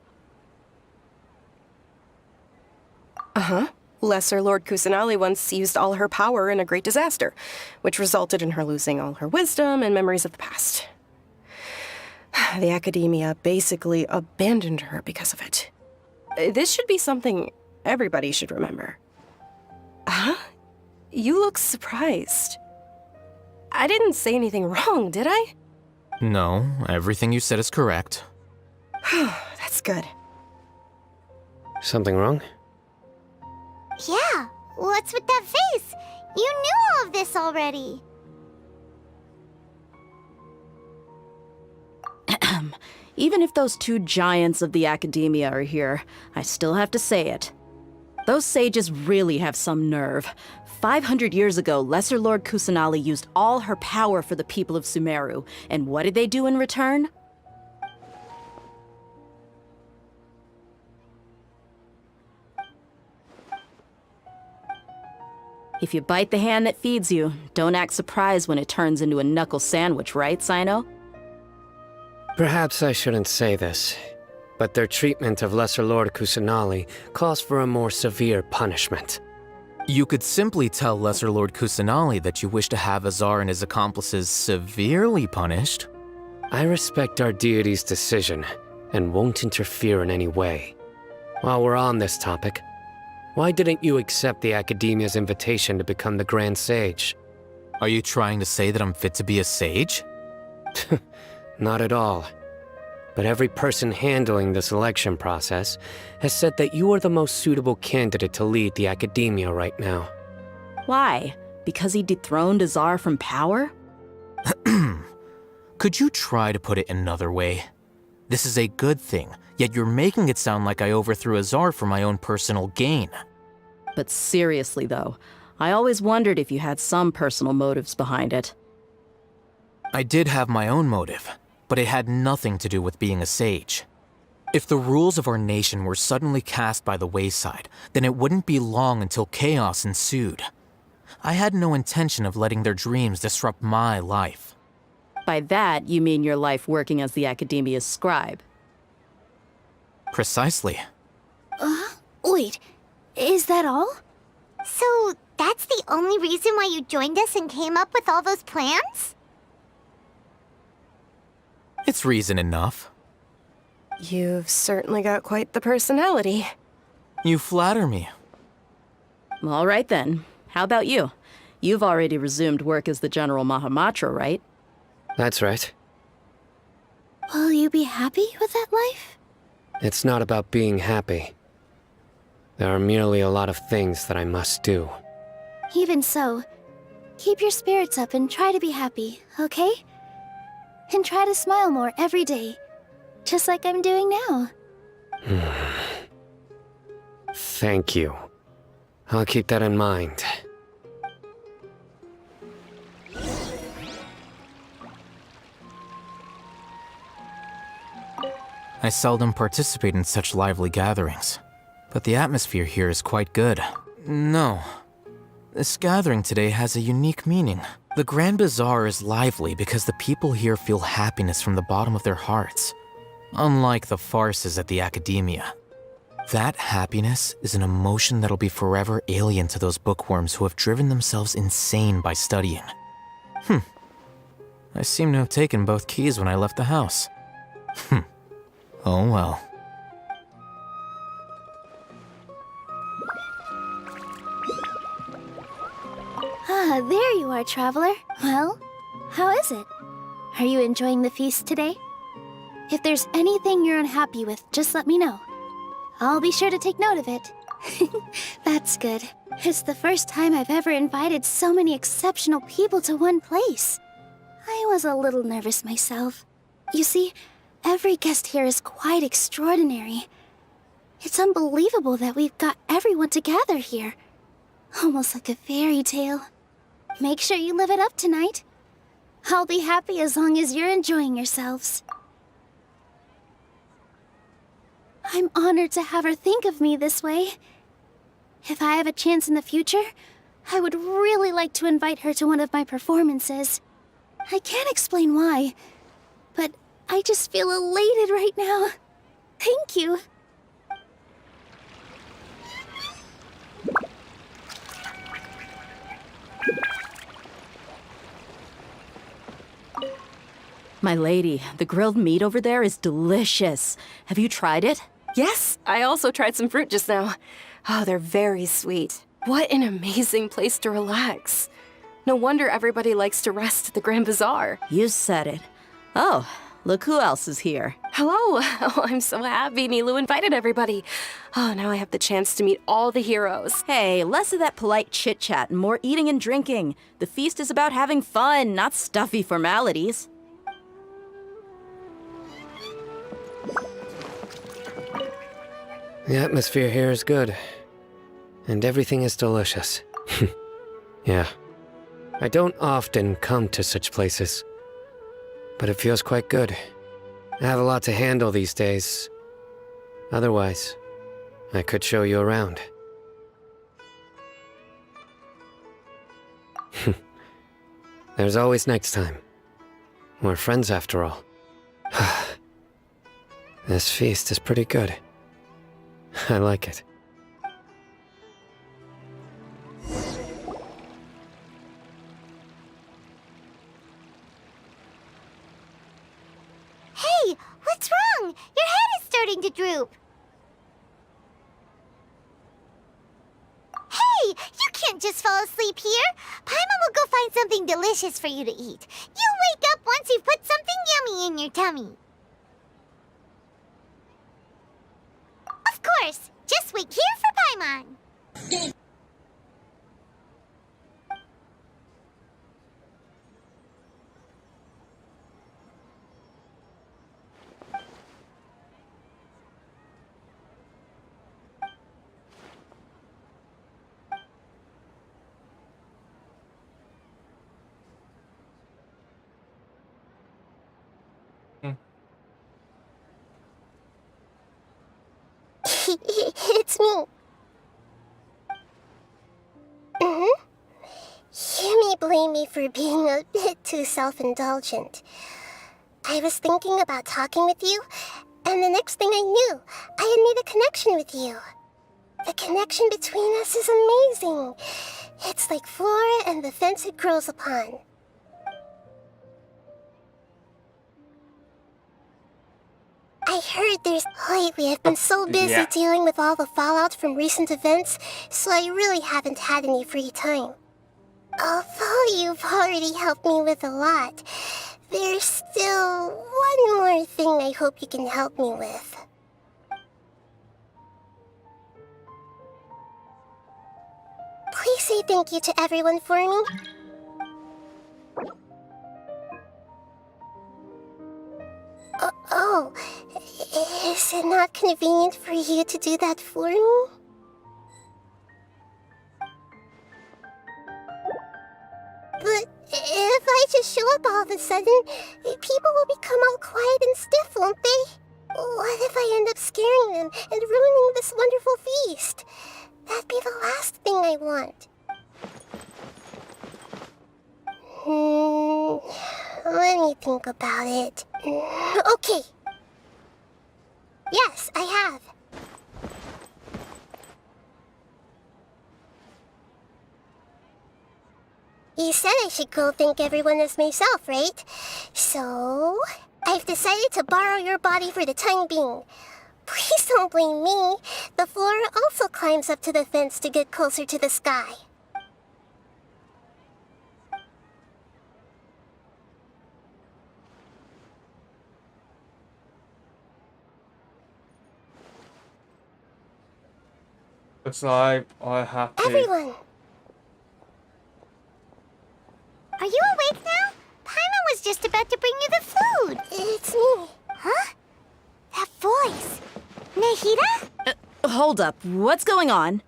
Uh-huh. Lesser Lord Kusanali once used all her power in a great disaster, which resulted in her losing all her wisdom and memories of the past. The Academia basically abandoned her because of it. This should be something everybody should remember. Huh? You look surprised. I didn't say anything wrong, did I? No, everything you said is correct. That's good. Something wrong? Yeah, what's with that face? You knew all of this already. Even if those two giants of the Academia are here, I still have to say it. Those sages really have some nerve. 500 years ago, Lesser Lord Kusanali used all her power for the people of Sumeru, and what did they do in return? If you bite the hand that feeds you, don't act surprised when it turns into a knuckle sandwich, right, Sino? Perhaps I shouldn't say this, but their treatment of Lesser Lord Kusanali calls for a more severe punishment. You could simply tell Lesser Lord Kusanali that you wish to have Azar and his accomplices severely punished. I respect our deity's decision and won't interfere in any way. While we're on this topic, why didn't you accept the Academia's invitation to become the Grand Sage? Are you trying to say that I'm fit to be a sage? Not at all. But every person handling the selection process has said that you are the most suitable candidate to lead the Academia right now. Why? Because he dethroned Azar from power? Could you try to put it another way? This is a good thing, yet you're making it sound like I overthrew Azar for my own personal gain. But seriously though, I always wondered if you had some personal motives behind it. I did have my own motive, but it had nothing to do with being a sage. If the rules of our nation were suddenly cast by the wayside, then it wouldn't be long until chaos ensued. I had no intention of letting their dreams disrupt my life. By that, you mean your life working as the Academia's scribe. Precisely. Wait, is that all? So, that's the only reason why you joined us and came up with all those plans? It's reason enough. You've certainly got quite the personality. You flatter me. All right then. How about you? You've already resumed work as the General Mahamatra, right? That's right. Will you be happy with that life? It's not about being happy. There are merely a lot of things that I must do. Even so, keep your spirits up and try to be happy, okay? And try to smile more every day, just like I'm doing now. Thank you. I'll keep that in mind. I seldom participate in such lively gatherings, but the atmosphere here is quite good. No, This gathering today has a unique meaning. The Grand Bazaar is lively because the people here feel happiness from the bottom of their hearts, unlike the farces at the Academia. That happiness is an emotion that'll be forever alien to those bookworms who have driven themselves insane by studying. I seem to have taken both keys when I left the house. Oh well. Ah, there you are, traveler. Well, how is it? Are you enjoying the feast today? If there's anything you're unhappy with, just let me know. I'll be sure to take note of it. That's good. It's the first time I've ever invited so many exceptional people to one place. I was a little nervous myself. You see, every guest here is quite extraordinary. It's unbelievable that we've got everyone together here. Almost like a fairy tale. Make sure you live it up tonight. I'll be happy as long as you're enjoying yourselves. I'm honored to have her think of me this way. If I have a chance in the future, I would really like to invite her to one of my performances. I can't explain why, but I just feel elated right now. Thank you. My lady, the grilled meat over there is delicious. Have you tried it? Yes, I also tried some fruit just now. Oh, they're very sweet. What an amazing place to relax. No wonder everybody likes to rest at the Grand Bazaar. You said it. Oh, look who else is here. Hello. Oh, I'm so happy Nilu invited everybody. Oh, now I have the chance to meet all the heroes. Hey, less of that polite chit-chat and more eating and drinking. The feast is about having fun, not stuffy formalities. The atmosphere here is good. And everything is delicious. Yeah. I don't often come to such places. But it feels quite good. I have a lot to handle these days. Otherwise, I could show you around. There's always next time. We're friends after all. This feast is pretty good. I like it. Hey, what's wrong? Your head is starting to droop. Hey, you can't just fall asleep here. Paimon will go find something delicious for you to eat. You'll wake up once you've put something yummy in your tummy. Of course, just wait here for Paimon. It's me. You may blame me for being a bit too self-indulgent. I was thinking about talking with you, and the next thing I knew, I had made a connection with you. The connection between us is amazing. It's like flora and the fence it grows upon. I heard there's... Lately, I've been so busy dealing with all the fallout from recent events, so I really haven't had any free time. Although you've already helped me with a lot, there's still one more thing I hope you can help me with. Please say thank you to everyone for me. Oh, is it not convenient for you to do that for me? But if I just show up all of a sudden, people will become all quiet and stiff, won't they? What if I end up scaring them and ruining this wonderful feast? That'd be the last thing I want. Let me think about it. Okay. Yes, I have. You said I should go thank everyone as myself, right? So, I've decided to borrow your body for the time being. Please don't blame me. The flora also climbs up to the fence to get closer to the sky. Looks like I have to. Everyone! Are you awake now? Paimon was just about to bring you the food. It's me. Huh? That voice. Nahida? Hold up, what's going on?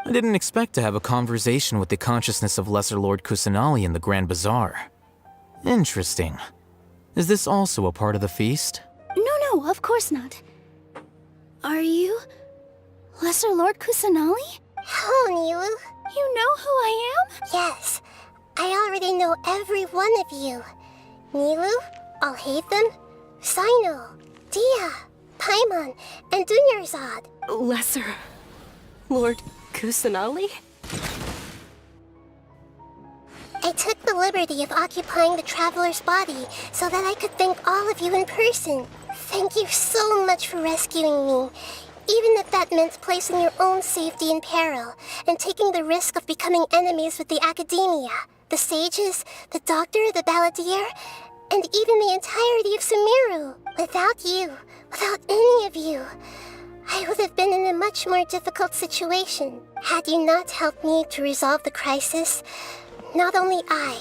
I didn't expect to have a conversation with the consciousness of Lesser Lord Kusanali in the Grand Bazaar. Interesting. Is this also a part of the feast? No, of course not. Are you Lesser Lord Kusanali? Hello, Nilu. You know who I am? Yes. I already know every one of you. Nilu, Alhaitham, Sino, Dia, Paimon, and Dunyarzad. Lesser Lord Kusanali? I took the liberty of occupying the traveler's body so that I could thank all of you in person. Thank you so much for rescuing me, even if that meant placing your own safety in peril and taking the risk of becoming enemies with the academia, the sages, the doctor, the balladeer, and even the entirety of Sumeru. Without you, without any of you, I would have been in a much more difficult situation. Had you not helped me to resolve the crisis, not only I,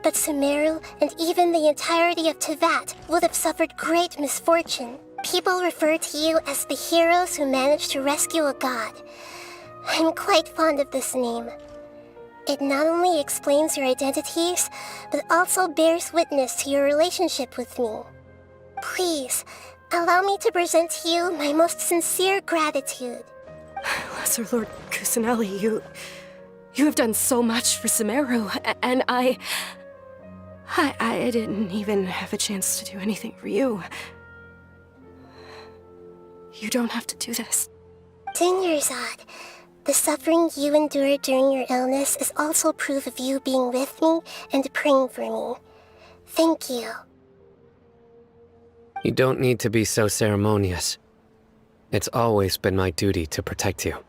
but Sumeru and even the entirety of Tevat would have suffered great misfortune. People refer to you as the heroes who managed to rescue a god. I'm quite fond of this name. It not only explains your identities, but also bears witness to your relationship with me. Please, allow me to present to you my most sincere gratitude. Lesser Lord Kusanali, you have done so much for Sumeru, and I didn't even have a chance to do anything for you. You don't have to do this. Dunyarzad, the suffering you endured during your illness is also proof of you being with me and praying for me. Thank you. You don't need to be so ceremonious. It's always been my duty to protect you.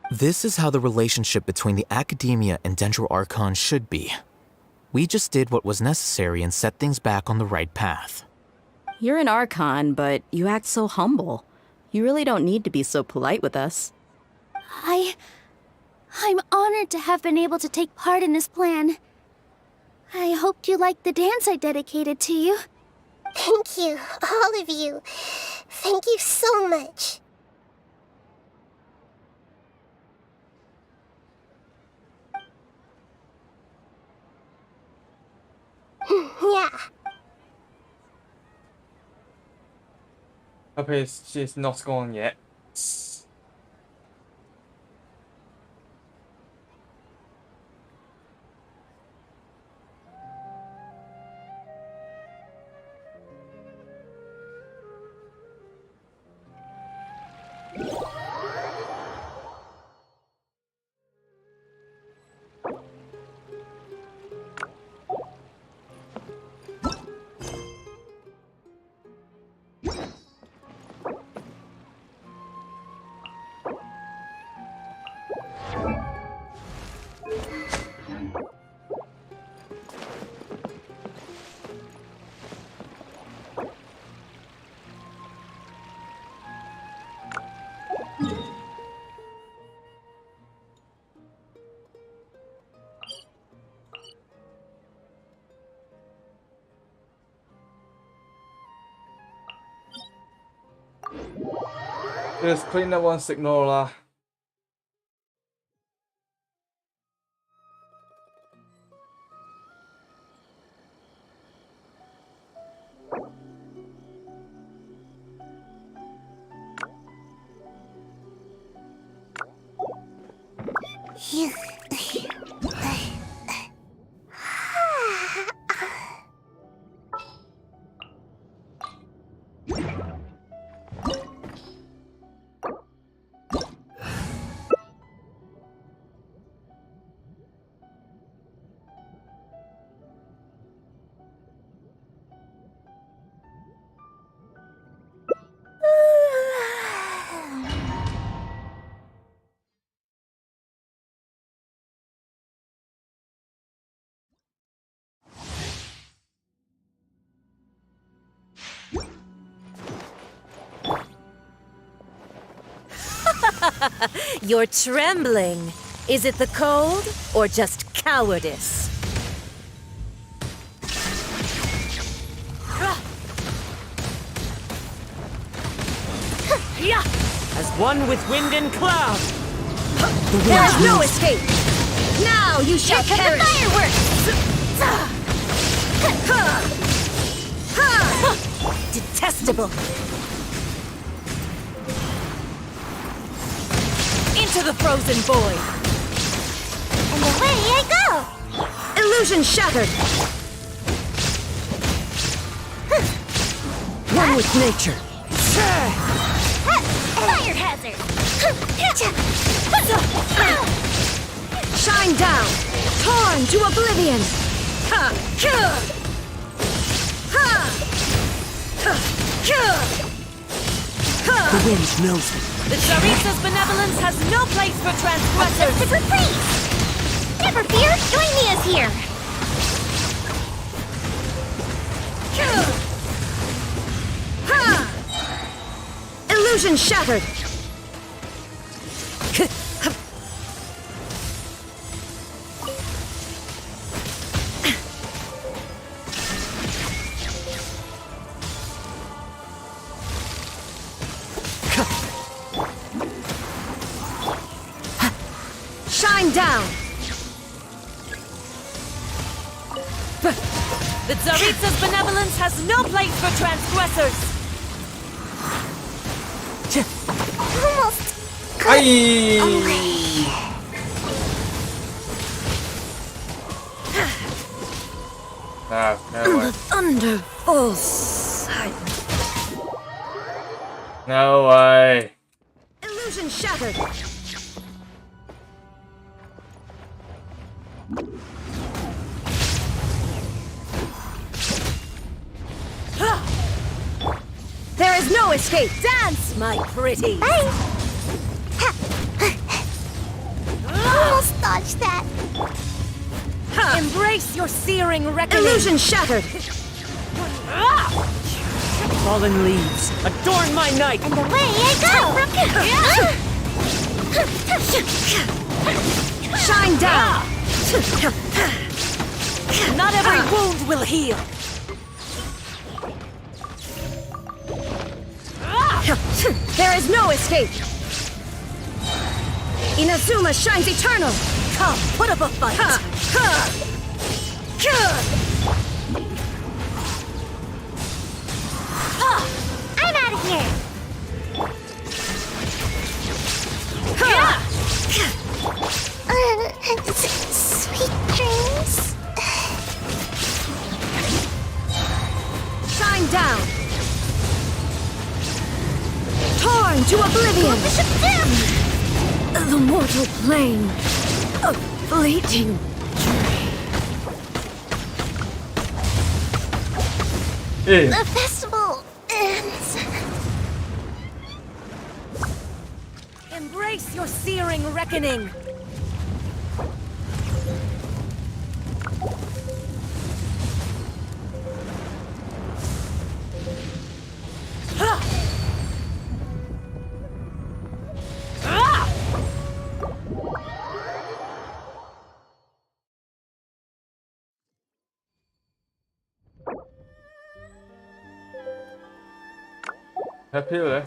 This is how the relationship between the Academia and Dendro Archon should be. We just did what was necessary and set things back on the right path. You're an Archon, but you act so humble. You really don't need to be so polite with us. I'm honored to have been able to take part in this plan. I hoped you liked the dance I dedicated to you. Thank you, all of you. Thank you so much. Yeah. Hope she's not gone yet. Just clean that one signaler. You're trembling. Is it the cold or just cowardice? As one with wind and cloud. There is no escape. Now you shall perish. Detestable. Into the frozen void. And away I go! Illusion shattered. One with nature. Fire hazard! Shine down. Torn to oblivion. The wind knows me. The Tsaritsa's benevolence has no place for transgressors. To freeze! Never fear, join me as here! Illusion shattered. Shine down. The Tsaritsa's benevolence has no place for transgressors. Almost got Aye. away. No way. The thunder falls silent. No way. Illusion shattered. There is no escape. Dance, my pretty. Almost dodged that. Embrace your searing reckoning. Illusion shattered. Fallen leaves, adorn my night. And away I go! Shine down. Not every wound will heal. There is no escape. Inazuma shines eternal. Come, put up a fight. I'm out of here! Sweet dreams. Shine down. Torn to oblivion. The mortal plane of fleeting Ew. The festival ends. Embrace your searing reckoning. Happy there.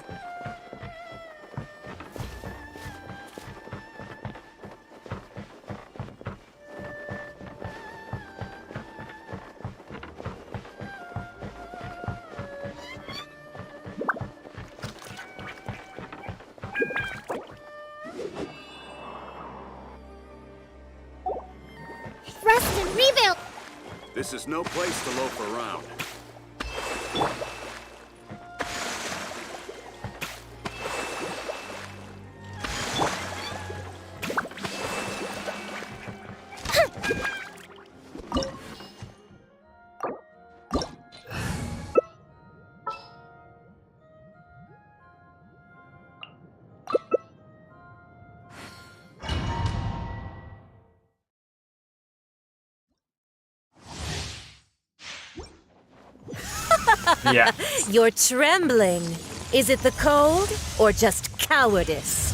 Rest and rebuild. This is no place to loaf around. Yeah. You're trembling. Is it the cold or just cowardice?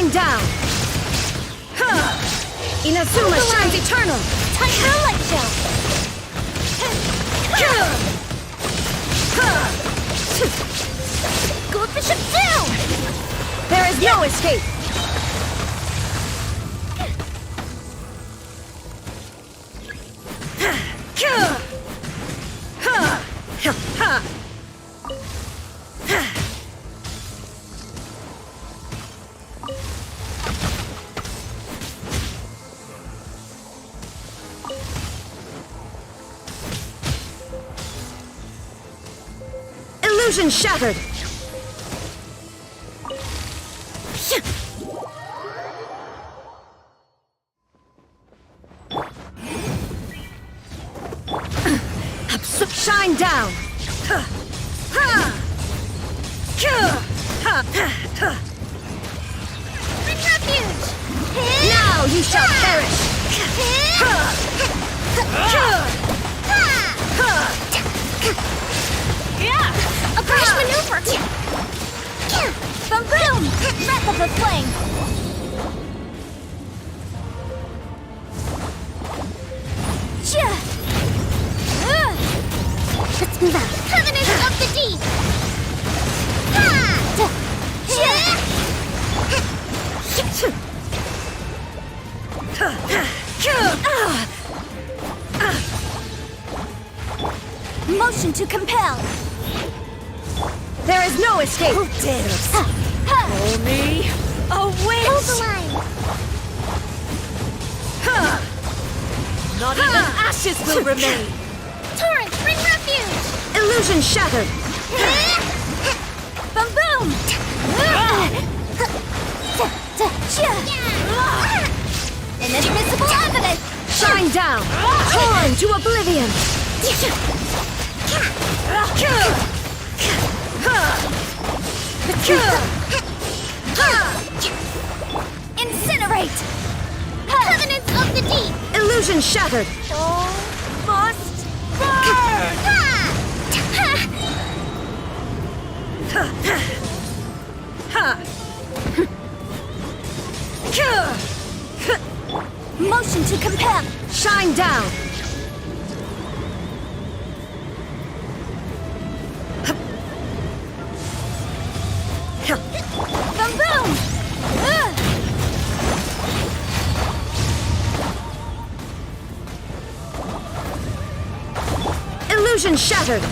Shine down! Inazuma shines eternal! Time for a light show! Gold Bishop down! There is no escape! Illusion shattered! Shine down! Bring refuge! Now you shall perish! A crash maneuver! Boom boom! Breath of the flame! Let's move out. Covenant of the Deep! Motion to compel! There is no escape! Who dares? Roll me a witch! Hold the line! Not even ashes will remain! Torrent, bring refuge! Illusion shattered! Boom boom! Inadmissible evidence! Shine down! Torn to oblivion! Incinerate! Covenants of the Deep! Illusion shattered! Must burn! Motion to compel! Shine down! Boom boom! Illusion shattered!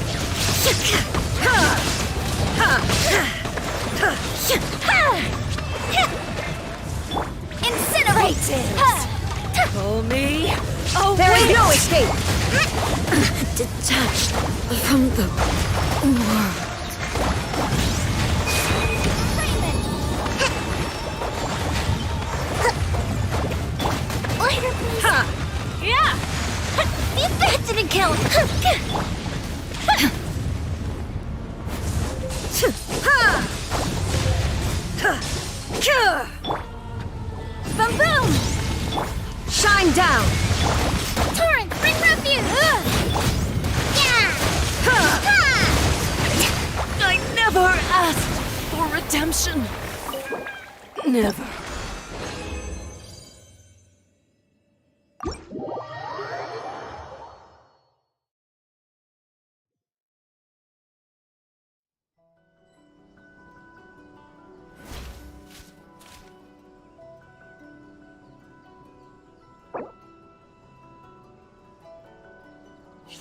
Incinerate! Pull me away! There is no escape! Detached from the world. Lighter, please! Yeah! See if that didn't kill! Boom boom! Shine down! Torrent, bring refuge! I never asked for redemption. Never.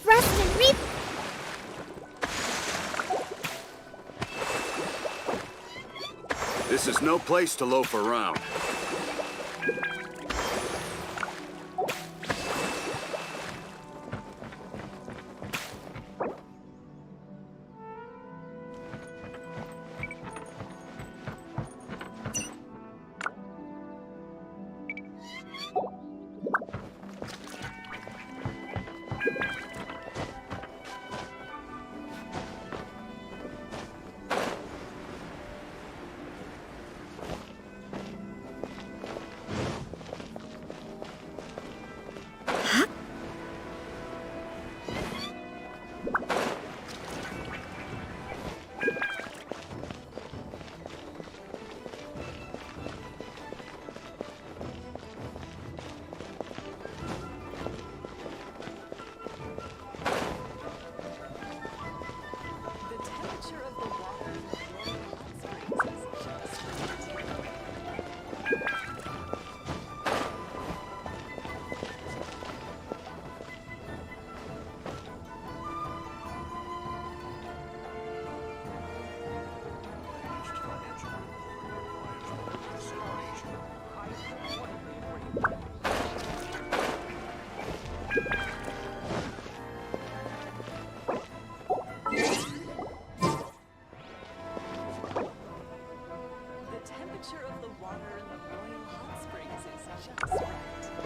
Rest and reap! This is no place to loaf around.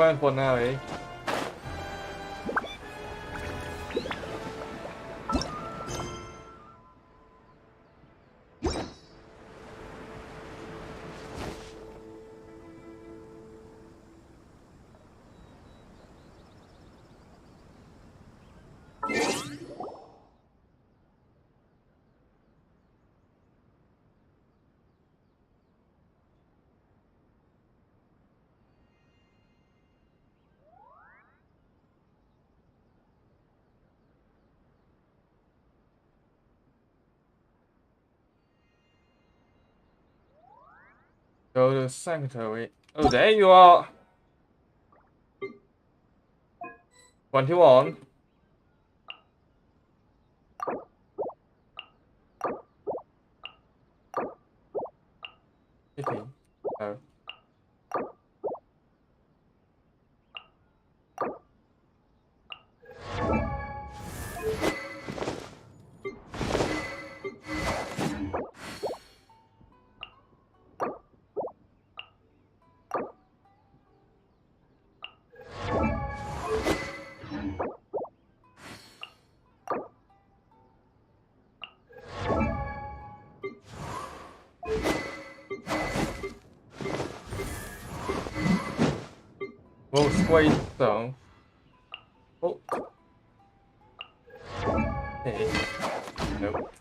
Going for now, eh? Go to sanctuary. Oh, there you are. 21. Oh. Well, square down. Oh. Hey. Nope.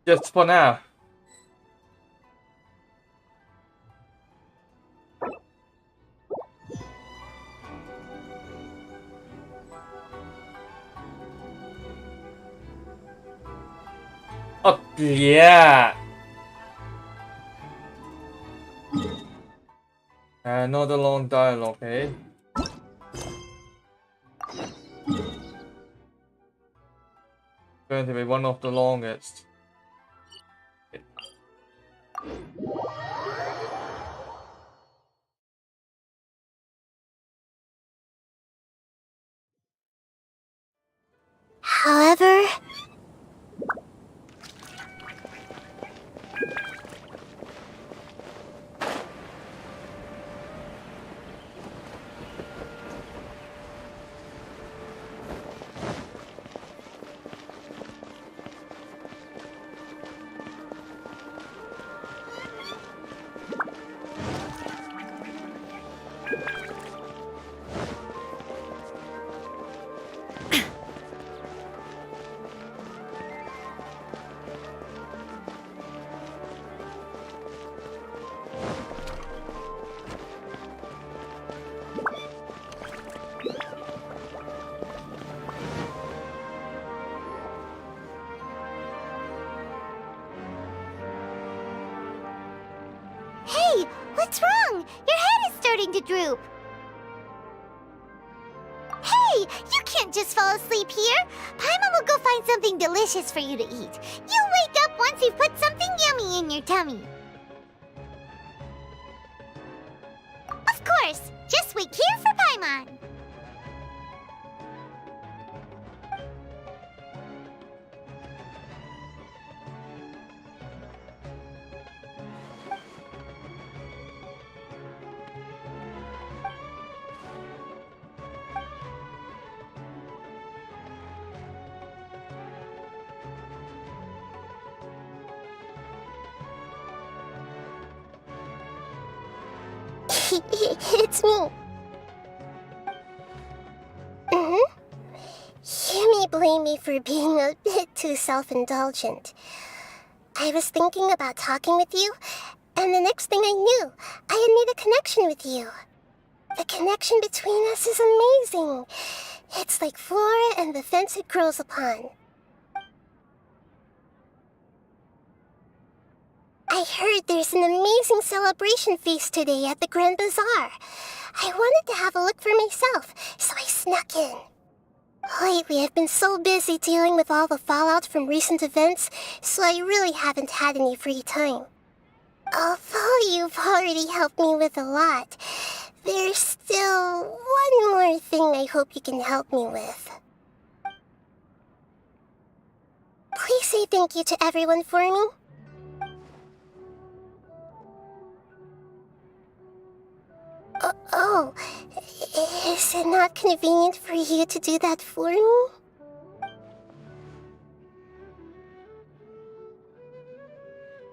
Just for now. Oh, yeah. Another long dialogue, eh? Going to be one of the longest. However, Hey, what's wrong? Your head is starting to droop. Hey, you can't just fall asleep here. Paimon will go find something delicious for you to eat. You'll wake up once you've put something yummy in your tummy. Of course, just wait here for Paimon. It's me. You may blame me for being a bit too self-indulgent. I was thinking about talking with you, and the next thing I knew, I had made a connection with you. The connection between us is amazing. It's like flora and the fence it grows upon. I heard there's an amazing celebration feast today at the Grand Bazaar. I wanted to have a look for myself, so I snuck in. Lately, I've been so busy dealing with all the fallout from recent events, so I really haven't had any free time. Although you've already helped me with a lot, there's still one more thing I hope you can help me with. Please say thank you to everyone for me. Oh, is it not convenient for you to do that for me?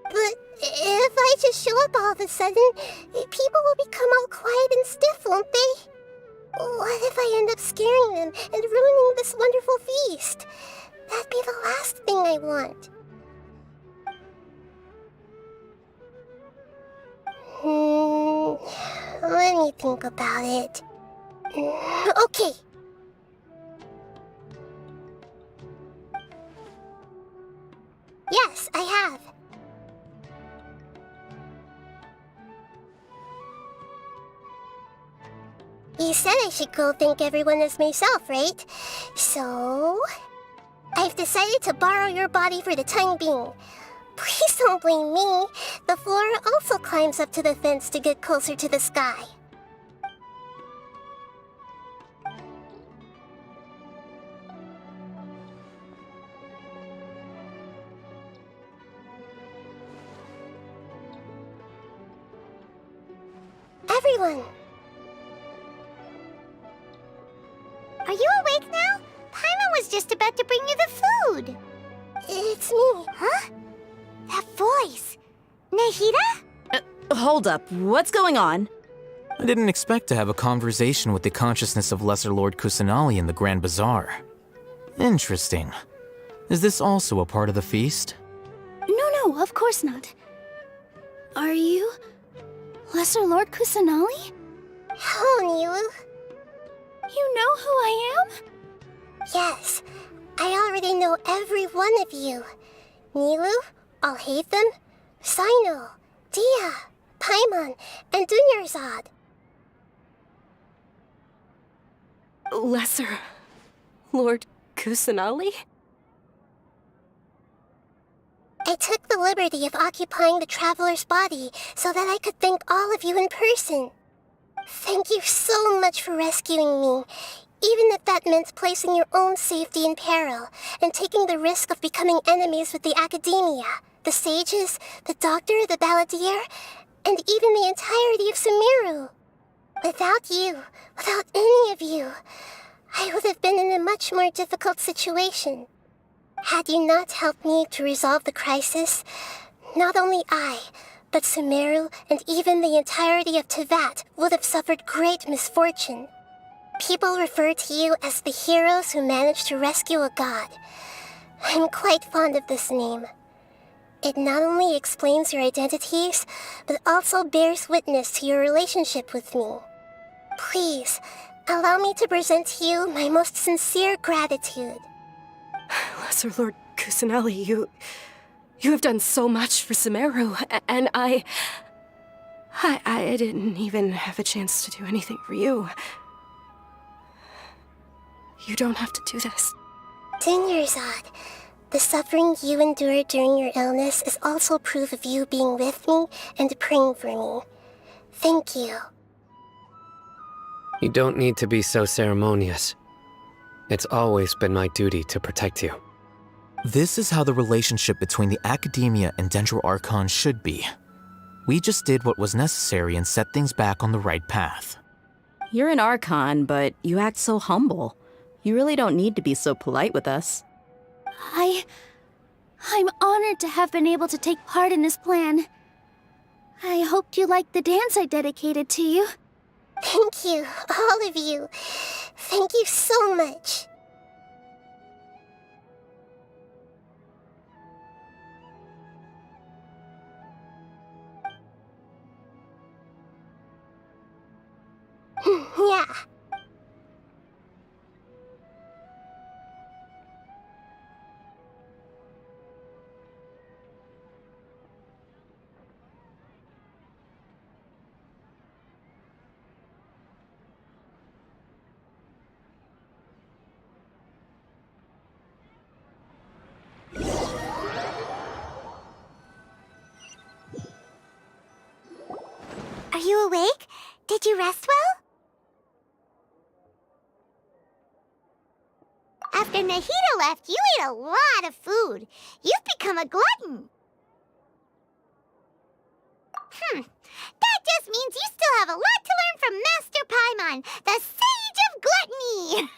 But if I just show up all of a sudden, people will become all quiet and stiff, won't they? What if I end up scaring them and ruining this wonderful feast? That'd be the last thing I want. Let me think about it. Okay. Yes, I have. You said I should go thank everyone as myself, right? So, I've decided to borrow your body for the time being. Please don't blame me. The flora also climbs up to the fence to get closer to the sky. Everyone! Are you awake now? Paimon was just about to bring you the food. It's me. Huh? That voice. Nahida? Hold up, what's going on? I didn't expect to have a conversation with the consciousness of Lesser Lord Kusanali in the Grand Bazaar. Interesting. Is this also a part of the feast? No, of course not. Are you Lesser Lord Kusanali? Hello, Nilu. You know who I am? Yes, I already know every one of you. Nilu, Alhaitham, Sino, Dia, Paimon, and Dunyarzad. Lesser Lord Kusanali? I took the liberty of occupying the traveler's body so that I could thank all of you in person. Thank you so much for rescuing me, even if that meant placing your own safety in peril and taking the risk of becoming enemies with the academia, the sages, the doctor, the balladeer, and even the entirety of Sumeru. Without you, without any of you, I would have been in a much more difficult situation. Had you not helped me to resolve the crisis, not only I, but Sumeru and even the entirety of Tevat would have suffered great misfortune. People refer to you as the heroes who managed to rescue a god. I'm quite fond of this name. It not only explains your identities, but also bears witness to your relationship with me. Please, allow me to present to you my most sincere gratitude. Lesser Lord Kusanali, you have done so much for Sumeru, and I didn't even have a chance to do anything for you. You don't have to do this. Dunyarzad, the suffering you endured during your illness is also proof of you being with me and praying for me. Thank you. You don't need to be so ceremonious. It's always been my duty to protect you. This is how the relationship between the Academia and Dendro Archon should be. We just did what was necessary and set things back on the right path. You're an Archon, but you act so humble. You really don't need to be so polite with us. I'm honored to have been able to take part in this plan. I hoped you liked the dance I dedicated to you. Thank you, all of you. Thank you so much. Yeah. you awake? Did you rest well? After Nahida left, you ate a lot of food. You've become a glutton. That just means you still have a lot to learn from Master Paimon, the Sage of Gluttony!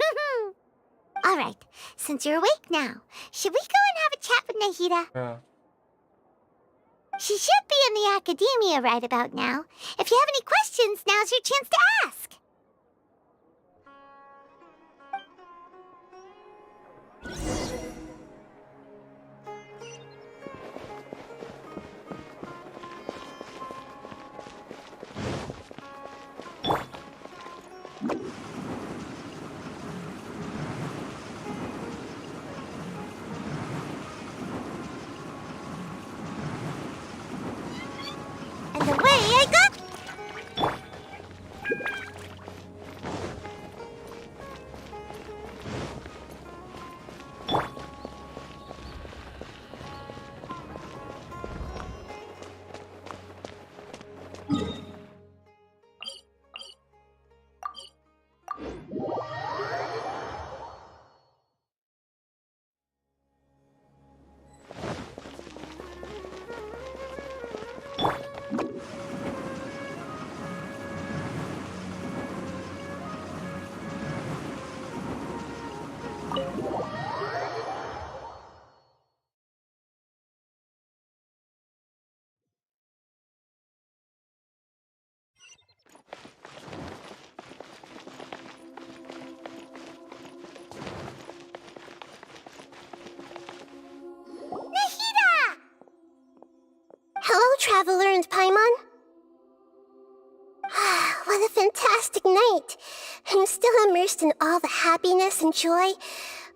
Alright, since you're awake now, should we go and have a chat with Nahida? Yeah. She should be in the academia right about now. If you have any questions, now's your chance to ask. And away I go! Hello, Traveler and Paimon. What a fantastic night. I'm still immersed in all the happiness and joy,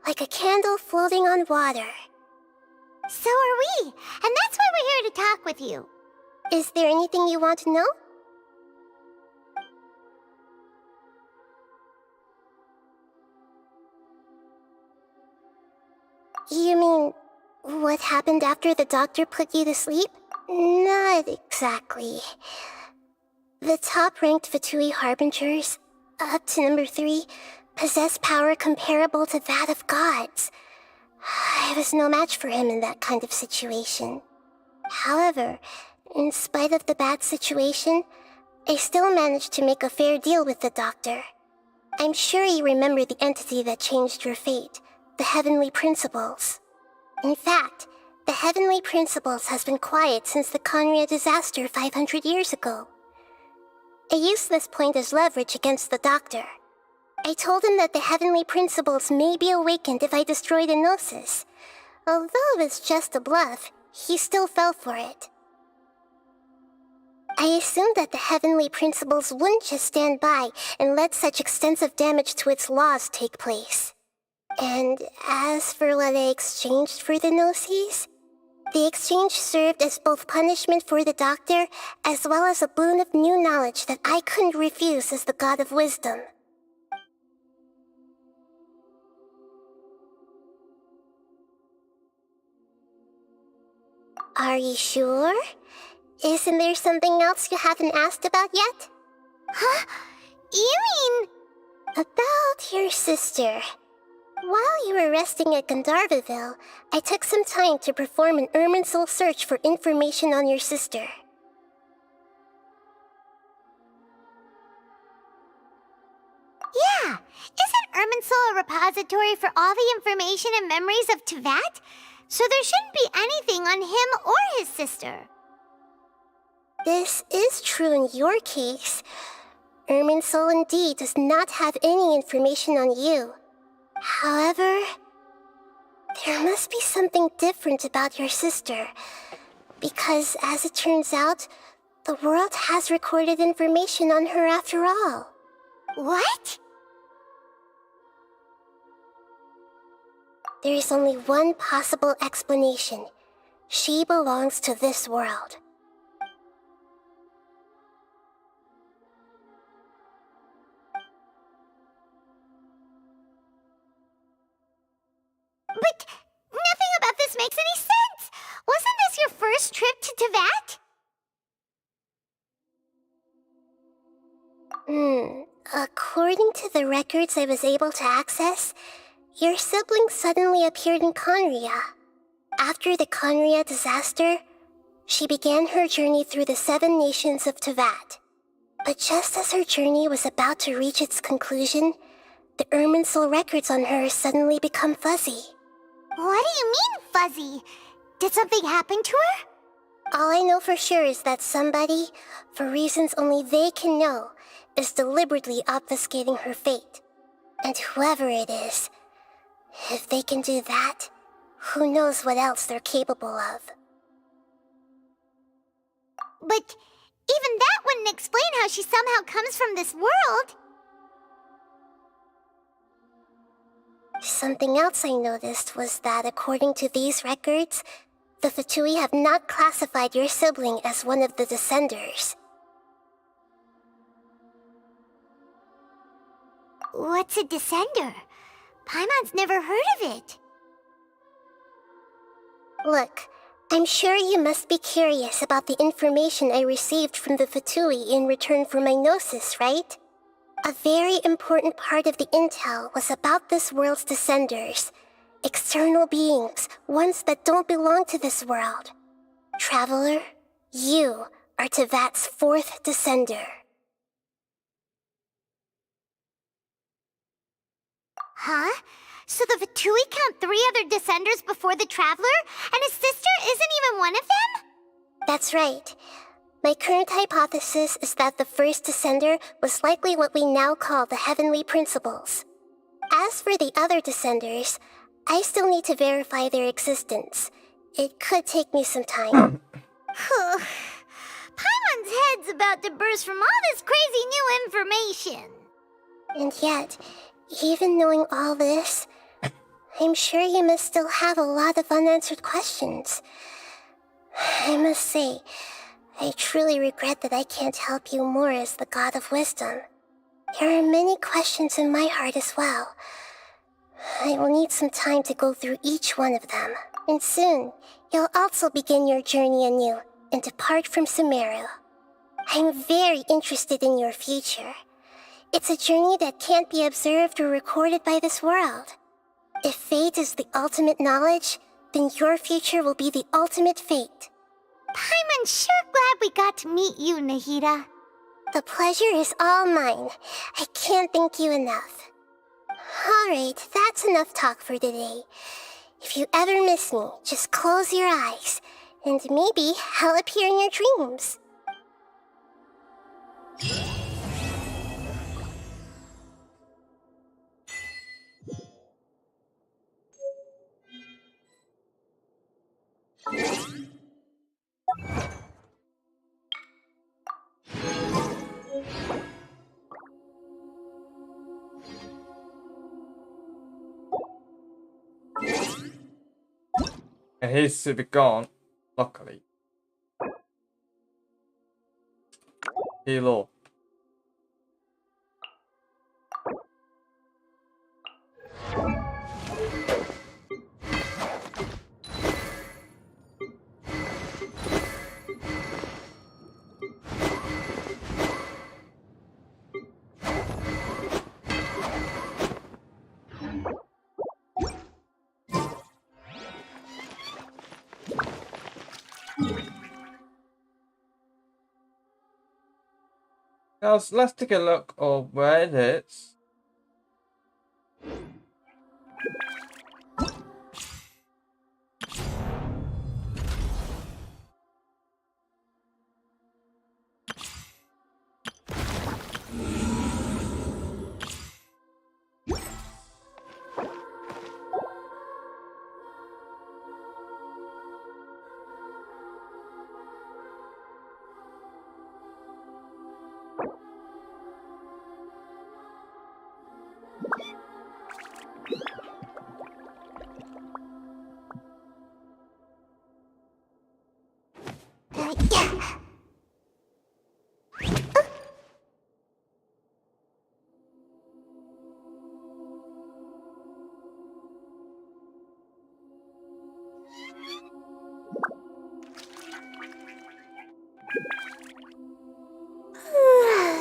like a candle floating on water. So are we, and that's why we're here to talk with you. Is there anything you want to know? You mean, what happened after the doctor put you to sleep? Not exactly. The top-ranked Fatui Harbingers, up to number 3, possess power comparable to that of gods. I was no match for him in that kind of situation. However, in spite of the bad situation, I still managed to make a fair deal with the doctor. I'm sure you remember the entity that changed your fate, the Heavenly Principles. In fact, the Heavenly Principles has been quiet since the Conria disaster 500 years ago. I used this point as leverage against the doctor. I told him that the Heavenly Principles may be awakened if I destroy the Gnosis. Although it's just a bluff, he still fell for it. I assumed that the Heavenly Principles wouldn't just stand by and let such extensive damage to its laws take place. And as for what I exchanged for the Gnosis, the exchange served as both punishment for the doctor, as well as a boon of new knowledge that I couldn't refuse as the God of Wisdom. Are you sure? Isn't there something else you haven't asked about yet? Huh? You mean... About your sister. While you were resting at Gandharvaville, I took some time to perform an Irminsul search for information on your sister. Yeah! Isn't Irminsul a repository for all the information and memories of Teyvat? So there shouldn't be anything on him or his sister. This is true in your case. Irminsul indeed does not have any information on you. However, there must be something different about your sister, because as it turns out, the world has recorded information on her after all. What? There is only one possible explanation. She belongs to this world. But nothing about this makes any sense! Wasn't this your first trip to Teyvat? According to the records I was able to access, your sibling suddenly appeared in Conria. After the Conria disaster, she began her journey through the 7 nations of Tevat. But just as her journey was about to reach its conclusion, the Irminsul records on her suddenly become fuzzy. What do you mean, fuzzy? Did something happen to her? All I know for sure is that somebody, for reasons only they can know, is deliberately obfuscating her fate. And whoever it is, if they can do that, who knows what else they're capable of. But even that wouldn't explain how she somehow comes from this world. Something else I noticed was that according to these records, the Fatui have not classified your sibling as one of the Descenders. What's a Descender? Paimon's never heard of it. Look, I'm sure you must be curious about the information I received from the Fatui in return for my gnosis, right? A very important part of the intel was about this world's Descenders. External beings, ones that don't belong to this world. Traveler, you are Tevat's 4th Descender. Huh? So the Fatui count 3 other Descenders before the Traveler, and his sister isn't even one of them? That's right. My current hypothesis is that the first Descender was likely what we now call the Heavenly Principles. As for the other Descenders, I still need to verify their existence. It could take me some time. Paimon's head's about to burst from all this crazy new information. And yet, even knowing all this, I'm sure you must still have a lot of unanswered questions. I must say, I truly regret that I can't help you more as the God of Wisdom. There are many questions in my heart as well. I will need some time to go through each one of them. And soon, you'll also begin your journey anew and depart from Sumeru. I'm very interested in your future. It's a journey that can't be observed or recorded by this world. If fate is the ultimate knowledge, then your future will be the ultimate fate. Paimon's sure glad we got to meet you, Nahida. The pleasure is all mine. I can't thank you enough. Alright, that's enough talk for today. If you ever miss me, just close your eyes, and maybe I'll appear in your dreams. And he's to be gone, luckily. Hello. Now let's take a look of where it is.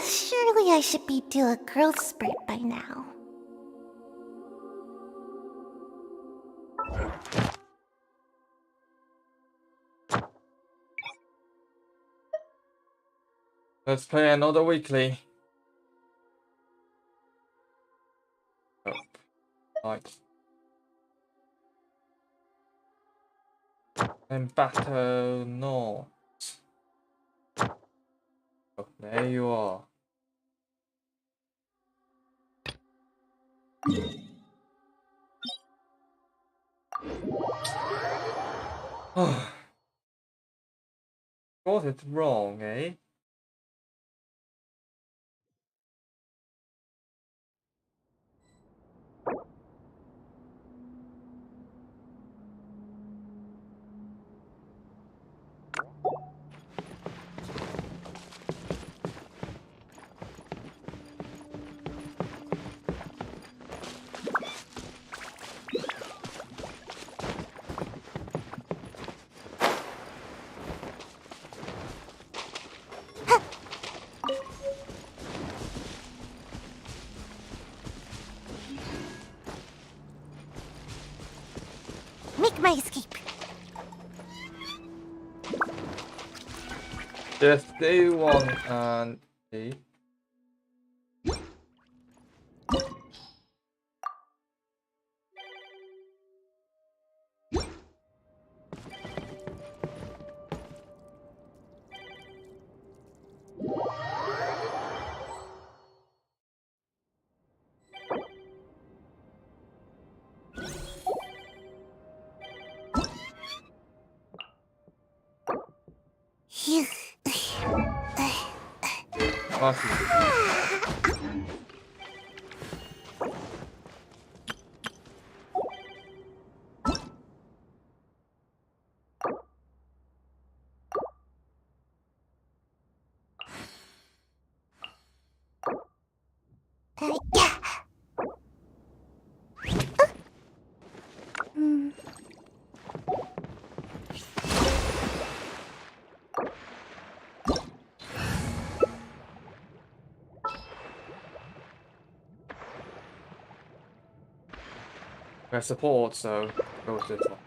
Surely I should be due a growth spurt by now. Let's play another weekly. Oh, right. And battle north. Oh, there you are. Got it wrong, eh? Make my escape. Just do one and D. We have support, so go with this one.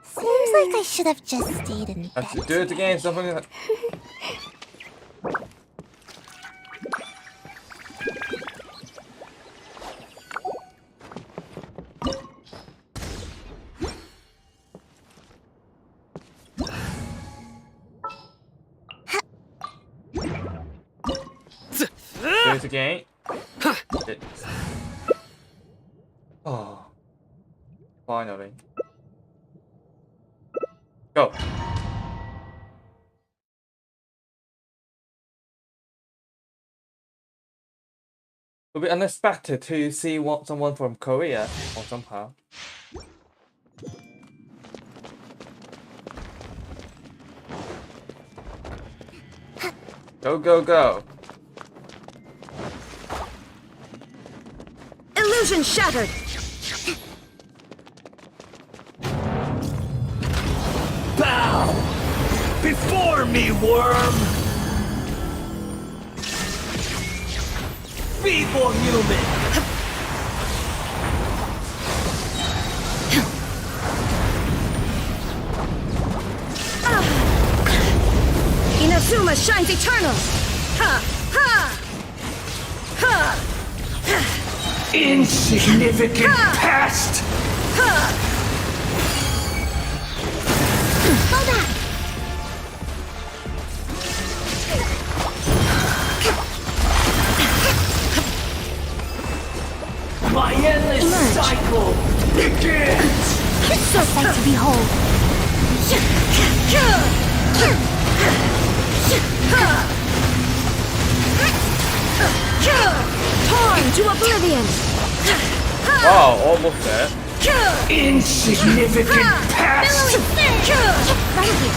Seems like I should have just stayed in bed. Let's do it again, something like that. Do it again. Oh, finally. Go. It would be unexpected to see someone from Korea or somehow. Go, go, go. Illusion shattered! Bow before me, worm! Feeble human! Inazuma shines eternal! Ha! Ha! Ha! Insignificant pest! Hold on! My endless cycle begins! So sight to behold. Torn to oblivion! Wow, almost there. Insignificant pest! Right here!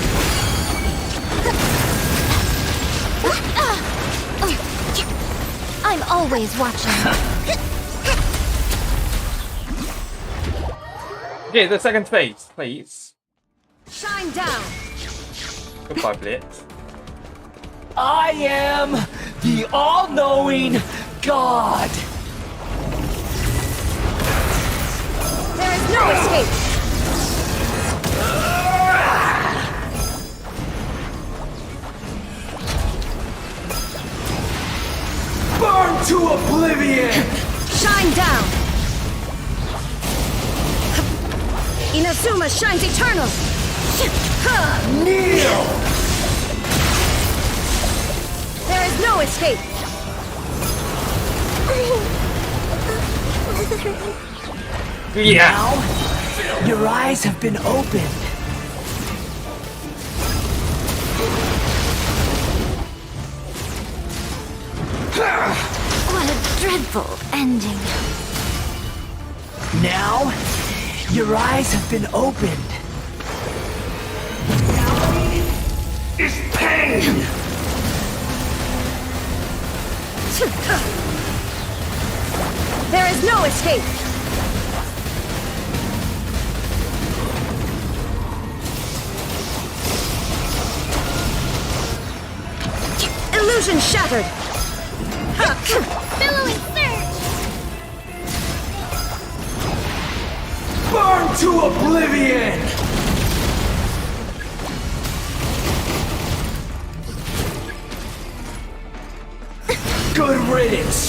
I'm always watching. Okay, the second phase, please. Shine down. Goodbye, Blitz. I am the all-knowing God. There is no escape. Burn to oblivion. Shine down. Inazuma shines eternal. Kneel. There is no escape. Yeah. Now, your eyes have been opened. What a dreadful ending. Now, your eyes have been opened. Reality is pain. There is no escape. Illusion shattered. Billowing surge! Burn to oblivion. Good riddance,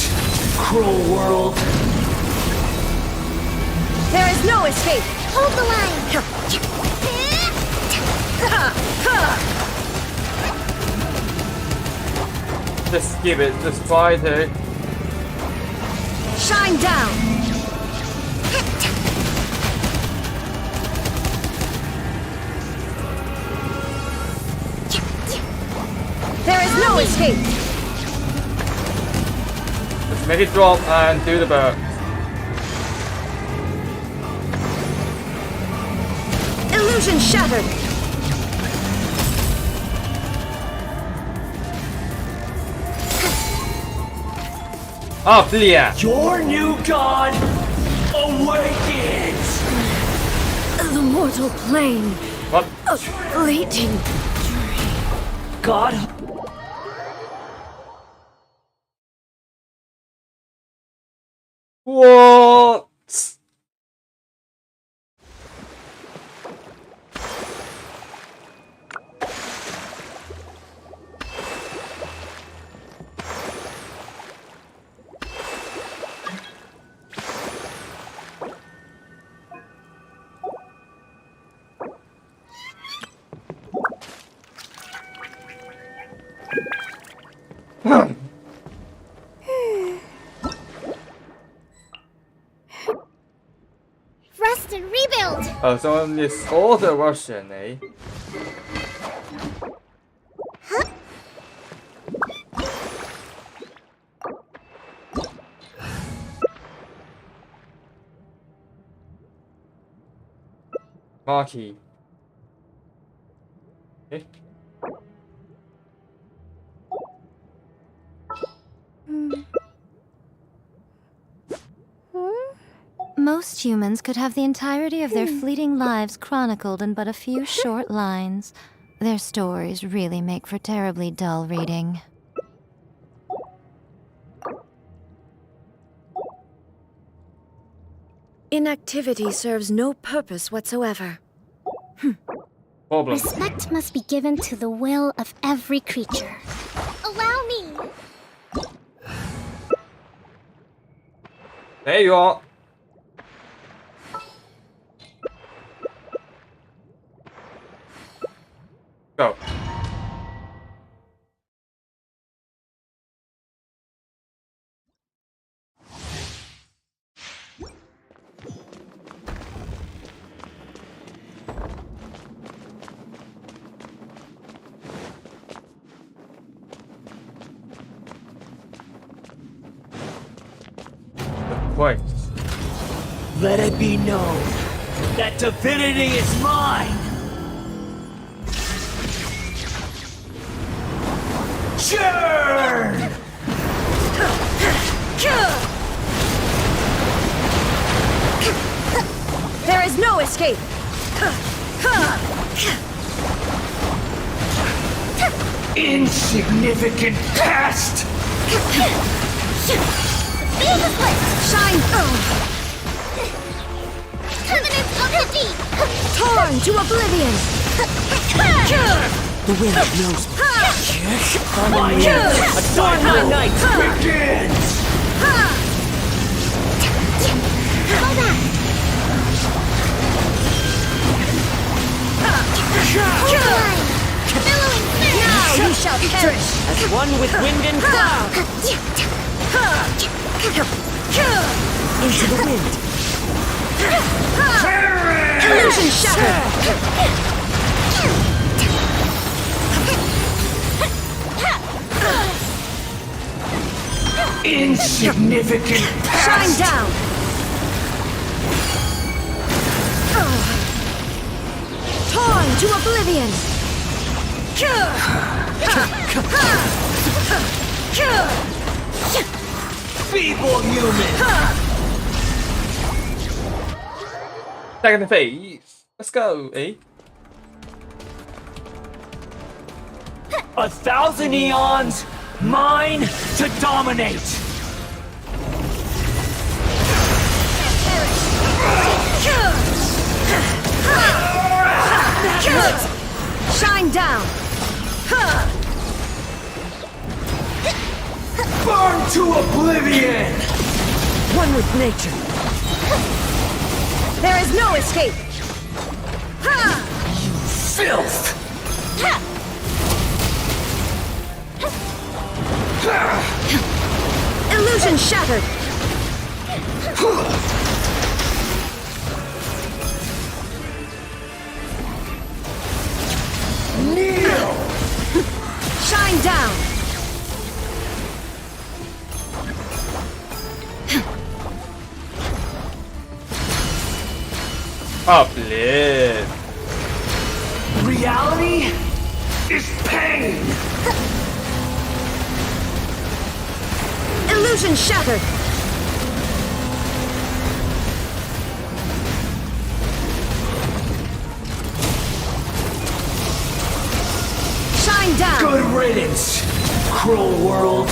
cruel world. There is no escape. Hold the line! Just skip it. Just try to. Shine down. There is no escape. Just make it drop and do the burn. Illusion shattered. Oblivion. Your new god awakens. The mortal plane. What? A fleeting God. What? Rest and rebuild! Oh, so on this older version, eh? Marky. Okay. Most humans could have the entirety of their fleeting lives chronicled in but a few short lines. Their stories really make for terribly dull reading. inactivity serves no purpose whatsoever. Problem. Respect must be given to the will of every creature. Allow me! There you are. Go. Wait. Let it be known that divinity is mine. Churn! There is no escape! escape! Insignificant pest! Shine! Covenant of the Deep! Torn to oblivion! The wind knows me. My Adorn my night begins! Now you shall perish! As one with wind and cloud! Into the wind! Illusion shattered! Insignificant pest! Shine down! Torn to oblivion! Feeble human! Second phase. Let's go, eh? 1,000 eons, mine to dominate! Shine down! Burn to oblivion! One with nature. There is no escape! Filth! Illusion shattered! Kneel! Shine down! Uplift. Reality is pain! Illusion shattered! Shine down! Good riddance, cruel world!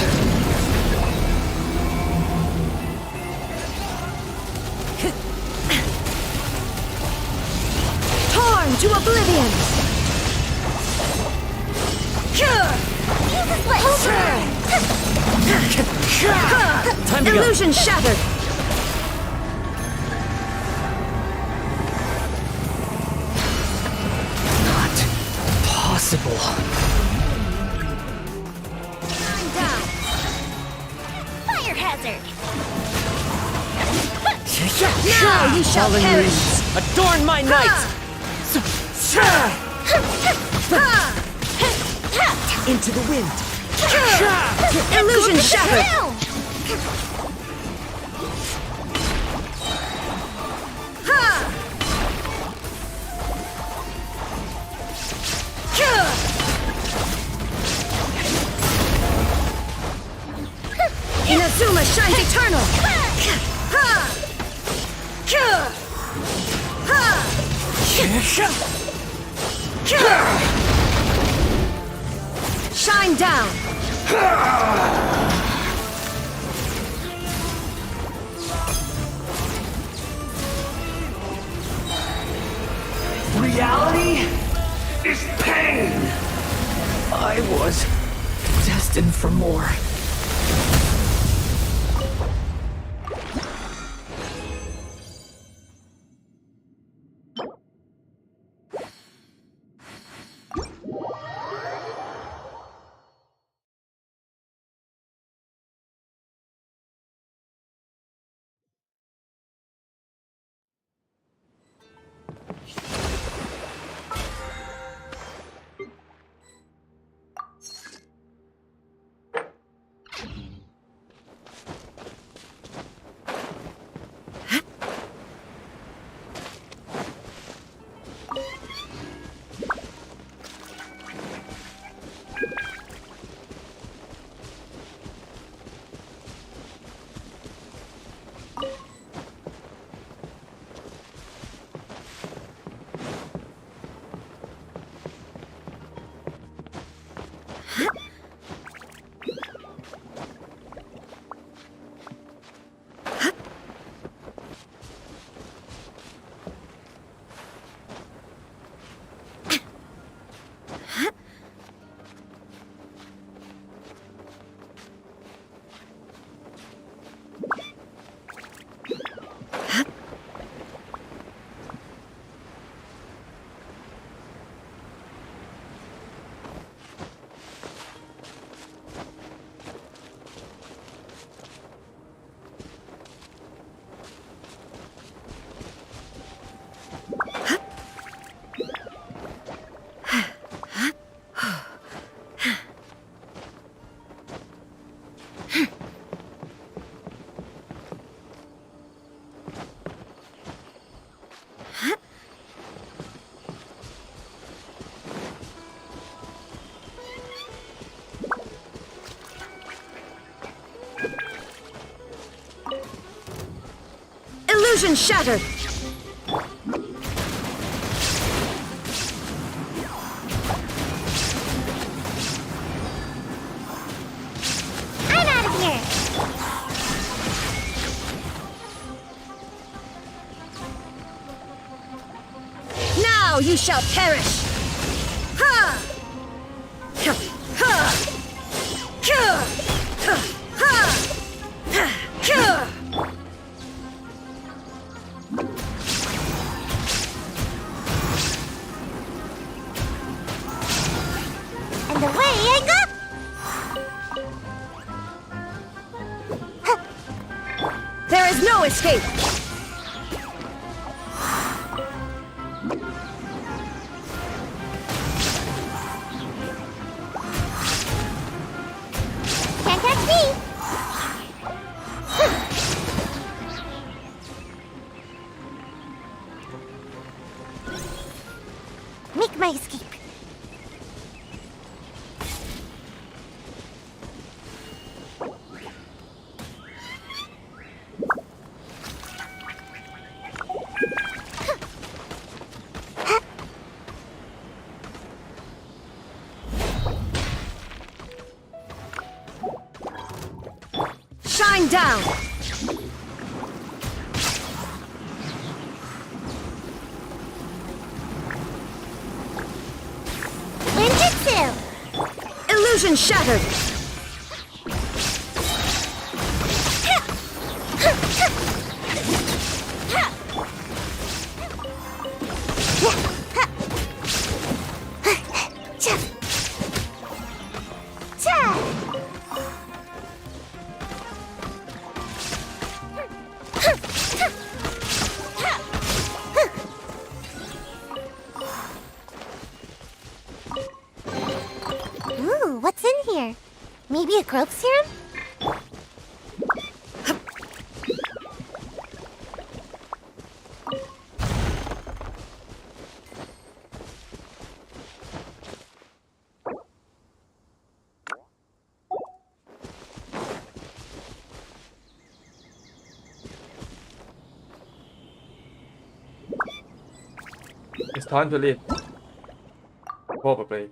Torn to oblivion! Time to go. Illusion shattered! Not possible. Shine down! Fire hazard! Now you shall perish! Adorn my night! Into the wind! Illusion shattered! Inazuma shines eternal! Shine down! Reality is pain! I was destined for more. Illusion shattered! I'm out of here! Now you shall perish! Ha! Ha! Ha! Ha! Ha! Ha! And away I go! There is no escape! Can't catch me! Make my escape. Shine down! Ninjutsu! Illusion shattered! Ooh, what's in here? Maybe a growth serum? It's time to leave. Probably.